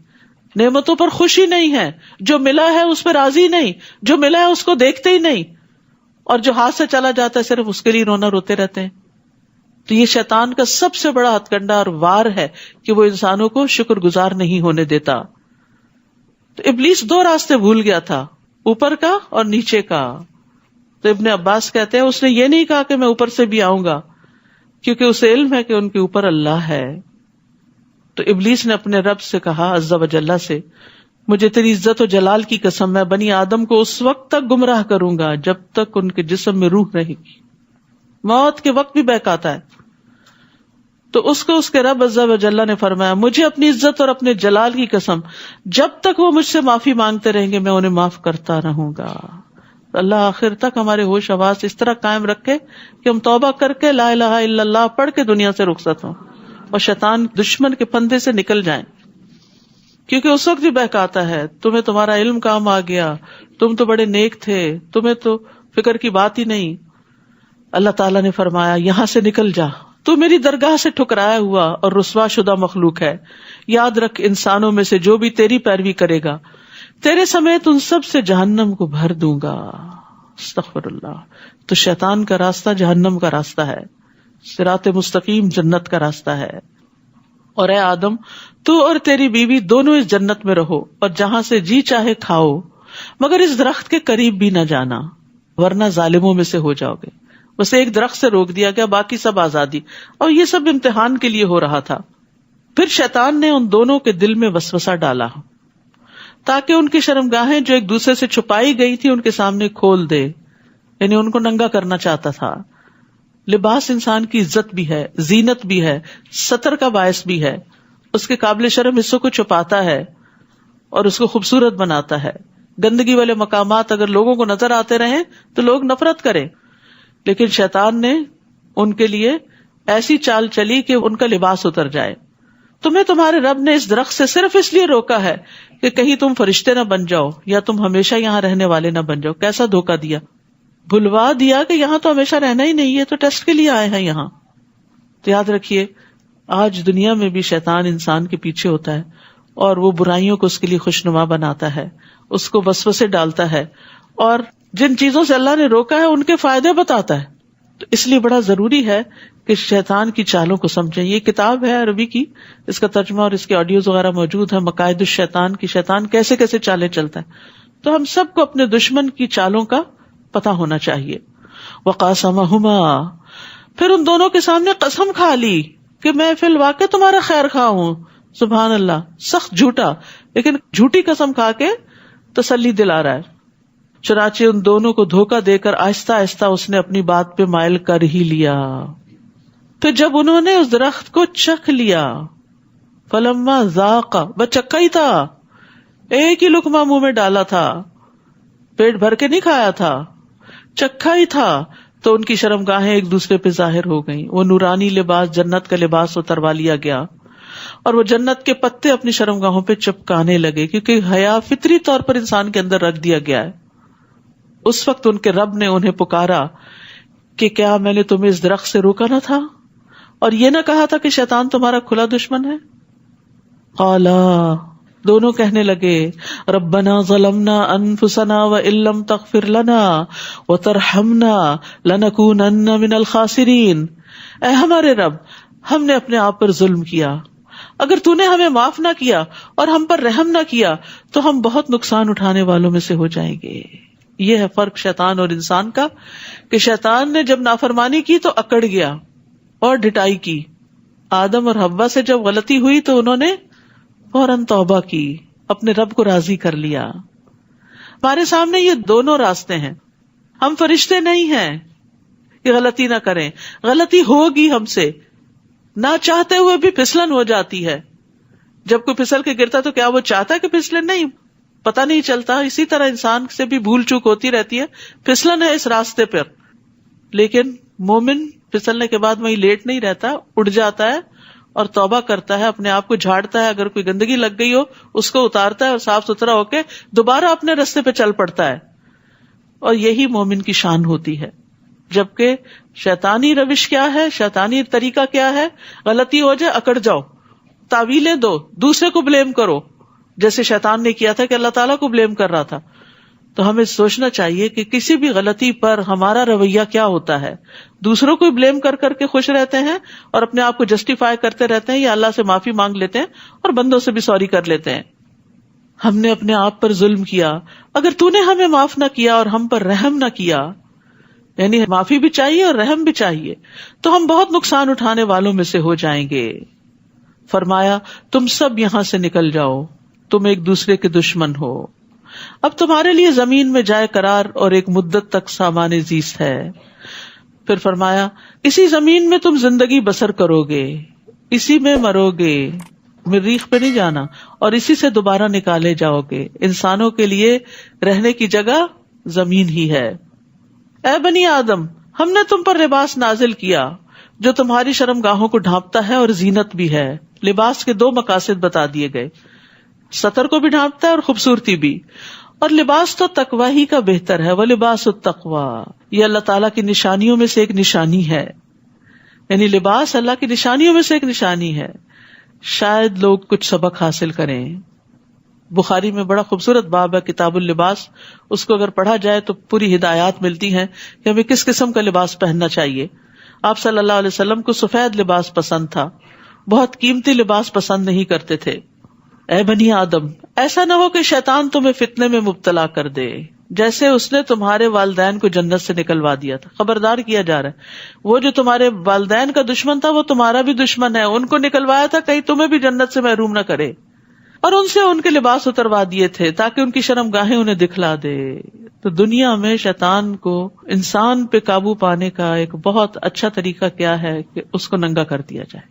نعمتوں پر خوشی نہیں ہے، جو ملا ہے اس پہ راضی نہیں، جو ملا ہے اس کو دیکھتے ہی نہیں، اور جو ہاتھ سے چلا جاتا ہے صرف اس کے لیے رونا روتے رہتے ہیں. تو یہ شیطان کا سب سے بڑا ہتھ کنڈا اور وار ہے کہ وہ انسانوں کو شکر گزار نہیں ہونے دیتا. تو ابلیس دو راستے بھول گیا تھا، اوپر کا اور نیچے کا. تو ابن عباس کہتے ہیں اس نے یہ نہیں کہا کہ میں اوپر سے بھی آؤں گا، کیونکہ اسے علم ہے کہ ان کے اوپر اللہ ہے. تو ابلیس نے اپنے رب سے کہا عز و جل سے مجھے تیری عزت و جلال کی قسم میں بنی آدم کو اس وقت تک گمراہ کروں گا جب تک ان کے جسم میں روح رہے گی. موت کے وقت بھی بہکاتا ہے. تو اس کو اس کے رب عز و جل نے فرمایا مجھے اپنی عزت اور اپنے جلال کی قسم جب تک وہ مجھ سے معافی مانگتے رہیں گے میں انہیں معاف کرتا رہوں گا. اللہ آخر تک ہمارے ہوش حواس اس طرح قائم رکھے کہ ہم توبہ کر کے لا الہ الا اللہ پڑھ کے دنیا سے رخصت ہوں اور شیطان دشمن کے پھندے سے نکل جائیں. کیونکہ اس وقت بھی بہکاتا ہے تمہیں تمہارا علم کام آ گیا، تم تو بڑے نیک تھے، تمہیں تو فکر کی بات ہی نہیں. اللہ تعالیٰ نے فرمایا یہاں سے نکل جا، تو میری درگاہ سے ٹھکرایا ہوا اور رسوا شدہ مخلوق ہے. یاد رکھ انسانوں میں سے جو بھی تیری پیروی کرے گا تیرے سمیت ان سب سے جہنم کو بھر دوں گا. استغفر اللہ. تو شیطان کا راستہ جہنم کا راستہ ہے، صراط مستقیم جنت کا راستہ ہے. اور اے آدم تو اور تیری بیوی دونوں اس جنت میں رہو اور جہاں سے جی چاہے کھاؤ، مگر اس درخت کے قریب بھی نہ جانا ورنہ ظالموں میں سے ہو جاؤ گے. بس ایک درخت سے روک دیا گیا، باقی سب آزادی، اور یہ سب امتحان کے لیے ہو رہا تھا. پھر شیطان نے ان دونوں کے دل میں وسوسہ ڈالا تاکہ ان کی شرمگاہیں جو ایک دوسرے سے چھپائی گئی تھی ان کے سامنے کھول دے، یعنی ان کو ننگا کرنا چاہتا تھا. لباس انسان کی عزت بھی ہے، زینت بھی ہے، ستر کا باعث بھی ہے، اس کے قابل شرم حصوں کو چھپاتا ہے اور اس کو خوبصورت بناتا ہے. گندگی والے مقامات اگر لوگوں کو نظر آتے رہیں تو لوگ نفرت کریں، لیکن شیطان نے ان کے لیے ایسی چال چلی کہ ان کا لباس اتر جائے. تمہیں تمہارے رب نے اس درخت سے صرف اس لیے روکا ہے کہ کہیں تم فرشتے نہ بن جاؤ یا تم ہمیشہ یہاں رہنے والے نہ بن جاؤ. کیسا دھوکہ دیا، بھلوا دیا کہ یہاں تو ہمیشہ رہنا ہی نہیں ہے، تو ٹیسٹ کے لیے آئے ہیں یہاں. تو یاد رکھیے آج دنیا میں بھی شیطان انسان کے پیچھے ہوتا ہے اور وہ برائیوں کو اس کے لیے خوشنما بناتا ہے، اس کو وسوسے ڈالتا ہے، اور جن چیزوں سے اللہ نے روکا ہے ان کے فائدے بتاتا ہے. تو اس لیے بڑا ضروری ہے کہ شیطان کی چالوں کو سمجھیں. یہ کتاب ہے عربی کی، اس کا ترجمہ اور اس کے آڈیوز وغیرہ موجود ہے، مقائد الشیطان کی، شیطان کیسے کیسے چالیں چلتا ہے. تو ہم سب کو اپنے دشمن کی چالوں کا پتہ ہونا چاہیے. وقاسمہما، پھر ان دونوں کے سامنے قسم کھا لی کہ میں فی الواقع تمہارا خیر خواہ ہوں. سبحان اللہ، سخت جھوٹا، لیکن جھوٹی قسم کھا کے تسلی دلا رہا ہے. چنانچہ ان دونوں کو دھوکہ دے کر آہستہ آہستہ اس نے اپنی بات پہ مائل کر ہی لیا. پھر جب انہوں نے اس درخت کو چکھ لیا، فلما ذاق، بس چکھا ہی تھا، ایک ہی لقمہ منہ میں ڈالا تھا، پیٹ بھر کے نہیں کھایا تھا، چکھا ہی تھا، تو ان کی شرمگاہیں ایک دوسرے پہ ظاہر ہو گئیں. وہ نورانی لباس، جنت کا لباس اتروا لیا گیا اور وہ جنت کے پتے اپنی شرمگاہوں پہ چپکانے لگے، کیونکہ حیا فطری طور پر انسان کے اندر رکھ دیا گیا ہے. اس وقت ان کے رب نے انہیں پکارا کہ کیا میں نے تمہیں اس درخت سے روکا نہ تھا اور یہ نہ کہا تھا کہ شیطان تمہارا کھلا دشمن ہے؟ قالا، دونوں کہنے لگے، ربنا ظلمنا انفسنا وان لم تغفر لنا وترحمنا لنکونن من الخاسرین. اے ہمارے رب، ہم نے اپنے آپ پر ظلم کیا، اگر تو نے ہمیں معاف نہ کیا اور ہم پر رحم نہ کیا تو ہم بہت نقصان اٹھانے والوں میں سے ہو جائیں گے. یہ ہے فرق شیطان اور انسان کا، کہ شیطان نے جب نافرمانی کی تو اکڑ گیا اور ڈٹائی کی. آدم اور حوا سے جب غلطی ہوئی تو انہوں نے فوراً توبہ کی، اپنے رب کو راضی کر لیا. ہمارے سامنے یہ دونوں راستے ہیں. ہم فرشتے نہیں ہیں کہ غلطی نہ کریں، غلطی ہوگی ہم سے، نہ چاہتے ہوئے بھی پھسلن ہو جاتی ہے. جب کوئی پھسل کے گرتا تو کیا وہ چاہتا ہے کہ پھسلے؟ نہیں، پتہ نہیں چلتا. اسی طرح انسان سے بھی بھول چوک ہوتی رہتی ہے، پھسلن ہے اس راستے پر. لیکن مومن پھسلنے کے بعد وہیں لیٹ نہیں رہتا، اڑ جاتا ہے اور توبہ کرتا ہے، اپنے آپ کو جھاڑتا ہے، اگر کوئی گندگی لگ گئی ہو اس کو اتارتا ہے اور صاف ستھرا ہو کے دوبارہ اپنے راستے پہ چل پڑتا ہے. اور یہی مومن کی شان ہوتی ہے. جبکہ شیطانی روش کیا ہے، شیطانی طریقہ کیا ہے؟ غلطی ہو جائے اکڑ جاؤ، تعویلیں دو، دوسرے کو بلیم کرو، جیسے شیطان نے کیا تھا کہ اللہ تعالیٰ کو بلیم کر رہا تھا. تو ہمیں سوچنا چاہیے کہ کسی بھی غلطی پر ہمارا رویہ کیا ہوتا ہے. دوسروں کو بلیم کر کر کے خوش رہتے ہیں اور اپنے آپ کو جسٹیفائی کرتے رہتے ہیں، یا اللہ سے معافی مانگ لیتے ہیں اور بندوں سے بھی سوری کر لیتے ہیں. ہم نے اپنے آپ پر ظلم کیا، اگر تو نے ہمیں معاف نہ کیا اور ہم پر رحم نہ کیا، یعنی معافی بھی چاہیے اور رحم بھی چاہیے، تو ہم بہت نقصان اٹھانے والوں میں سے ہو جائیں گے. فرمایا تم سب یہاں سے نکل جاؤ، تم ایک دوسرے کے دشمن ہو. اب تمہارے لیے زمین میں جائے قرار اور ایک مدت تک سامان زیست ہے. پھر فرمایا اسی زمین میں تم زندگی بسر کرو گے، اسی میں مرو گے، مریخ پہ نہیں جانا، اور اسی سے دوبارہ نکالے جاؤ گے. انسانوں کے لیے رہنے کی جگہ زمین ہی ہے. اے بنی آدم، ہم نے تم پر لباس نازل کیا جو تمہاری شرمگاہوں کو ڈھانپتا ہے اور زینت بھی ہے. لباس کے دو مقاصد بتا دیے گئے، ستر کو بھی ڈھانپتا ہے اور خوبصورتی بھی. اور لباس تو تقوی ہی کا بہتر ہے، وَلِبَاسُ التَّقْوَىٰ، یہ اللہ تعالیٰ کی نشانیوں میں سے ایک نشانی ہے. یعنی لباس اللہ کی نشانیوں میں سے ایک نشانی ہے. شاید لوگ کچھ سبق حاصل کریں. بخاری میں بڑا خوبصورت باب ہے کتاب اللباس، اس کو اگر پڑھا جائے تو پوری ہدایات ملتی ہیں کہ ہمیں کس قسم کا لباس پہننا چاہیے. آپ صلی اللہ علیہ وسلم کو سفید لباس پسند تھا، بہت قیمتی لباس پسند نہیں کرتے تھے. اے بنی آدم، ایسا نہ ہو کہ شیطان تمہیں فتنے میں مبتلا کر دے جیسے اس نے تمہارے والدین کو جنت سے نکلوا دیا تھا. خبردار کیا جا رہا ہے، وہ جو تمہارے والدین کا دشمن تھا وہ تمہارا بھی دشمن ہے. ان کو نکلوایا تھا کہیں تمہیں بھی جنت سے محروم نہ کرے. اور ان سے ان کے لباس اتروا دیے تھے تاکہ ان کی شرمگاہیں انہیں دکھلا دے. تو دنیا میں شیطان کو انسان پہ قابو پانے کا ایک بہت اچھا طریقہ کیا ہے کہ اس کو ننگا کر دیا جائے،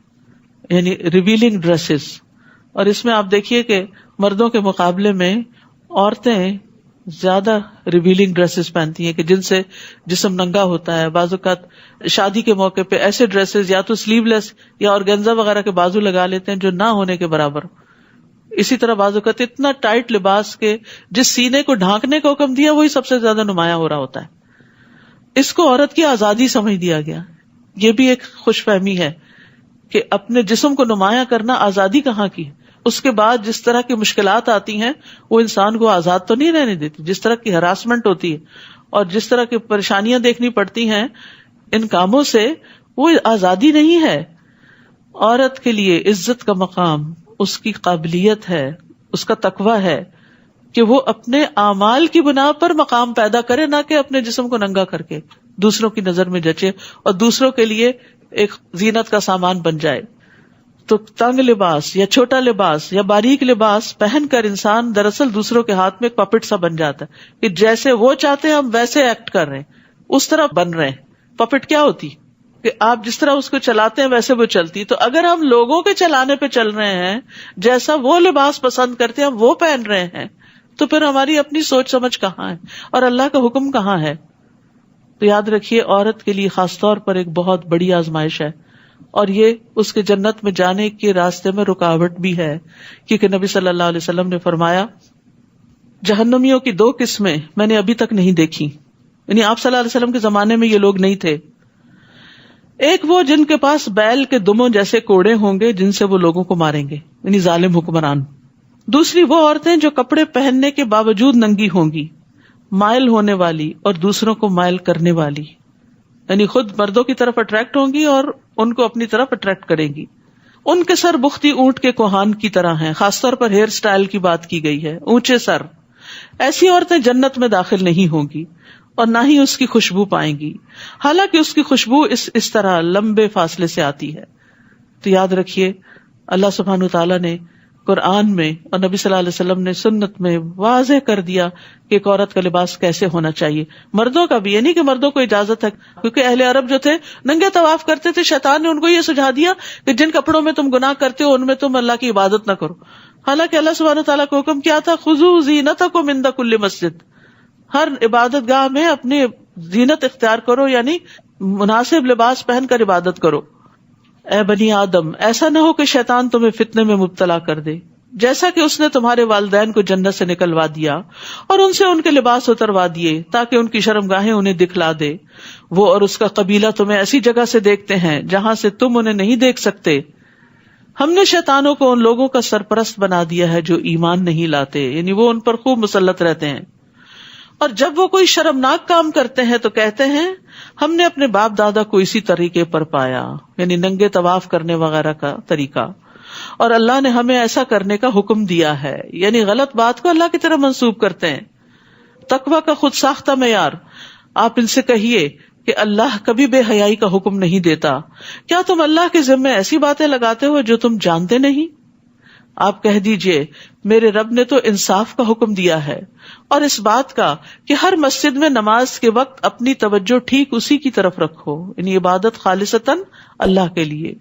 یعنی ریویلنگ ڈریسز. اور اس میں آپ دیکھیے کہ مردوں کے مقابلے میں عورتیں زیادہ ریویلنگ ڈریسز پہنتی ہیں کہ جن سے جسم ننگا ہوتا ہے. بعض اوقات شادی کے موقع پہ ایسے ڈریسز یا تو سلیو لیس یا آرگینزا وغیرہ کے بازو لگا لیتے ہیں جو نہ ہونے کے برابر. اسی طرح بعض اوقات اتنا ٹائٹ لباس کے جس سینے کو ڈھانکنے کا حکم دیا وہی سب سے زیادہ نمایاں ہو رہا ہوتا ہے. اس کو عورت کی آزادی سمجھ دیا گیا. یہ بھی ایک خوش فہمی ہے کہ اپنے جسم کو نمایاں کرنا آزادی کہاں کی. اس کے بعد جس طرح کی مشکلات آتی ہیں وہ انسان کو آزاد تو نہیں رہنے دیتی. جس طرح کی ہراسمنٹ ہوتی ہے اور جس طرح کی پریشانیاں دیکھنی پڑتی ہیں ان کاموں سے وہ آزادی نہیں ہے. عورت کے لیے عزت کا مقام اس کی قابلیت ہے، اس کا تقوی ہے کہ وہ اپنے اعمال کی بنا پر مقام پیدا کرے، نہ کہ اپنے جسم کو ننگا کر کے دوسروں کی نظر میں جچے اور دوسروں کے لیے ایک زینت کا سامان بن جائے. تو تنگ لباس یا چھوٹا لباس یا باریک لباس پہن کر انسان دراصل دوسروں کے ہاتھ میں ایک پپٹ سا بن جاتا ہے کہ جیسے وہ چاہتے ہیں ہم ویسے ایکٹ کر رہے ہیں، اس طرح بن رہے ہیں. پپٹ کیا ہوتی کہ آپ جس طرح اس کو چلاتے ہیں ویسے وہ چلتی. تو اگر ہم لوگوں کے چلانے پہ چل رہے ہیں، جیسا وہ لباس پسند کرتے ہیں ہم وہ پہن رہے ہیں، تو پھر ہماری اپنی سوچ سمجھ کہاں ہے اور اللہ کا حکم کہاں ہے؟ تو یاد رکھیے عورت کے لیے خاص طور پر ایک بہت بڑی آزمائش ہے، اور یہ اس کے جنت میں جانے کے راستے میں رکاوٹ بھی ہے، کیونکہ نبی صلی اللہ علیہ وسلم نے فرمایا جہنمیوں کی 2 قسمیں میں نے ابھی تک نہیں دیکھی، یعنی آپ صلی اللہ علیہ وسلم کے زمانے میں یہ لوگ نہیں تھے. ایک وہ جن کے پاس بیل کے دموں جیسے کوڑے ہوں گے جن سے وہ لوگوں کو ماریں گے، یعنی ظالم حکمران. دوسری وہ عورتیں جو کپڑے پہننے کے باوجود ننگی ہوں گی، مائل ہونے والی اور دوسروں کو مائل کرنے والی، یعنی خود مردوں کی طرف اٹریکٹ ہوں گی اور ان کو اپنی طرف اٹریکٹ کریں گی. ان کے سر بختی اونٹ کے کوہان کی طرح ہیں، خاص طور پر ہیئر سٹائل کی بات کی گئی ہے، اونچے سر. ایسی عورتیں جنت میں داخل نہیں ہوں گی اور نہ ہی اس کی خوشبو پائیں گی، حالانکہ اس کی خوشبو اس طرح لمبے فاصلے سے آتی ہے. تو یاد رکھیے اللہ سبحانہ تعالیٰ نے قرآن میں اور نبی صلی اللہ علیہ وسلم نے سنت میں واضح کر دیا کہ ایک عورت کا لباس کیسے ہونا چاہیے. مردوں کا بھی، یعنی کہ مردوں کو اجازت ہے، کیونکہ اہل عرب جو تھے ننگے طواف کرتے تھے، شیطان نے ان کو یہ سجھا دیا کہ جن کپڑوں میں تم گناہ کرتے ہو ان میں تم اللہ کی عبادت نہ کرو. حالانکہ اللہ سبحانہ تعالیٰ کا حکم کیا تھا؟ خذوا زینتکم عند کل مسجد، ہر عبادت گاہ میں اپنی زینت اختیار کرو، یعنی مناسب لباس پہن کر عبادت کرو. اے بنی آدم، ایسا نہ ہو کہ شیطان تمہیں فتنے میں مبتلا کر دے، جیسا کہ اس نے تمہارے والدین کو جنت سے نکلوا دیا اور ان سے ان کے لباس اتروا دیے تاکہ ان کی شرمگاہیں انہیں دکھلا دے. وہ اور اس کا قبیلہ تمہیں ایسی جگہ سے دیکھتے ہیں جہاں سے تم انہیں نہیں دیکھ سکتے. ہم نے شیطانوں کو ان لوگوں کا سرپرست بنا دیا ہے جو ایمان نہیں لاتے، یعنی وہ ان پر خوب مسلط رہتے ہیں. اور جب وہ کوئی شرمناک کام کرتے ہیں تو کہتے ہیں ہم نے اپنے باپ دادا کو اسی طریقے پر پایا، یعنی ننگے طواف کرنے وغیرہ کا طریقہ، اور اللہ نے ہمیں ایسا کرنے کا حکم دیا ہے، یعنی غلط بات کو اللہ کی طرف منسوب کرتے ہیں. تقوی کا خود ساختہ معیار. آپ ان سے کہیے کہ اللہ کبھی بے حیائی کا حکم نہیں دیتا. کیا تم اللہ کے ذمے ایسی باتیں لگاتے ہو جو تم جانتے نہیں؟ آپ کہہ دیجئے میرے رب نے تو انصاف کا حکم دیا ہے اور اس بات کا کہ ہر مسجد میں نماز کے وقت اپنی توجہ ٹھیک اسی کی طرف رکھو، یعنی عبادت خالصتاً اللہ کے لیے،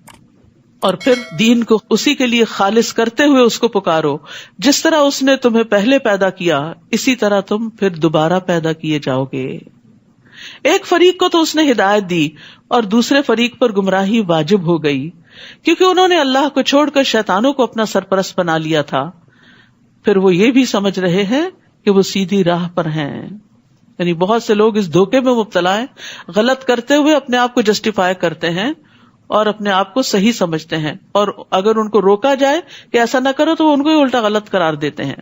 اور پھر دین کو اسی کے لیے خالص کرتے ہوئے اس کو پکارو. جس طرح اس نے تمہیں پہلے پیدا کیا اسی طرح تم پھر دوبارہ پیدا کیے جاؤ گے. ایک فریق کو تو اس نے ہدایت دی اور دوسرے فریق پر گمراہی واجب ہو گئی، کیونکہ انہوں نے اللہ کو چھوڑ کر شیطانوں کو اپنا سرپرست بنا لیا تھا. پھر وہ یہ بھی سمجھ رہے ہیں کہ وہ سیدھی راہ پر ہیں. یعنی بہت سے لوگ اس دھوکے میں مبتلا ہیں، غلط کرتے ہوئے اپنے آپ کو جسٹیفائی کرتے ہیں اور اپنے آپ کو صحیح سمجھتے ہیں، اور اگر ان کو روکا جائے کہ ایسا نہ کرو تو وہ ان کو ہی الٹا غلط قرار دیتے ہیں.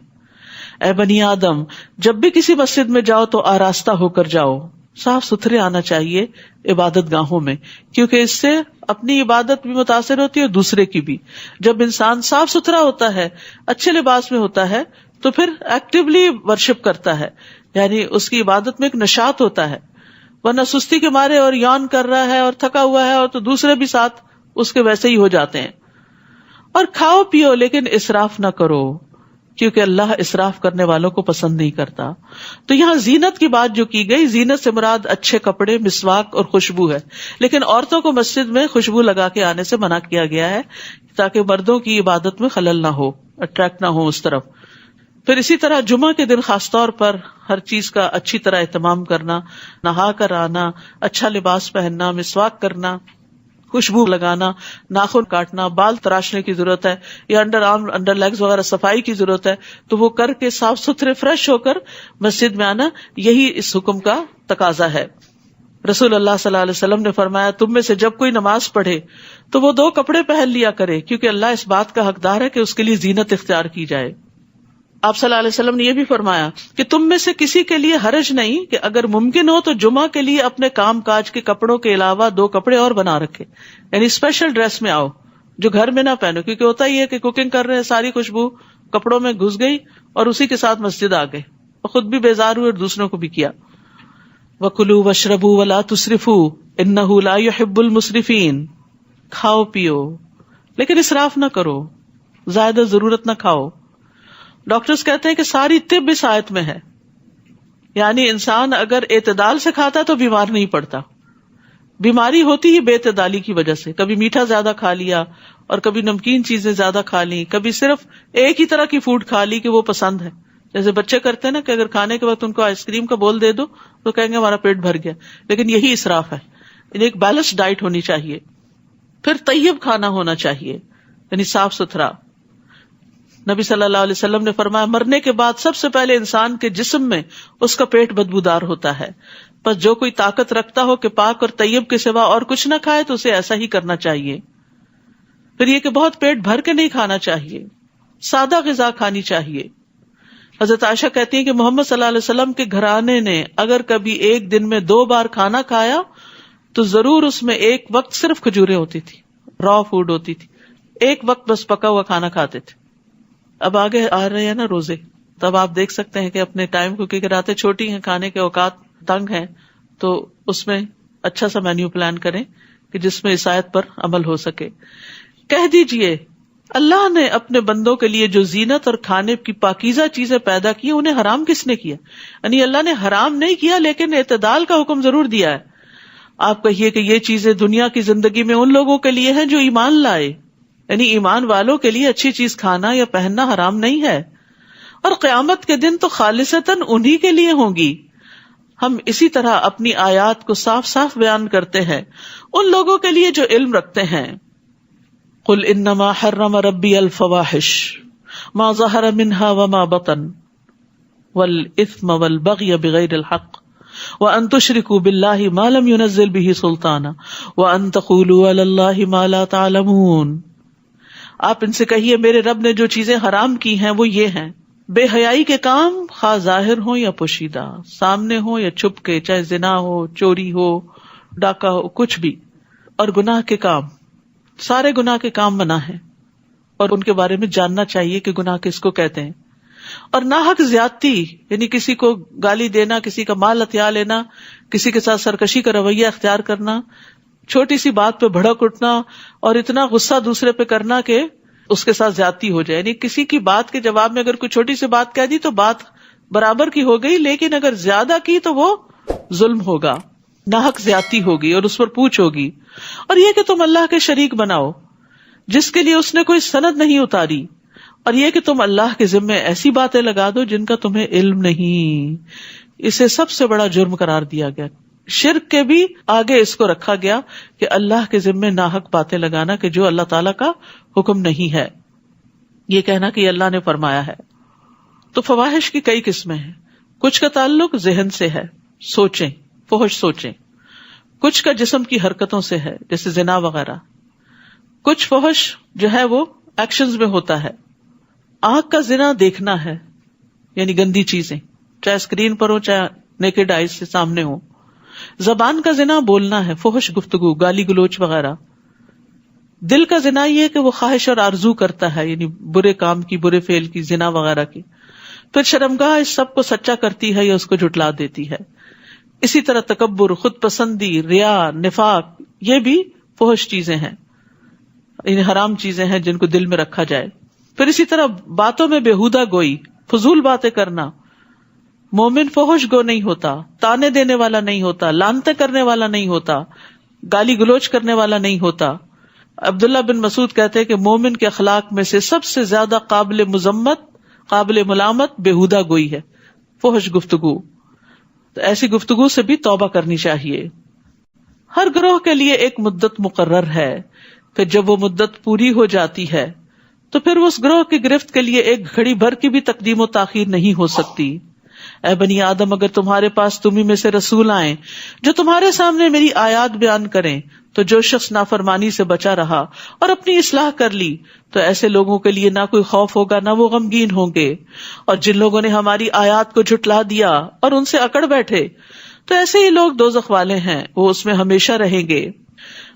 اے بنی آدم، جب بھی کسی مسجد میں جاؤ تو آراستہ ہو کر جاؤ، صاف ستھرے آنا چاہیے عبادت گاہوں میں، کیونکہ اس سے اپنی عبادت بھی متاثر ہوتی ہے اور دوسرے کی بھی. جب انسان صاف ستھرا ہوتا ہے، اچھے لباس میں ہوتا ہے، تو پھر ایکٹیولی ورشپ کرتا ہے، یعنی اس کی عبادت میں ایک نشاط ہوتا ہے. ورنہ سستی کے مارے اور یان کر رہا ہے اور تھکا ہوا ہے اور تو دوسرے بھی ساتھ اس کے ویسے ہی ہو جاتے ہیں. اور کھاؤ پیو لیکن اسراف نہ کرو، کیونکہ اللہ اسراف کرنے والوں کو پسند نہیں کرتا. تو یہاں زینت کی بات جو کی گئی، زینت سے مراد اچھے کپڑے، مسواک اور خوشبو ہے، لیکن عورتوں کو مسجد میں خوشبو لگا کے آنے سے منع کیا گیا ہے تاکہ مردوں کی عبادت میں خلل نہ ہو، اٹریکٹ نہ ہو اس طرف. پھر اسی طرح جمعہ کے دن خاص طور پر ہر چیز کا اچھی طرح اہتمام کرنا، نہا کر آنا، اچھا لباس پہننا، مسواک کرنا، خوشبو لگانا، ناخن کاٹنا، بال تراشنے کی ضرورت ہے یا انڈر آرم، انڈر لیگز وغیرہ صفائی کی ضرورت ہے تو وہ کر کے صاف ستھرے فریش ہو کر مسجد میں آنا، یہی اس حکم کا تقاضا ہے. رسول اللہ صلی اللہ علیہ وسلم نے فرمایا تم میں سے جب کوئی نماز پڑھے تو وہ 2 کپڑے پہن لیا کرے، کیونکہ اللہ اس بات کا حقدار ہے کہ اس کے لیے زینت اختیار کی جائے. آپ صلی اللہ علیہ وسلم نے یہ بھی فرمایا کہ تم میں سے کسی کے لیے حرج نہیں کہ اگر ممکن ہو تو جمعہ کے لیے اپنے کام کاج کے کپڑوں کے علاوہ 2 کپڑے اور بنا رکھے، یعنی اسپیشل ڈریس میں آؤ جو گھر میں نہ پہنو، کیونکہ ہوتا ہی ہے کہ کوکنگ کر رہے ہیں، ساری خوشبو کپڑوں میں گھس گئی اور اسی کے ساتھ مسجد آ گئے، خود بھی بیزار ہوئے اور دوسروں کو بھی کیا۔ وَكُلُوا وَاشْرَبُوا وَلَا تُسْرِفُوا إِنَّهُ لَا يُحِبُّ الْمُسْرِفِينَ، کھاؤ پیو لیکن اسراف نہ کرو، زیادہ ضرورت نہ کھاؤ۔ ڈاکٹرز کہتے ہیں کہ ساری طب اس آیت میں ہے، یعنی انسان اگر اعتدال سے کھاتا تو بیمار نہیں پڑتا، بیماری ہوتی ہی بے اعتدالی کی وجہ سے، کبھی میٹھا زیادہ کھا لیا اور کبھی نمکین چیزیں زیادہ کھا لی، کبھی صرف ایک ہی طرح کی فوڈ کھا لی کہ وہ پسند ہے، جیسے بچے کرتے ہیں نا کہ اگر کھانے کے وقت ان کو آئس کریم کا بول دے دو تو کہیں گے ہمارا پیٹ بھر گیا، لیکن یہی اسراف ہے۔ ایک بیلنس ڈائٹ ہونی چاہیے، پھر طیب کھانا ہونا چاہیے، یعنی صاف ستھرا۔ نبی صلی اللہ علیہ وسلم نے فرمایا مرنے کے بعد سب سے پہلے انسان کے جسم میں اس کا پیٹ بدبودار ہوتا ہے، بس جو کوئی طاقت رکھتا ہو کہ پاک اور طیب کے سوا اور کچھ نہ کھائے تو اسے ایسا ہی کرنا چاہیے۔ پھر یہ کہ بہت پیٹ بھر کے نہیں کھانا چاہیے، سادہ غذا کھانی چاہیے۔ حضرت عائشہ کہتی ہیں کہ محمد صلی اللہ علیہ وسلم کے گھرانے نے اگر کبھی ایک دن میں 2 بار کھانا کھایا تو ضرور اس میں ایک وقت صرف کھجوریں ہوتی تھی، را فوڈ ہوتی تھی، ایک وقت بس پکا ہوا کھانا کھاتے تھے۔ اب آگے آ رہے ہیں نا روزے، تب آپ دیکھ سکتے ہیں کہ اپنے ٹائم کو، کیونکہ راتیں چھوٹی ہیں، کھانے کے اوقات تنگ ہیں، تو اس میں اچھا سا مینیو پلان کریں کہ جس میں اس آیت پر عمل ہو سکے۔ کہہ دیجئے اللہ نے اپنے بندوں کے لیے جو زینت اور کھانے کی پاکیزہ چیزیں پیدا کی انہیں حرام کس نے کیا؟ یعنی اللہ نے حرام نہیں کیا لیکن اعتدال کا حکم ضرور دیا ہے۔ آپ کہیے کہ یہ چیزیں دنیا کی زندگی میں ان لوگوں کے لیے ہیں جو ایمان لائے، یعنی ایمان والوں کے لیے اچھی چیز کھانا یا پہننا حرام نہیں ہے، اور قیامت کے دن تو خالصتاً انہی کے لیے ہوں گی۔ ہم اسی طرح اپنی آیات کو صاف صاف بیان کرتے ہیں ان لوگوں کے لیے جو علم رکھتے ہیں۔ قل انما حرم ربی الفواحش ما ظہر منها وما بطن والاثم والبغی بغیر الحق وان تشرکوا باللہ ما لم ينزل به سلطانا وان تقولوا علی اللہ ما لا تعلمون۔ آپ ان سے کہیے میرے رب نے جو چیزیں حرام کی ہیں وہ یہ ہیں، بے حیائی کے کام خواہ ظاہر ہوں یا پوشیدہ، سامنے ہو یا چھپ کے، چاہے زنا ہو، چوری ہو، ڈاکہ ہو، کچھ بھی، اور گناہ کے کام، سارے گناہ کے کام منع ہیں اور ان کے بارے میں جاننا چاہیے کہ گناہ کس کو کہتے ہیں۔ اور ناحق زیادتی، یعنی کسی کو گالی دینا، کسی کا مال ہتھیا لینا، کسی کے ساتھ سرکشی کا رویہ اختیار کرنا، چھوٹی سی بات پہ بھڑک اٹھنا اور اتنا غصہ دوسرے پہ کرنا کہ اس کے ساتھ زیادتی ہو جائے، یعنی کسی کی بات کے جواب میں اگر کوئی چھوٹی سی بات کہہ دی تو بات برابر کی ہو گئی، لیکن اگر زیادہ کی تو وہ ظلم ہوگا، ناحق زیادتی ہوگی اور اس پر پوچھ ہوگی۔ اور یہ کہ تم اللہ کے شریک بناؤ جس کے لیے اس نے کوئی سند نہیں اتاری، اور یہ کہ تم اللہ کے ذمے ایسی باتیں لگا دو جن کا تمہیں علم نہیں، اسے سب سے بڑا جرم قرار دیا گیا۔ شرک کے بھی آگے اس کو رکھا گیا کہ اللہ کے ذمے ناحق باتیں لگانا کہ جو اللہ تعالیٰ کا حکم نہیں ہے، یہ کہنا کہ یہ اللہ نے فرمایا ہے۔ تو فواحش کی کئی قسمیں ہیں، کچھ کا تعلق ذہن سے ہے، سوچیں، فحش سوچیں، کچھ کا جسم کی حرکتوں سے ہے جیسے زنا وغیرہ، کچھ فحش جو ہے وہ ایکشنز میں ہوتا ہے۔ آنکھ کا زنا دیکھنا ہے، یعنی گندی چیزیں چاہے اسکرین پر ہو چاہے نیکڈ آئیز سے سامنے ہو۔ زبان کا زنا بولنا ہے، فحش گفتگو، گالی گلوچ وغیرہ۔ دل کا زنا یہ کہ وہ خواہش اور آرزو کرتا ہے، یعنی برے کام کی، برے فعل کی، زنا وغیرہ کی۔ پھر شرمگاہ اس سب کو سچا کرتی ہے یا اس کو جھٹلا دیتی ہے۔ اسی طرح تکبر، خود پسندی، ریا، نفاق، یہ بھی فحش چیزیں ہیں، یعنی حرام چیزیں ہیں جن کو دل میں رکھا جائے۔ پھر اسی طرح باتوں میں بےہودہ گوئی، فضول باتیں کرنا۔ مومن فحش گو نہیں ہوتا، تانے دینے والا نہیں ہوتا، لعنتیں کرنے والا نہیں ہوتا، گالی گلوچ کرنے والا نہیں ہوتا۔ عبداللہ بن مسعود کہتے ہیں کہ مومن کے اخلاق میں سے سب سے زیادہ قابل مذمت، قابل ملامت بےہودہ گوئی ہے، فحش گفتگو۔ تو ایسی گفتگو سے بھی توبہ کرنی چاہیے۔ ہر گروہ کے لیے ایک مدت مقرر ہے، پھر جب وہ مدت پوری ہو جاتی ہے تو پھر اس گروہ کی گرفت کے لیے ایک گھڑی بھر کی بھی تقدیم و تاخیر نہیں ہو سکتی۔ اے بنی آدم، اگر تمہارے پاس تمہیں میں سے رسول آئیں جو تمہارے سامنے میری آیات بیان کریں تو جو شخص نافرمانی سے بچا رہا اور اپنی اصلاح کر لی تو ایسے لوگوں کے لیے نہ کوئی خوف ہوگا نہ وہ غمگین ہوں گے. اور جن لوگوں نے ہماری آیات کو جھٹلا دیا اور ان سے اکڑ بیٹھے تو ایسے ہی لوگ دوزخ والے ہیں، وہ اس میں ہمیشہ رہیں گے.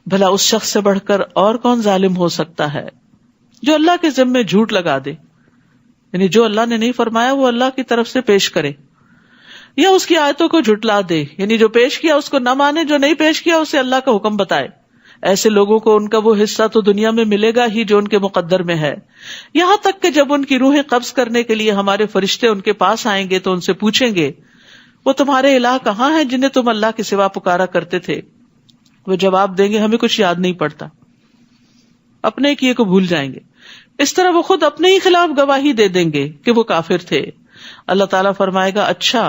بھلا اس شخص سے بڑھ کر اور کون ظالم ہو سکتا ہے جو اللہ کے ذمے جھوٹ لگا دے، یعنی جو اللہ نے نہیں فرمایا وہ اللہ کی طرف سے پیش کرے، یا اس کی آیتوں کو جھٹلا دے، یعنی جو پیش کیا اس کو نہ مانے، جو نہیں پیش کیا اسے اللہ کا حکم بتائے. ایسے لوگوں کو ان کا وہ حصہ تو دنیا میں ملے گا ہی جو ان کے مقدر میں ہے، یہاں تک کہ جب ان کی روحیں قبض کرنے کے لیے ہمارے فرشتے ان کے پاس آئیں گے تو ان سے پوچھیں گے وہ تمہارے الہ کہاں ہیں جنہیں تم اللہ کے سوا پکارا کرتے تھے؟ وہ جواب دیں گے ہمیں کچھ یاد نہیں پڑتا، اپنے کیے کو بھول جائیں گے. اس طرح وہ خود اپنے ہی خلاف گواہی دے دیں گے کہ وہ کافر تھے. اللہ تعالیٰ فرمائے گا اچھا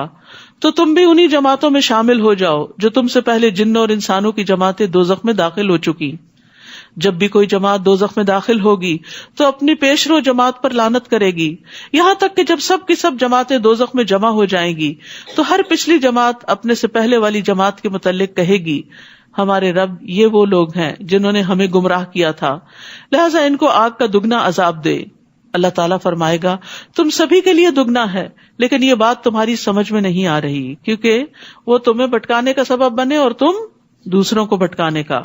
تو تم بھی انہی جماعتوں میں شامل ہو جاؤ جو تم سے پہلے جنوں اور انسانوں کی جماعتیں دوزخ میں داخل ہو چکی. جب بھی کوئی جماعت دوزخ میں داخل ہوگی تو اپنی پیشرو جماعت پر لعنت کرے گی، یہاں تک کہ جب سب کی سب جماعتیں دوزخ میں جمع ہو جائیں گی تو ہر پچھلی جماعت اپنے سے پہلے والی جماعت کے متعلق کہے گی ہمارے رب یہ وہ لوگ ہیں جنہوں نے ہمیں گمراہ کیا تھا، لہٰذا ان کو آگ کا دگنا عذاب دے. اللہ تعالیٰ فرمائے گا تم سبھی کے لیے دگنا ہے، لیکن یہ بات تمہاری سمجھ میں نہیں آ رہی کیونکہ وہ تمہیں بھٹکانے کا سبب بنے اور تم دوسروں کو بھٹکانے کا.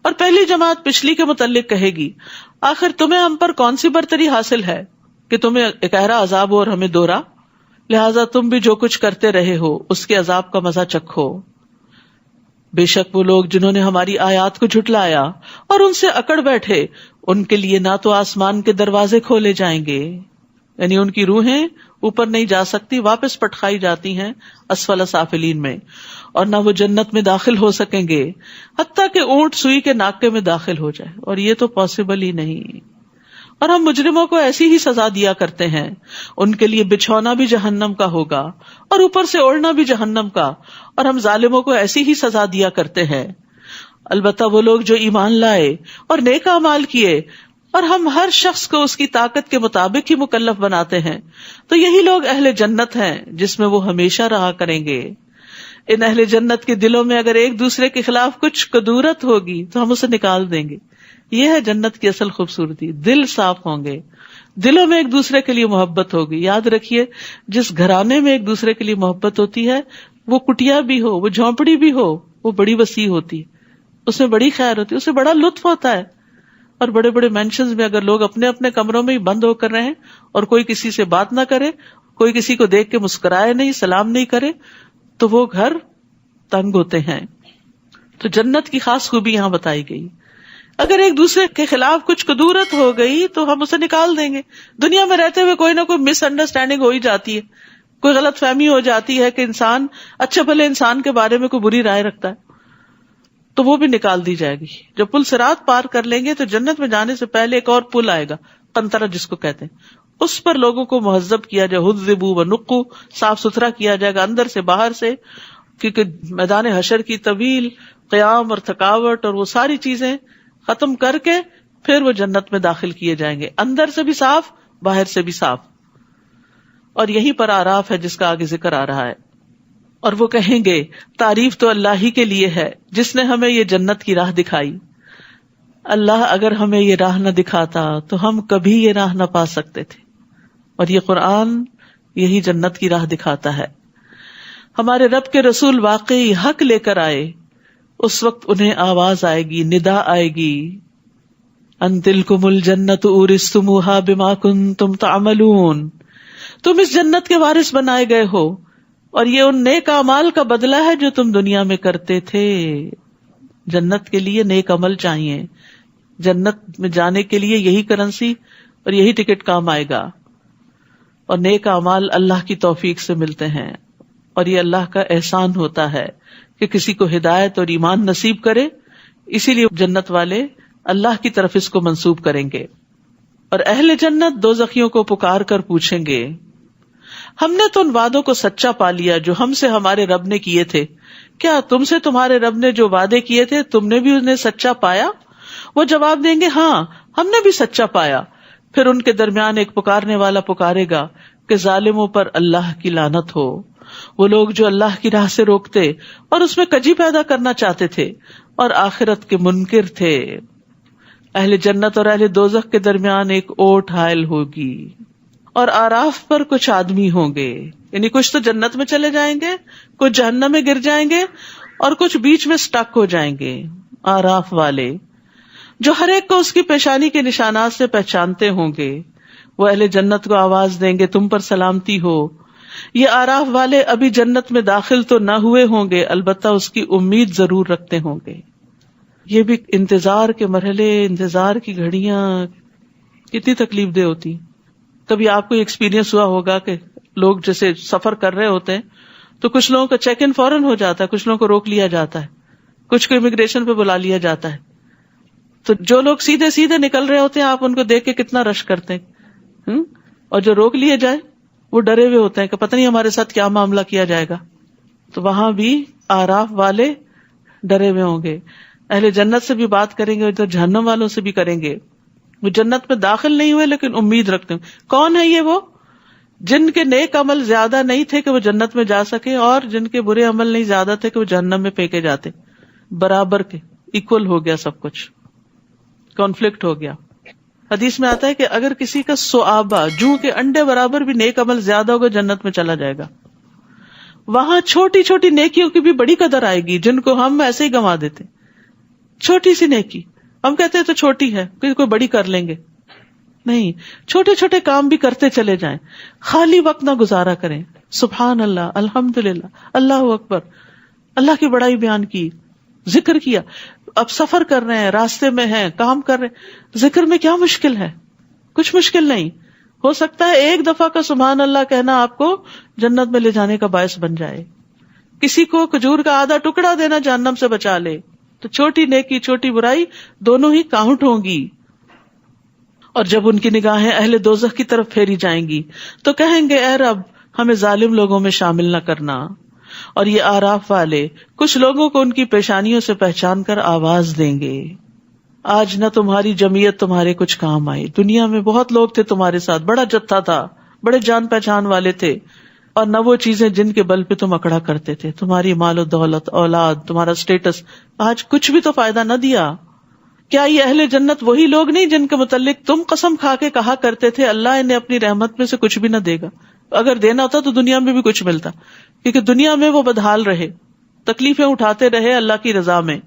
اور پہلی جماعت پچھلی کے متعلق کہے گی آخر تمہیں ہم پر کون سی برتری حاصل ہے کہ تمہیں اکہرا عذاب ہو اور ہمیں دوہرا، لہٰذا تم بھی جو کچھ کرتے رہے ہو اس کے عذاب کا مزہ چکھو. بے شک وہ لوگ جنہوں نے ہماری آیات کو جھٹلایا اور ان سے اکڑ بیٹھے ان کے لیے نہ تو آسمان کے دروازے کھولے جائیں گے، یعنی ان کی روحیں اوپر نہیں جا سکتی، واپس پٹخائی جاتی ہیں اسفل سافلین میں، اور نہ وہ جنت میں داخل ہو سکیں گے حتیٰ کہ اونٹ سوئی کے ناکے میں داخل ہو جائے، اور یہ تو پاسبل ہی نہیں. اور ہم مجرموں کو ایسی ہی سزا دیا کرتے ہیں، ان کے لیے بچھونا بھی جہنم کا ہوگا اور اوپر سے اوڑھنا بھی جہنم کا، اور ہم ظالموں کو ایسی ہی سزا دیا کرتے ہیں. البتہ وہ لوگ جو ایمان لائے اور نیک اعمال کیے اور ہم ہر شخص کو اس کی طاقت کے مطابق ہی مکلف بناتے ہیں تو یہی لوگ اہل جنت ہیں جس میں وہ ہمیشہ رہا کریں گے. ان اہل جنت کے دلوں میں اگر ایک دوسرے کے خلاف کچھ کدورت ہوگی تو ہم اسے نکال دیں گے. یہ ہے جنت کی اصل خوبصورتی، دل صاف ہوں گے، دلوں میں ایک دوسرے کے لیے محبت ہوگی. یاد رکھیے جس گھرانے میں ایک دوسرے کے لیے محبت ہوتی ہے وہ کٹیا بھی ہو، وہ جھونپڑی بھی ہو، وہ بڑی وسیع ہوتی ہے، اس میں بڑی خیر ہوتی ہے، اسے بڑا لطف ہوتا ہے. اور بڑے بڑے مینشنز میں اگر لوگ اپنے اپنے کمروں میں ہی بند ہو کر رہیں اور کوئی کسی سے بات نہ کرے، کوئی کسی کو دیکھ کے مسکرائے نہیں، سلام نہیں کرے، تو وہ گھر تنگ ہوتے ہیں. تو جنت کی خاص خوبی یہاں بتائی گئی. اگر ایک دوسرے کے خلاف کچھ کدورت ہو گئی تو ہم اسے نکال دیں گے. دنیا میں رہتے ہوئے کوئی نہ کوئی مس انڈرسٹینڈنگ ہو ہی جاتی ہے، کوئی غلط فہمی ہو جاتی ہے کہ انسان اچھے بھلے انسان کے بارے میں کوئی بری رائے رکھتا ہے، تو وہ بھی نکال دی جائے گی. جب پل صراط پار کر لیں گے تو جنت میں جانے سے پہلے ایک اور پل آئے گا، قنطرہ جس کو کہتے ہیں، اس پر لوگوں کو مہذب کیا جائے، حذبوا ونقوا، صاف ستھرا کیا جائے گا اندر سے باہر سے، کیونکہ میدان حشر کی طویل قیام اور تھکاوٹ اور وہ ساری چیزیں ختم کر کے پھر وہ جنت میں داخل کیے جائیں گے، اندر سے بھی صاف باہر سے بھی صاف. اور یہیں پر آراف ہے جس کا آگے ذکر آ رہا ہے. اور وہ کہیں گے تعریف تو اللہ ہی کے لیے ہے جس نے ہمیں یہ جنت کی راہ دکھائی. اللہ اگر ہمیں یہ راہ نہ دکھاتا تو ہم کبھی یہ راہ نہ پا سکتے تھے. اور یہ قرآن یہی جنت کی راہ دکھاتا ہے. ہمارے رب کے رسول واقعی حق لے کر آئے، اس وقت انہیں آواز آئے گی، ندا آئے گی، ان تلکم الجنت اورثتموہا بما کنتم تعملون، تم اس جنت کے وارث بنائے گئے ہو اور یہ ان نیک اعمال کا بدلہ ہے جو تم دنیا میں کرتے تھے. جنت کے لیے نیک عمل چاہیے، جنت میں جانے کے لیے یہی کرنسی اور یہی ٹکٹ کام آئے گا. اور نیک اعمال اللہ کی توفیق سے ملتے ہیں، اور یہ اللہ کا احسان ہوتا ہے کہ کسی کو ہدایت اور ایمان نصیب کرے، اسی لیے جنت والے اللہ کی طرف اس کو منسوب کریں گے. اور اہل جنت دوزخیوں کو پکار کر پوچھیں گے ہم نے تو ان وعدوں کو سچا پا لیا جو ہم سے ہمارے رب نے کیے تھے، کیا تم سے تمہارے رب نے جو وعدے کیے تھے تم نے بھی انہیں سچا پایا؟ وہ جواب دیں گے ہاں ہم نے بھی سچا پایا. پھر ان کے درمیان ایک پکارنے والا پکارے گا کہ ظالموں پر اللہ کی لعنت ہو، وہ لوگ جو اللہ کی راہ سے روکتے اور اس میں کجی پیدا کرنا چاہتے تھے اور آخرت کے منکر تھے. اہل جنت اور اہل دوزخ کے درمیان ایک اوٹ حائل ہوگی اور آراف پر کچھ آدمی ہوں گے، یعنی کچھ تو جنت میں چلے جائیں گے، کچھ جہنم میں گر جائیں گے اور کچھ بیچ میں سٹک ہو جائیں گے. آراف والے جو ہر ایک کو اس کی پیشانی کے نشانات سے پہچانتے ہوں گے، وہ اہل جنت کو آواز دیں گے تم پر سلامتی ہو. یہ آراف والے ابھی جنت میں داخل تو نہ ہوئے ہوں گے، البتہ اس کی امید ضرور رکھتے ہوں گے. یہ بھی انتظار کے مرحلے، انتظار کی گھڑیاں کتنی تکلیف دہ ہوتی. کبھی آپ کو ایکسپیرینس ہوا ہوگا کہ لوگ جیسے سفر کر رہے ہوتے ہیں تو کچھ لوگوں کا چیک ان فوراً ہو جاتا ہے، کچھ لوگوں کو روک لیا جاتا ہے، کچھ کو امیگریشن پہ بلا لیا جاتا ہے. تو جو لوگ سیدھے سیدھے نکل رہے ہوتے ہیں آپ ان کو دیکھ کے کتنا رش کرتے ہیں، اور جو روک لیے جائے وہ ڈرے ہوئے ہوتے ہیں کہ پتہ نہیں ہمارے ساتھ کیا معاملہ کیا جائے گا. تو وہاں بھی آراف والے ڈرے ہوئے ہوں گے. اہل جنت سے بھی بات کریں گے، ادھر جہنم والوں سے بھی کریں گے. وہ جنت میں داخل نہیں ہوئے لیکن امید رکھتے ہیں. کون ہے یہ؟ وہ جن کے نیک عمل زیادہ نہیں تھے کہ وہ جنت میں جا سکے اور جن کے برے عمل نہیں زیادہ تھے کہ وہ جہنم میں پھینکے جاتے. برابر کے ایکول ہو گیا سب کچھ، کانفلکٹ ہو گیا. حدیث میں آتا ہے کہ اگر کسی کا صحابہ جوں کے انڈے برابر بھی نیک عمل زیادہ ہوگا جنت میں چلا جائے گا. وہاں چھوٹی چھوٹی نیکیوں کی بھی بڑی قدر آئے گی جن کو ہم ایسے ہی گنوا دیتے. چھوٹی سی نیکی ہم کہتے ہیں تو چھوٹی ہے، کوئی بڑی کر لیں گے. نہیں، چھوٹے چھوٹے کام بھی کرتے چلے جائیں، خالی وقت نہ گزارا کریں. سبحان اللہ، الحمدللہ، اللہ اکبر، اللہ کی بڑائی بیان کی، ذکر کیا. اب سفر کر رہے ہیں، راستے میں ہیں، کام کر رہے ہیں، ذکر میں کیا مشکل ہے؟ کچھ مشکل نہیں. ہو سکتا ہے ایک دفعہ کا سبحان اللہ کہنا آپ کو جنت میں لے جانے کا باعث بن جائے. کسی کو کھجور کا آدھا ٹکڑا دینا جہنم سے بچا لے. تو چھوٹی نیکی چھوٹی برائی دونوں ہی کاؤنٹ ہوں گی. اور جب ان کی نگاہیں اہل دوزخ کی طرف پھیری جائیں گی تو کہیں گے اے رب ہمیں ظالم لوگوں میں شامل نہ کرنا. اور یہ آراف والے کچھ لوگوں کو ان کی پیشانیوں سے پہچان کر آواز دیں گے آج نہ تمہاری جمعیت تمہارے کچھ کام آئی. دنیا میں بہت لوگ تھے تمہارے ساتھ، بڑا جتھا تھا، بڑے جان پہچان والے تھے، اور نہ وہ چیزیں جن کے بل پہ تم اکڑا کرتے تھے. تمہاری مال و دولت، اولاد، تمہارا اسٹیٹس آج کچھ بھی تو فائدہ نہ دیا. کیا یہ اہل جنت وہی لوگ نہیں جن کے متعلق تم قسم کھا کے کہا کرتے تھے اللہ انہیں اپنی رحمت میں سے کچھ بھی نہ دے گا؟ اگر دینا ہوتا تو دنیا میں بھی کچھ ملتا، کیونکہ دنیا میں وہ بدحال رہے، تکلیفیں اٹھاتے رہے اللہ کی رضا میں.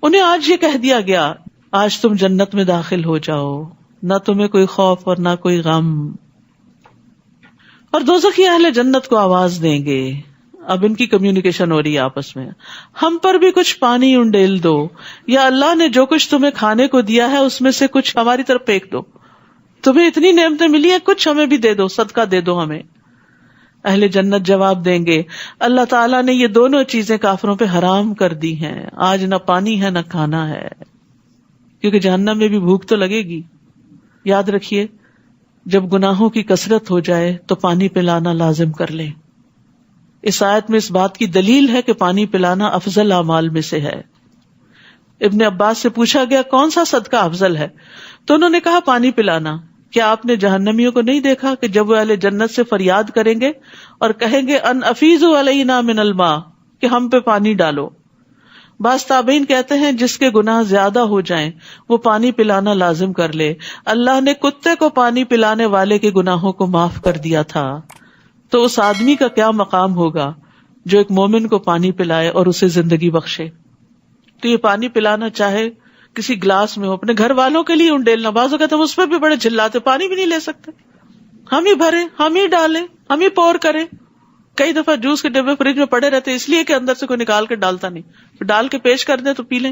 انہیں آج یہ کہہ دیا گیا آج تم جنت میں داخل ہو جاؤ، نہ تمہیں کوئی خوف اور نہ کوئی غم. اور دوزخی اہل جنت کو آواز دیں گے. اب ان کی کمیونیکیشن ہو رہی ہے آپس میں، ہم پر بھی کچھ پانی انڈیل دو، یا اللہ نے جو کچھ تمہیں کھانے کو دیا ہے اس میں سے کچھ ہماری طرف پھینک دو. تمہیں اتنی نعمتیں ملی ہیں، کچھ ہمیں بھی دے دو، صدقہ دے دو ہمیں. اہل جنت جواب دیں گے اللہ تعالیٰ نے یہ دونوں چیزیں کافروں پہ حرام کر دی ہیں، آج نہ پانی ہے نہ کھانا ہے. کیونکہ جہنم میں بھی بھوک تو لگے گی. یاد رکھیے جب گناہوں کی کثرت ہو جائے تو پانی پلانا لازم کر لیں. اس آیت میں اس بات کی دلیل ہے کہ پانی پلانا افضل اعمال میں سے ہے. ابن عباس سے پوچھا گیا کون سا صدقہ افضل ہے، تو انہوں نے کہا پانی پلانا. کیا آپ نے جہنمیوں کو نہیں دیکھا کہ جب وہ اہل جنت سے فریاد کریں گے اور کہیں گے ان افیضوا علینا من الماء، کہ ہم پہ پانی ڈالو. بعض تابعین کہتے ہیں جس کے گناہ زیادہ ہو جائیں وہ پانی پلانا لازم کر لے. اللہ نے کتے کو پانی پلانے والے کے گناہوں کو معاف کر دیا تھا، تو اس آدمی کا کیا مقام ہوگا جو ایک مومن کو پانی پلائے اور اسے زندگی بخشے. تو یہ پانی پلانا چاہے کسی گلاس میں ہو، اپنے گھر والوں کے لیے انڈیلنا. بعض اوقات ہم اس پہ بھی بڑے چلاتے، پانی بھی نہیں لے سکتے، ہم ہی بھریں، ہم ہی ڈالیں، ہم ہی پور کریں. کئی دفعہ جوس کے ڈبے فریج میں پڑے رہتے اس لیے کہ اندر سے کوئی نکال کے ڈالتا نہیں، ڈال کے پیش کر دیں تو پی لیں.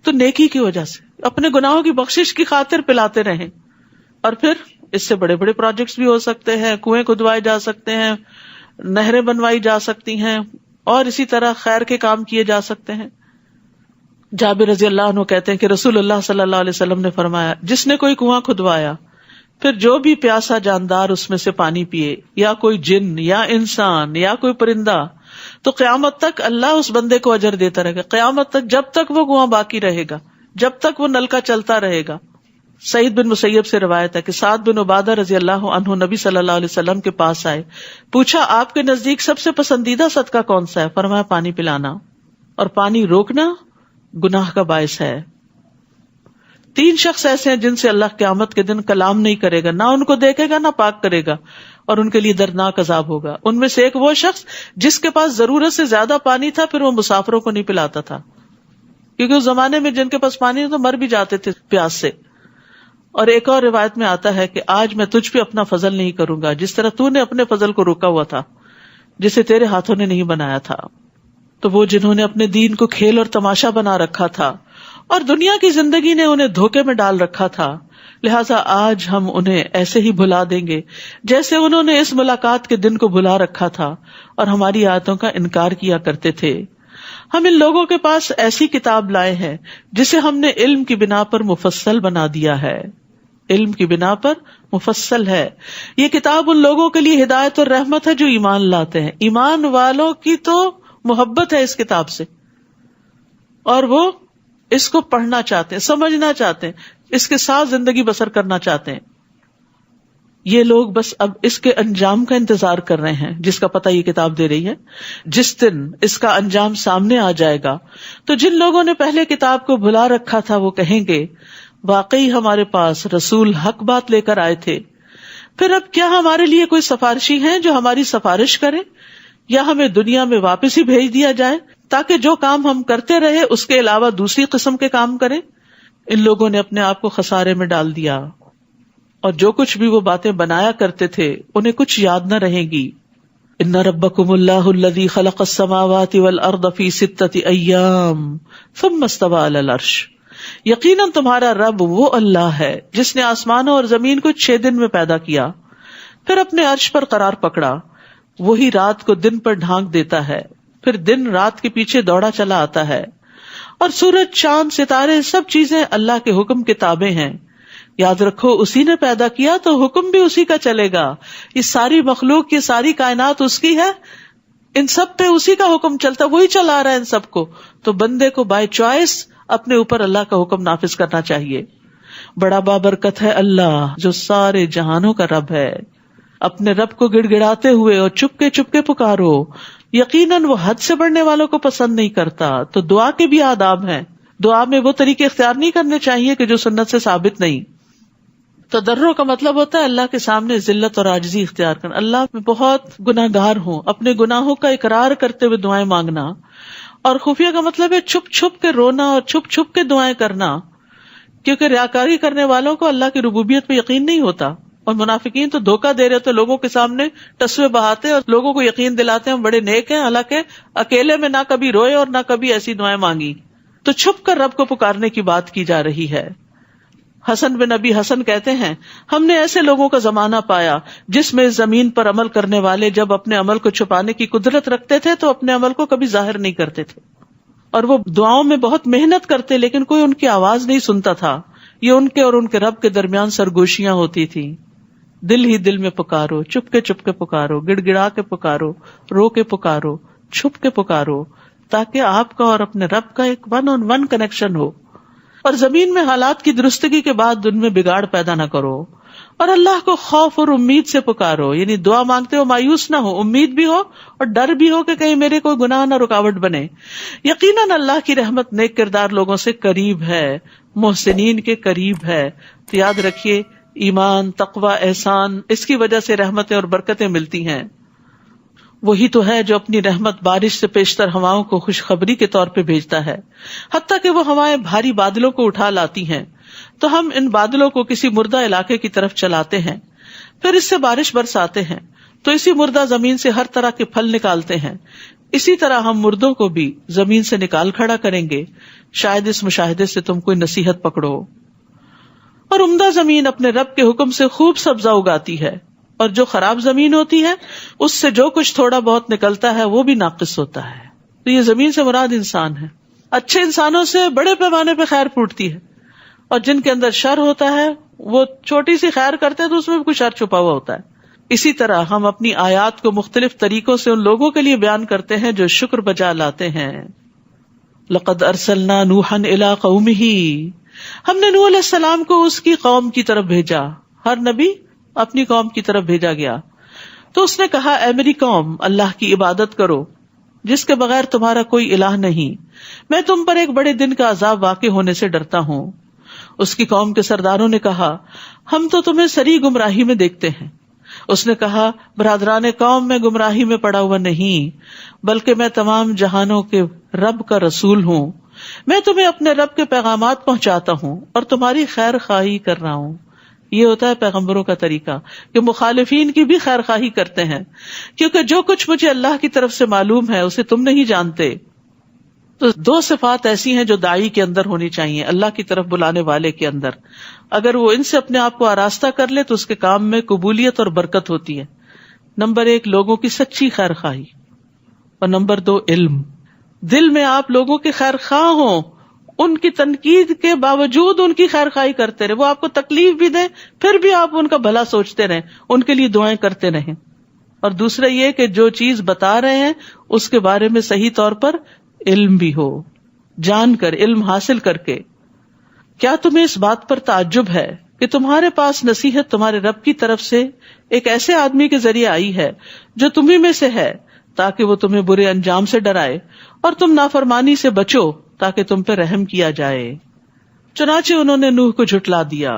تو نیکی کی وجہ سے اپنے گناہوں کی بخشش کی خاطر پلاتے رہیں. اور پھر اس سے بڑے بڑے پروجیکٹس بھی ہو سکتے ہیں، کنویں کھدوائے جا سکتے ہیں، نہریں بنوائی جا سکتی ہیں، اور اسی طرح خیر کے کام کیے جا سکتے ہیں. جابر رضی اللہ عنہ کہتے ہیں کہ رسول اللہ صلی اللہ علیہ وسلم نے فرمایا جس نے کوئی کنواں کھدوایا پھر جو بھی پیاسا جاندار اس میں سے پانی پیے، یا کوئی جن یا انسان یا کوئی پرندہ، تو قیامت تک اللہ اس بندے کو اجر دیتا رہے گا. قیامت تک، جب تک وہ کنواں باقی رہے گا، جب تک وہ نلکا چلتا رہے گا. سعید بن مسیب سے روایت ہے کہ سعد بن عبادہ رضی اللہ عنہ نبی صلی اللہ علیہ وسلم کے پاس آئے، پوچھا آپ کے نزدیک سب سے پسندیدہ صدقہ کون سا ہے؟ فرمایا پانی پلانا، اور پانی روکنا گناہ کا باعث ہے۔ 3 شخص ایسے ہیں جن سے اللہ قیامت کے دن کلام نہیں کرے گا، نہ ان کو دیکھے گا نہ پاک کرے گا، اور ان کے لیے دردناک عذاب ہوگا۔ ان میں سے ایک وہ شخص جس کے پاس ضرورت سے زیادہ پانی تھا، پھر وہ مسافروں کو نہیں پلاتا تھا، کیونکہ اس زمانے میں جن کے پاس پانی تو مر بھی جاتے تھے پیاس سے۔ اور ایک اور روایت میں آتا ہے کہ آج میں تجھ پہ اپنا فضل نہیں کروں گا جس طرح تو نے اپنے فضل کو روکا ہوا تھا جسے تیرے ہاتھوں نے نہیں بنایا تھا۔ تو وہ جنہوں نے اپنے دین کو کھیل اور تماشا بنا رکھا تھا اور دنیا کی زندگی نے انہیں دھوکے میں ڈال رکھا تھا، لہٰذا آج ہم انہیں ایسے ہی بھلا دیں گے جیسے انہوں نے اس ملاقات کے دن کو بھلا رکھا تھا اور ہماری آیتوں کا انکار کیا کرتے تھے۔ ہم ان لوگوں کے پاس ایسی کتاب لائے ہیں جسے ہم نے علم کی بنا پر مفصل بنا دیا ہے، علم کی بنا پر مفصل ہے۔ یہ کتاب ان لوگوں کے لیے ہدایت اور رحمت ہے جو ایمان لاتے ہیں۔ ایمان والوں کی تو محبت ہے اس کتاب سے، اور وہ اس کو پڑھنا چاہتے ہیں، سمجھنا چاہتے ہیں، اس کے ساتھ زندگی بسر کرنا چاہتے ہیں۔ یہ لوگ بس اب اس کے انجام کا انتظار کر رہے ہیں جس کا پتہ یہ کتاب دے رہی ہے۔ جس دن اس کا انجام سامنے آ جائے گا تو جن لوگوں نے پہلے کتاب کو بھلا رکھا تھا وہ کہیں گے واقعی ہمارے پاس رسول حق بات لے کر آئے تھے، پھر اب کیا ہمارے لیے کوئی سفارشی ہیں جو ہماری سفارش کرے، یا ہمیں دنیا میں واپس ہی بھیج دیا جائے تاکہ جو کام ہم کرتے رہے اس کے علاوہ دوسری قسم کے کام کریں۔ ان لوگوں نے اپنے آپ کو خسارے میں ڈال دیا، اور جو کچھ بھی وہ باتیں بنایا کرتے تھے انہیں کچھ یاد نہ رہے گی۔ ان ربکم اللہ الذی خلق السماوات والارض فی 6 ایام ثم استوى علی العرش، یقیناً تمہارا رب وہ اللہ ہے جس نے آسمانوں اور زمین کو 6 دن میں پیدا کیا، پھر اپنے عرش پر قرار پکڑا۔ وہی رات کو دن پر ڈھانک دیتا ہے، پھر دن رات کے پیچھے دوڑا چلا آتا ہے، اور سورج، چاند، ستارے سب چیزیں اللہ کے حکم کے تابع ہیں۔ یاد رکھو اسی نے پیدا کیا تو حکم بھی اسی کا چلے گا۔ یہ ساری مخلوق، یہ ساری کائنات اس کی ہے، ان سب پہ اسی کا حکم چلتا، وہی چلا رہا ہے ان سب کو۔ تو بندے کو بائی چوائس اپنے اوپر اللہ کا حکم نافذ کرنا چاہیے۔ بڑا بابرکت ہے اللہ جو سارے جہانوں کا رب ہے۔ اپنے رب کو گڑ گڑاتے ہوئے اور چپ کے پکارو، یقیناً وہ حد سے بڑھنے والوں کو پسند نہیں کرتا۔ تو دعا کے بھی آداب ہیں، دعا میں وہ طریقے اختیار نہیں کرنے چاہیے کہ جو سنت سے ثابت نہیں۔ تضرع کا مطلب ہوتا ہے اللہ کے سامنے ذلت اور عاجزی اختیار کرنا، اللہ میں بہت گناہ گار ہوں، اپنے گناہوں کا اقرار کرتے ہوئے دعائیں مانگنا۔ اور خفیہ کا مطلب ہے چھپ چھپ کے رونا اور چھپ چھپ کے دعائیں کرنا، کیونکہ ریاکاری کرنے والوں کو اللہ کی ربوبیت پہ یقین نہیں ہوتا، اور منافقین تو دھوکہ دے رہے تو لوگوں کے سامنے ٹسوے بہاتے اور لوگوں کو یقین دلاتے ہیں ہم بڑے نیک ہیں، حالانکہ اکیلے میں نہ کبھی روئے اور نہ کبھی ایسی دعائیں مانگی۔ تو چھپ کر رب کو پکارنے کی بات کی جا رہی ہے۔ حسن بن نبی حسن کہتے ہیں ہم نے ایسے لوگوں کا زمانہ پایا جس میں زمین پر عمل کرنے والے جب اپنے عمل کو چھپانے کی قدرت رکھتے تھے تو اپنے عمل کو کبھی ظاہر نہیں کرتے تھے، اور وہ دعاؤں میں بہت محنت کرتے لیکن کوئی ان کی آواز نہیں سنتا تھا۔ یہ ان کے اور ان کے رب کے درمیان سرگوشیاں ہوتی تھیں۔ دل ہی دل میں پکارو، چپ کے پکارو، گڑ گڑا کے پکارو، رو کے پکارو، چھپ کے پکارو، تاکہ آپ کا اور اپنے رب کا ایک 1-on-1 کنیکشن ہو۔ اور زمین میں حالات کی درستگی کے بعد ان میں بگاڑ پیدا نہ کرو، اور اللہ کو خوف اور امید سے پکارو، یعنی دعا مانگتے ہو مایوس نہ ہو، امید بھی ہو اور ڈر بھی ہو کہ کہیں میرے کوئی گناہ نہ رکاوٹ بنے۔ یقیناً اللہ کی رحمت نیک کردار لوگوں سے قریب ہے، محسنین کے قریب ہے۔ تو یاد رکھیے ایمان، تقوی، احسان، اس کی وجہ سے رحمتیں اور برکتیں ملتی ہیں۔ وہی تو ہے جو اپنی رحمت بارش سے پیشتر ہواؤں کو خوشخبری کے طور پہ بھیجتا ہے، حتیٰ کہ وہ ہوائیں بھاری بادلوں کو اٹھا لاتی ہیں تو ہم ان بادلوں کو کسی مردہ علاقے کی طرف چلاتے ہیں، پھر اس سے بارش برساتے ہیں تو اسی مردہ زمین سے ہر طرح کے پھل نکالتے ہیں۔ اسی طرح ہم مردوں کو بھی زمین سے نکال کھڑا کریں گے، شاید اس مشاہدے سے تم کوئی نصیحت پکڑو۔ اور عمدہ زمین اپنے رب کے حکم سے خوب سبزہ اگاتی ہے، اور جو خراب زمین ہوتی ہے اس سے جو کچھ تھوڑا بہت نکلتا ہے وہ بھی ناقص ہوتا ہے۔ تو یہ زمین سے مراد انسان ہے۔ اچھے انسانوں سے بڑے پیمانے پہ خیر پھوٹتی ہے، اور جن کے اندر شر ہوتا ہے وہ چھوٹی سی خیر کرتے ہیں تو اس میں بھی کچھ شر چھپا ہوا ہوتا ہے۔ اسی طرح ہم اپنی آیات کو مختلف طریقوں سے ان لوگوں کے لیے بیان کرتے ہیں جو شکر بجا لاتے ہیں۔ لقد ارسلنا نوحا الی قومہ، ہم نے نوح علیہ السلام کو اس کی قوم کی طرف بھیجا. ہر نبی اپنی قوم کی طرف بھیجا گیا. تو اس نے کہا اے میری قوم, اللہ کی عبادت کرو جس کے بغیر تمہارا کوئی الہ نہیں. میں تم پر ایک بڑے دن کا عذاب واقع ہونے سے ڈرتا ہوں. اس کی قوم کے سرداروں نے کہا ہم تو تمہیں سری گمراہی میں دیکھتے ہیں. اس نے کہا برادران قوم, میں گمراہی میں پڑا ہوا نہیں, بلکہ میں تمام جہانوں کے رب کا رسول ہوں. میں تمہیں اپنے رب کے پیغامات پہنچاتا ہوں اور تمہاری خیر خواہی کر رہا ہوں. یہ ہوتا ہے پیغمبروں کا طریقہ کہ مخالفین کی بھی خیر خواہی کرتے ہیں, کیونکہ جو کچھ مجھے اللہ کی طرف سے معلوم ہے اسے تم نہیں جانتے. تو دو صفات ایسی ہیں جو داعی کے اندر ہونی چاہیے, اللہ کی طرف بلانے والے کے اندر. اگر وہ ان سے اپنے آپ کو آراستہ کر لے تو اس کے کام میں قبولیت اور برکت ہوتی ہے. نمبر 1 لوگوں کی سچی خیر خواہی, اور نمبر 2 علم. دل میں آپ لوگوں کے خیر خواہ ہوں, ان کی تنقید کے باوجود ان کی خیر خواہی کرتے رہے. وہ آپ کو تکلیف بھی دیں پھر بھی آپ ان کا بھلا سوچتے رہیں, ان کے لیے دعائیں کرتے رہیں. اور دوسرا یہ کہ جو چیز بتا رہے ہیں اس کے بارے میں صحیح طور پر علم بھی ہو, جان کر, علم حاصل کر کے. کیا تمہیں اس بات پر تعجب ہے کہ تمہارے پاس نصیحت تمہارے رب کی طرف سے ایک ایسے آدمی کے ذریعے آئی ہے جو تمہیں میں سے ہے, تاکہ وہ تمہیں برے انجام سے ڈرائے اور تم نافرمانی سے بچو تاکہ تم پہ رحم کیا جائے. چنانچہ انہوں نے نوح کو جھٹلا دیا,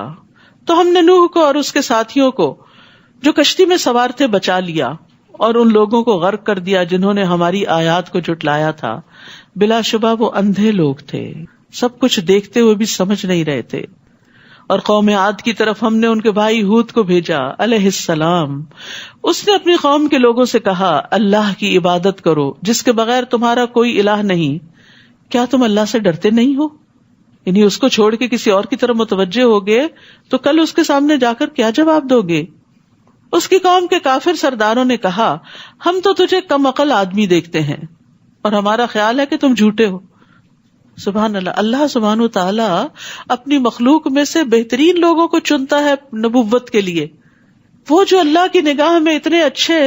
تو ہم نے نوح کو اور اس کے ساتھیوں کو جو کشتی میں سوار تھے بچا لیا, اور ان لوگوں کو غرق کر دیا جنہوں نے ہماری آیات کو جھٹلایا تھا. بلا شبہ وہ اندھے لوگ تھے, سب کچھ دیکھتے ہوئے بھی سمجھ نہیں رہے تھے. اور قوم عاد کی طرف ہم نے ان کے بھائی ہود کو بھیجا علیہ السلام. اس نے اپنی قوم کے لوگوں سے کہا اللہ کی عبادت کرو جس کے بغیر تمہارا کوئی الہ نہیں. کیا تم اللہ سے ڈرتے نہیں ہو؟ یعنی اس کو چھوڑ کے کسی اور کی طرف متوجہ ہوگے تو کل اس کے سامنے جا کر کیا جواب دو گے؟ اس کی قوم کے کافر سرداروں نے کہا ہم تو تجھے کم عقل آدمی دیکھتے ہیں اور ہمارا خیال ہے کہ تم جھوٹے ہو. سبحان اللہ, اللہ سبحانہ وتعالی اپنی مخلوق میں سے بہترین لوگوں کو چنتا ہے نبوت کے لیے. وہ جو اللہ کی نگاہ میں اتنے اچھے,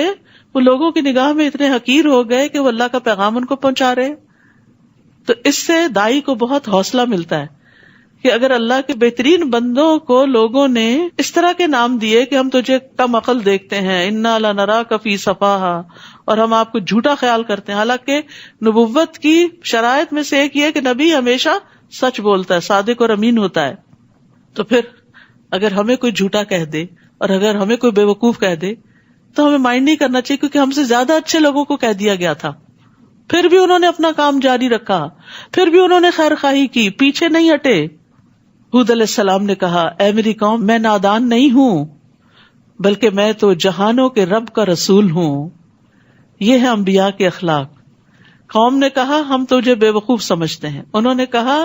وہ لوگوں کی نگاہ میں اتنے حقیر ہو گئے کہ وہ اللہ کا پیغام ان کو پہنچا رہے. تو اس سے دائی کو بہت حوصلہ ملتا ہے کہ اگر اللہ کے بہترین بندوں کو لوگوں نے اس طرح کے نام دیے کہ ہم تجھے کم عقل دیکھتے ہیں, انا لنراک فی صفاہا, اور ہم آپ کو جھوٹا خیال کرتے ہیں. حالانکہ نبوت کی شرائط میں سے ایک یہ کہ نبی ہمیشہ سچ بولتا ہے, صادق اور امین ہوتا ہے. تو پھر اگر ہمیں کوئی جھوٹا کہہ دے اور اگر ہمیں کوئی بے وقوف کہہ دے تو ہمیں مائنڈ نہیں کرنا چاہیے, کیونکہ ہم سے زیادہ اچھے لوگوں کو کہہ دیا گیا تھا. پھر بھی انہوں نے اپنا کام جاری رکھا, پھر بھی انہوں نے خیر خواہی کی, پیچھے نہیں ہٹے. ہود علیہ السلام نے کہا اے میری قوم, میں نادان نہیں ہوں بلکہ میں تو جہانوں کے رب کا رسول ہوں. یہ ہے انبیاء کے اخلاق. قوم نے کہا ہم تجھے بے وقوف سمجھتے ہیں, انہوں نے کہا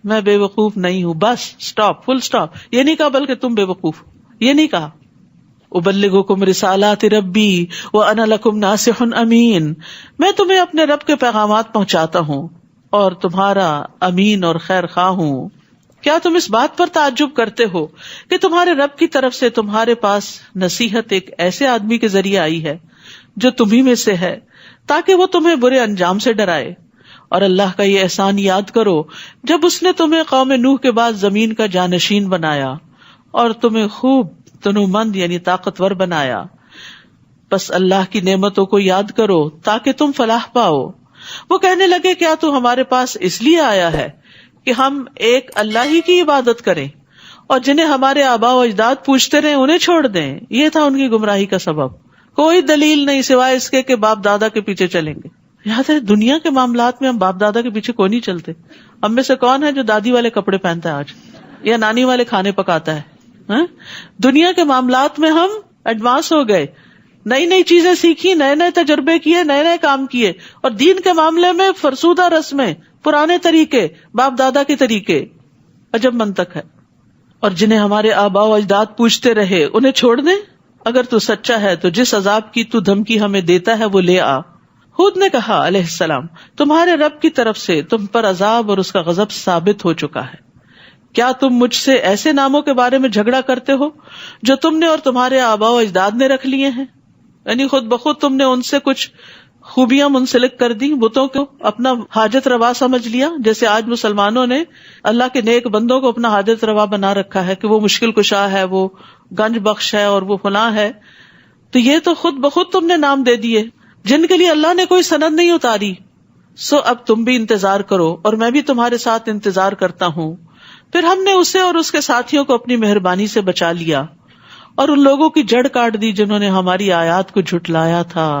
میں بے وقوف نہیں ہوں, بس سٹاپ, فل سٹاپ. یہ نہیں کہا بلکہ تم بے وقوف, یہ نہیں کہا. ابلغکم رسالات ربی وانا لکم ناصح امین, میں تمہیں اپنے رب کے پیغامات پہنچاتا ہوں اور تمہارا امین اور خیر خواہ ہوں. کیا تم اس بات پر تعجب کرتے ہو کہ تمہارے رب کی طرف سے تمہارے پاس نصیحت ایک ایسے آدمی کے ذریعے آئی ہے جو تمہیں میں سے ہے, تاکہ وہ تمہیں برے انجام سے ڈرائے. اور اللہ کا یہ احسان یاد کرو جب اس نے تمہیں قوم نوح کے بعد زمین کا جانشین بنایا اور تمہیں خوب تنومند یعنی طاقتور بنایا. بس اللہ کی نعمتوں کو یاد کرو تاکہ تم فلاح پاؤ. وہ کہنے لگے کیا تو ہمارے پاس اس لیے آیا ہے کہ ہم ایک اللہ ہی کی عبادت کریں اور جنہیں ہمارے آباء و اجداد پوچھتے رہے انہیں چھوڑ دیں. یہ تھا ان کی گمراہی کا سبب. کوئی دلیل نہیں سوائے اس کے کہ باپ دادا کے پیچھے چلیں گے. یاد ہے دنیا کے معاملات میں ہم باپ دادا کے پیچھے کوئی نہیں چلتے. ہم میں سے کون ہے جو دادی والے کپڑے پہنتا ہے آج, یا نانی والے کھانے پکاتا ہے؟ دنیا کے معاملات میں ہم ایڈوانس ہو گئے, نئی نئی چیزیں سیکھی, نئے نئے تجربے کیے, نئے نئے کام کیے. اور دین کے معاملے میں فرسودہ رسمیں, پرانے طریقے, باپ دادا کے طریقے. عجب منطق ہے. اور جنہیں ہمارے آباء و اجداد پوچھتے رہے انہیں چھوڑ دیں. اگر تو سچا ہے تو جس عذاب کی تو دھمکی ہمیں دیتا ہے وہ لے آ. ہود نے کہا علیہ السلام تمہارے رب کی طرف سے تم پر عذاب اور اس کا غضب ثابت ہو چکا ہے. کیا تم مجھ سے ایسے ناموں کے بارے میں جھگڑا کرتے ہو جو تم نے اور تمہارے آباء و اجداد نے رکھ لیے ہیں؟ یعنی خود بخود تم نے ان سے کچھ خوبیاں منسلک کر دی، بتوں کو اپنا حاجت روا سمجھ لیا. جیسے آج مسلمانوں نے اللہ کے نیک بندوں کو اپنا حاجت روا بنا رکھا ہے کہ وہ مشکل کشا ہے، وہ گنج بخش ہے اور وہ فلاں ہے. تو یہ تو خود بخود تم نے نام دے دیے جن کے لیے اللہ نے کوئی سند نہیں اتاری. سو اب تم بھی انتظار کرو اور میں بھی تمہارے ساتھ انتظار کرتا ہوں. پھر ہم نے اسے اور اس کے ساتھیوں کو اپنی مہربانی سے بچا لیا اور ان لوگوں کی جڑ کاٹ دی جنہوں نے ہماری آیات کو جھٹلایا تھا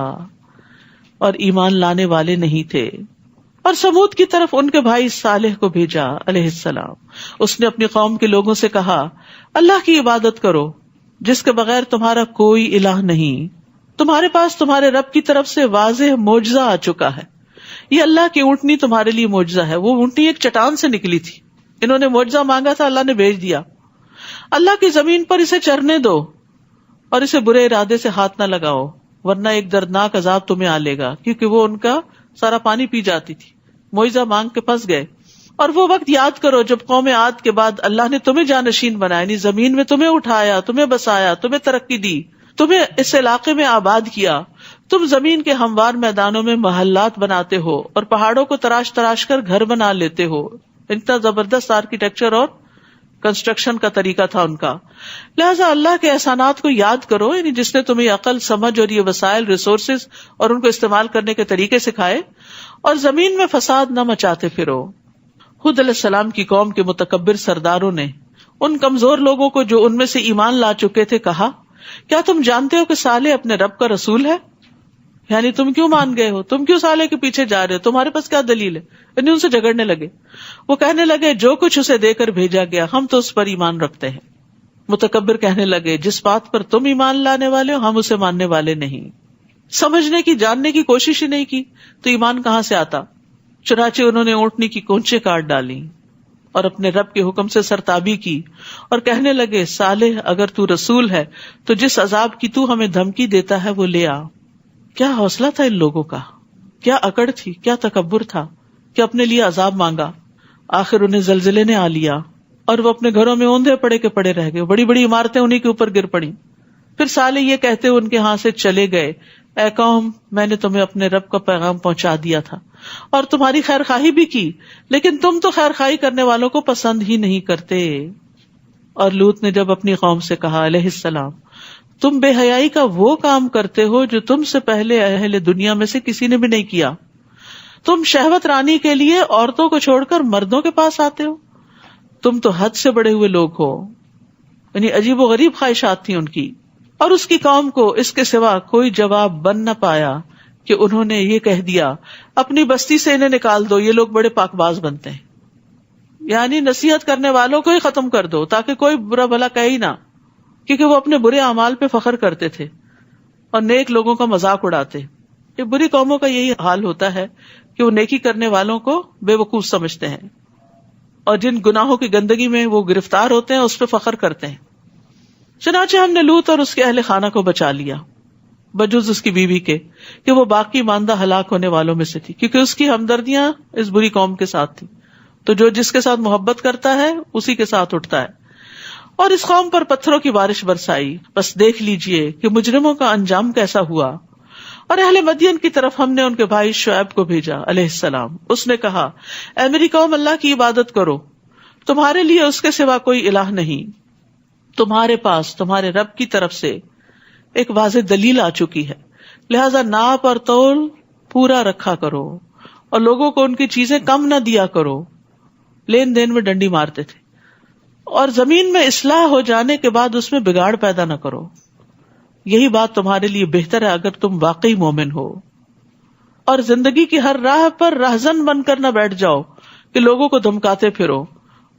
اور ایمان لانے والے نہیں تھے. اور سمود کی طرف ان کے بھائی صالح کو بھیجا علیہ السلام. اس نے اپنی قوم کے لوگوں سے کہا، اللہ کی عبادت کرو جس کے بغیر تمہارا کوئی الہ نہیں. تمہارے پاس تمہارے رب کی طرف سے واضح معجزہ آ چکا ہے. یہ اللہ کی اونٹنی تمہارے لیے معجزہ ہے. وہ اونٹنی ایک چٹان سے نکلی تھی، انہوں نے معجزہ مانگا تھا، اللہ نے بھیج دیا. اللہ کی زمین پر اسے چرنے دو اور اسے برے ارادے سے ہاتھ نہ لگاؤ ورنہ ایک دردناک عذاب تمہیں آ لے گا. کیونکہ وہ ان کا سارا پانی پی جاتی تھی، معجزہ مانگ کے پھنس گئے. اور وہ وقت یاد کرو جب قوم عاد کے بعد اللہ نے تمہیں جانشین بنایا، یعنی زمین میں تمہیں اٹھایا، تمہیں بسایا، تمہیں ترقی دی، تمہیں اس علاقے میں آباد کیا. تم زمین کے ہموار میدانوں میں محلات بناتے ہو اور پہاڑوں کو تراش تراش کر گھر بنا لیتے ہو. اتنا زبردست آرکیٹیکچر اور کنسٹرکشن کا طریقہ تھا ان کا. لہٰذا اللہ کے احسانات کو یاد کرو، یعنی جس نے تمہیں عقل، سمجھ اور یہ وسائل، ریسورسز اور ان کو استعمال کرنے کے طریقے سکھائے، اور زمین میں فساد نہ مچاتے پھرو. خود علیہ السلام کی قوم کے متکبر سرداروں نے ان کمزور لوگوں کو جو ان میں سے ایمان لا چکے تھے کہا، کیا تم جانتے ہو کہ صالح اپنے رب کا رسول ہے؟ یعنی تم کیوں مان گئے ہو؟ تم کیوں صالح کے پیچھے جا رہے ہو؟ تمہارے پاس کیا دلیل ہے؟ یعنی ان سے جھگڑنے لگے. وہ کہنے لگے، جو کچھ اسے دے کر بھیجا گیا ہم تو اس پر ایمان رکھتے ہیں. متکبر کہنے لگے، جس بات پر تم ایمان لانے والے ہو ہم اسے ماننے والے نہیں. سمجھنے کی، جاننے کی کوشش ہی نہیں کی تو ایمان کہاں سے آتا. چنانچہ انہوں نے اونٹنی کی کونچیں کاٹ ڈالی اور اپنے رب کے حکم سے سرتابی کی اور کہنے لگے، صالح اگر تو رسول ہے تو جس عذاب کی تو ہمیں دھمکی دیتا ہے وہ لے آ. کیا حوصلہ تھا ان لوگوں کا، کیا اکڑ تھی، کیا تکبر تھا کہ اپنے لیے عذاب مانگا. آخر انہیں زلزلے نے آ لیا اور وہ اپنے گھروں میں اوندھے پڑے کے پڑے رہ گئے. بڑی بڑی عمارتیں انہیں کے اوپر گر پڑی. پھر صالح یہ کہتے ان کے ہاں سے چلے گئے، اے قوم، میں نے تمہیں اپنے رب کا پیغام پہنچا دیا تھا اور تمہاری خیر خواہی بھی کی، لیکن تم تو خیر خواہی کرنے والوں کو پسند ہی نہیں کرتے. اور لوط نے جب اپنی قوم سے کہا علیہ السلام، تم بے حیائی کا وہ کام کرتے ہو جو تم سے پہلے اہل دنیا میں سے کسی نے بھی نہیں کیا. تم شہوت رانی کے لیے عورتوں کو چھوڑ کر مردوں کے پاس آتے ہو. تم تو حد سے بڑے ہوئے لوگ ہو. یعنی عجیب و غریب خواہشات تھیں ان کی. اور اس کی قوم کو اس کے سوا کوئی جواب بن نہ پایا کہ انہوں نے یہ کہہ دیا، اپنی بستی سے انہیں نکال دو، یہ لوگ بڑے پاک باز بنتے ہیں. یعنی نصیحت کرنے والوں کو ہی ختم کر دو تاکہ کوئی برا بھلا کہے ہی نہ، کیونکہ وہ اپنے برے اعمال پہ فخر کرتے تھے اور نیک لوگوں کا مذاق اڑاتے. یہ بری قوموں کا یہی حال ہوتا ہے کہ وہ نیکی کرنے والوں کو بے وقوف سمجھتے ہیں اور جن گناہوں کی گندگی میں وہ گرفتار ہوتے ہیں اس پہ فخر کرتے ہیں. چنانچہ ہم نے لوط اور اس کے اہل خانہ کو بچا لیا بجز اس کی بیوی کے کہ وہ باقی ماندہ ہلاک ہونے والوں میں سے تھی، کیونکہ اس کی ہمدردیاں اس بری قوم کے ساتھ تھی. تو جو جس کے ساتھ محبت کرتا ہے اسی کے ساتھ اٹھتا ہے. اور اس قوم پر پتھروں کی بارش برسائی، بس دیکھ لیجئے کہ مجرموں کا انجام کیسا ہوا. اور اہل مدین کی طرف ہم نے ان کے بھائی شعیب کو بھیجا علیہ السلام. اس نے کہا، اے میری قوم، اللہ کی عبادت کرو، تمہارے لیے اس کے سوا کوئی الہ نہیں. تمہارے پاس تمہارے رب کی طرف سے ایک واضح دلیل آ چکی ہے، لہذا ناپ اور تول پورا رکھا کرو اور لوگوں کو ان کی چیزیں کم نہ دیا کرو. لین دین میں ڈنڈی مارتے تھے. اور زمین میں اصلاح ہو جانے کے بعد اس میں بگاڑ پیدا نہ کرو. یہی بات تمہارے لیے بہتر ہے اگر تم واقعی مومن ہو. اور زندگی کی ہر راہ پر رہزن بن کر نہ بیٹھ جاؤ کہ لوگوں کو دھمکاتے پھرو.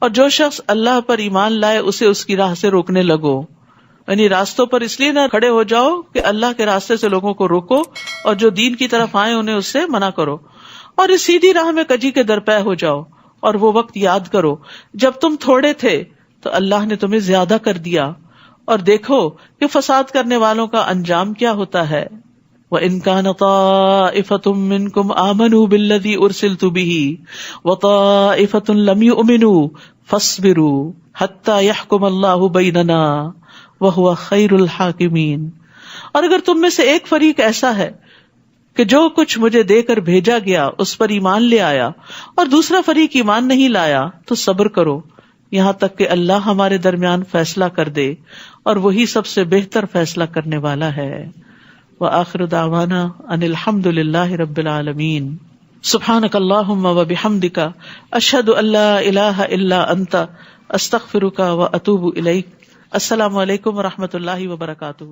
اور جو شخص اللہ پر ایمان لائے اسے اس کی راہ سے روکنے لگو. یعنی راستوں پر اس لیے نہ کھڑے ہو جاؤ کہ اللہ کے راستے سے لوگوں کو روکو، اور جو دین کی طرف آئے انہیں اس سے منع کرو. اور اس سیدھی راہ میں کجی کے درپے ہو جاؤ. اور وہ وقت یاد کرو جب تم تھوڑے تھے تو اللہ نے تمہیں زیادہ کر دیا، اور دیکھو کہ فساد کرنے والوں کا انجام کیا ہوتا ہے. وَإِن كَانَ طَائِفَةٌ مِّنكُمْ آمَنُوا بِالَّذِي أُرْسِلْتُ بِهِ وَطَائِفَةٌ لَّمْ يُؤْمِنُوا فَاصْبِرُوا حَتَّى يَحْكُمَ اللَّهُ بَيْنَنَا وَهُوَ خَيْرُ الْحَاكِمِينَ. اور اگر تم میں سے ایک فریق ایسا ہے کہ جو کچھ مجھے دے کر بھیجا گیا اس پر ایمان لے آیا اور دوسرا فریق ایمان نہیں لایا تو صبر کرو یہاں تک کہ اللہ ہمارے درمیان فیصلہ کر دے، اور وہی سب سے بہتر فیصلہ کرنے والا ہے۔ وآخر دعوانا ان الحمد للہ رب العالمین۔ سبحانک اللہم وبحمدک، اشہد ان لا الہ الا انت، استغفرک واتوب الیک۔ السلام علیکم ورحمۃ اللہ وبرکاتہ۔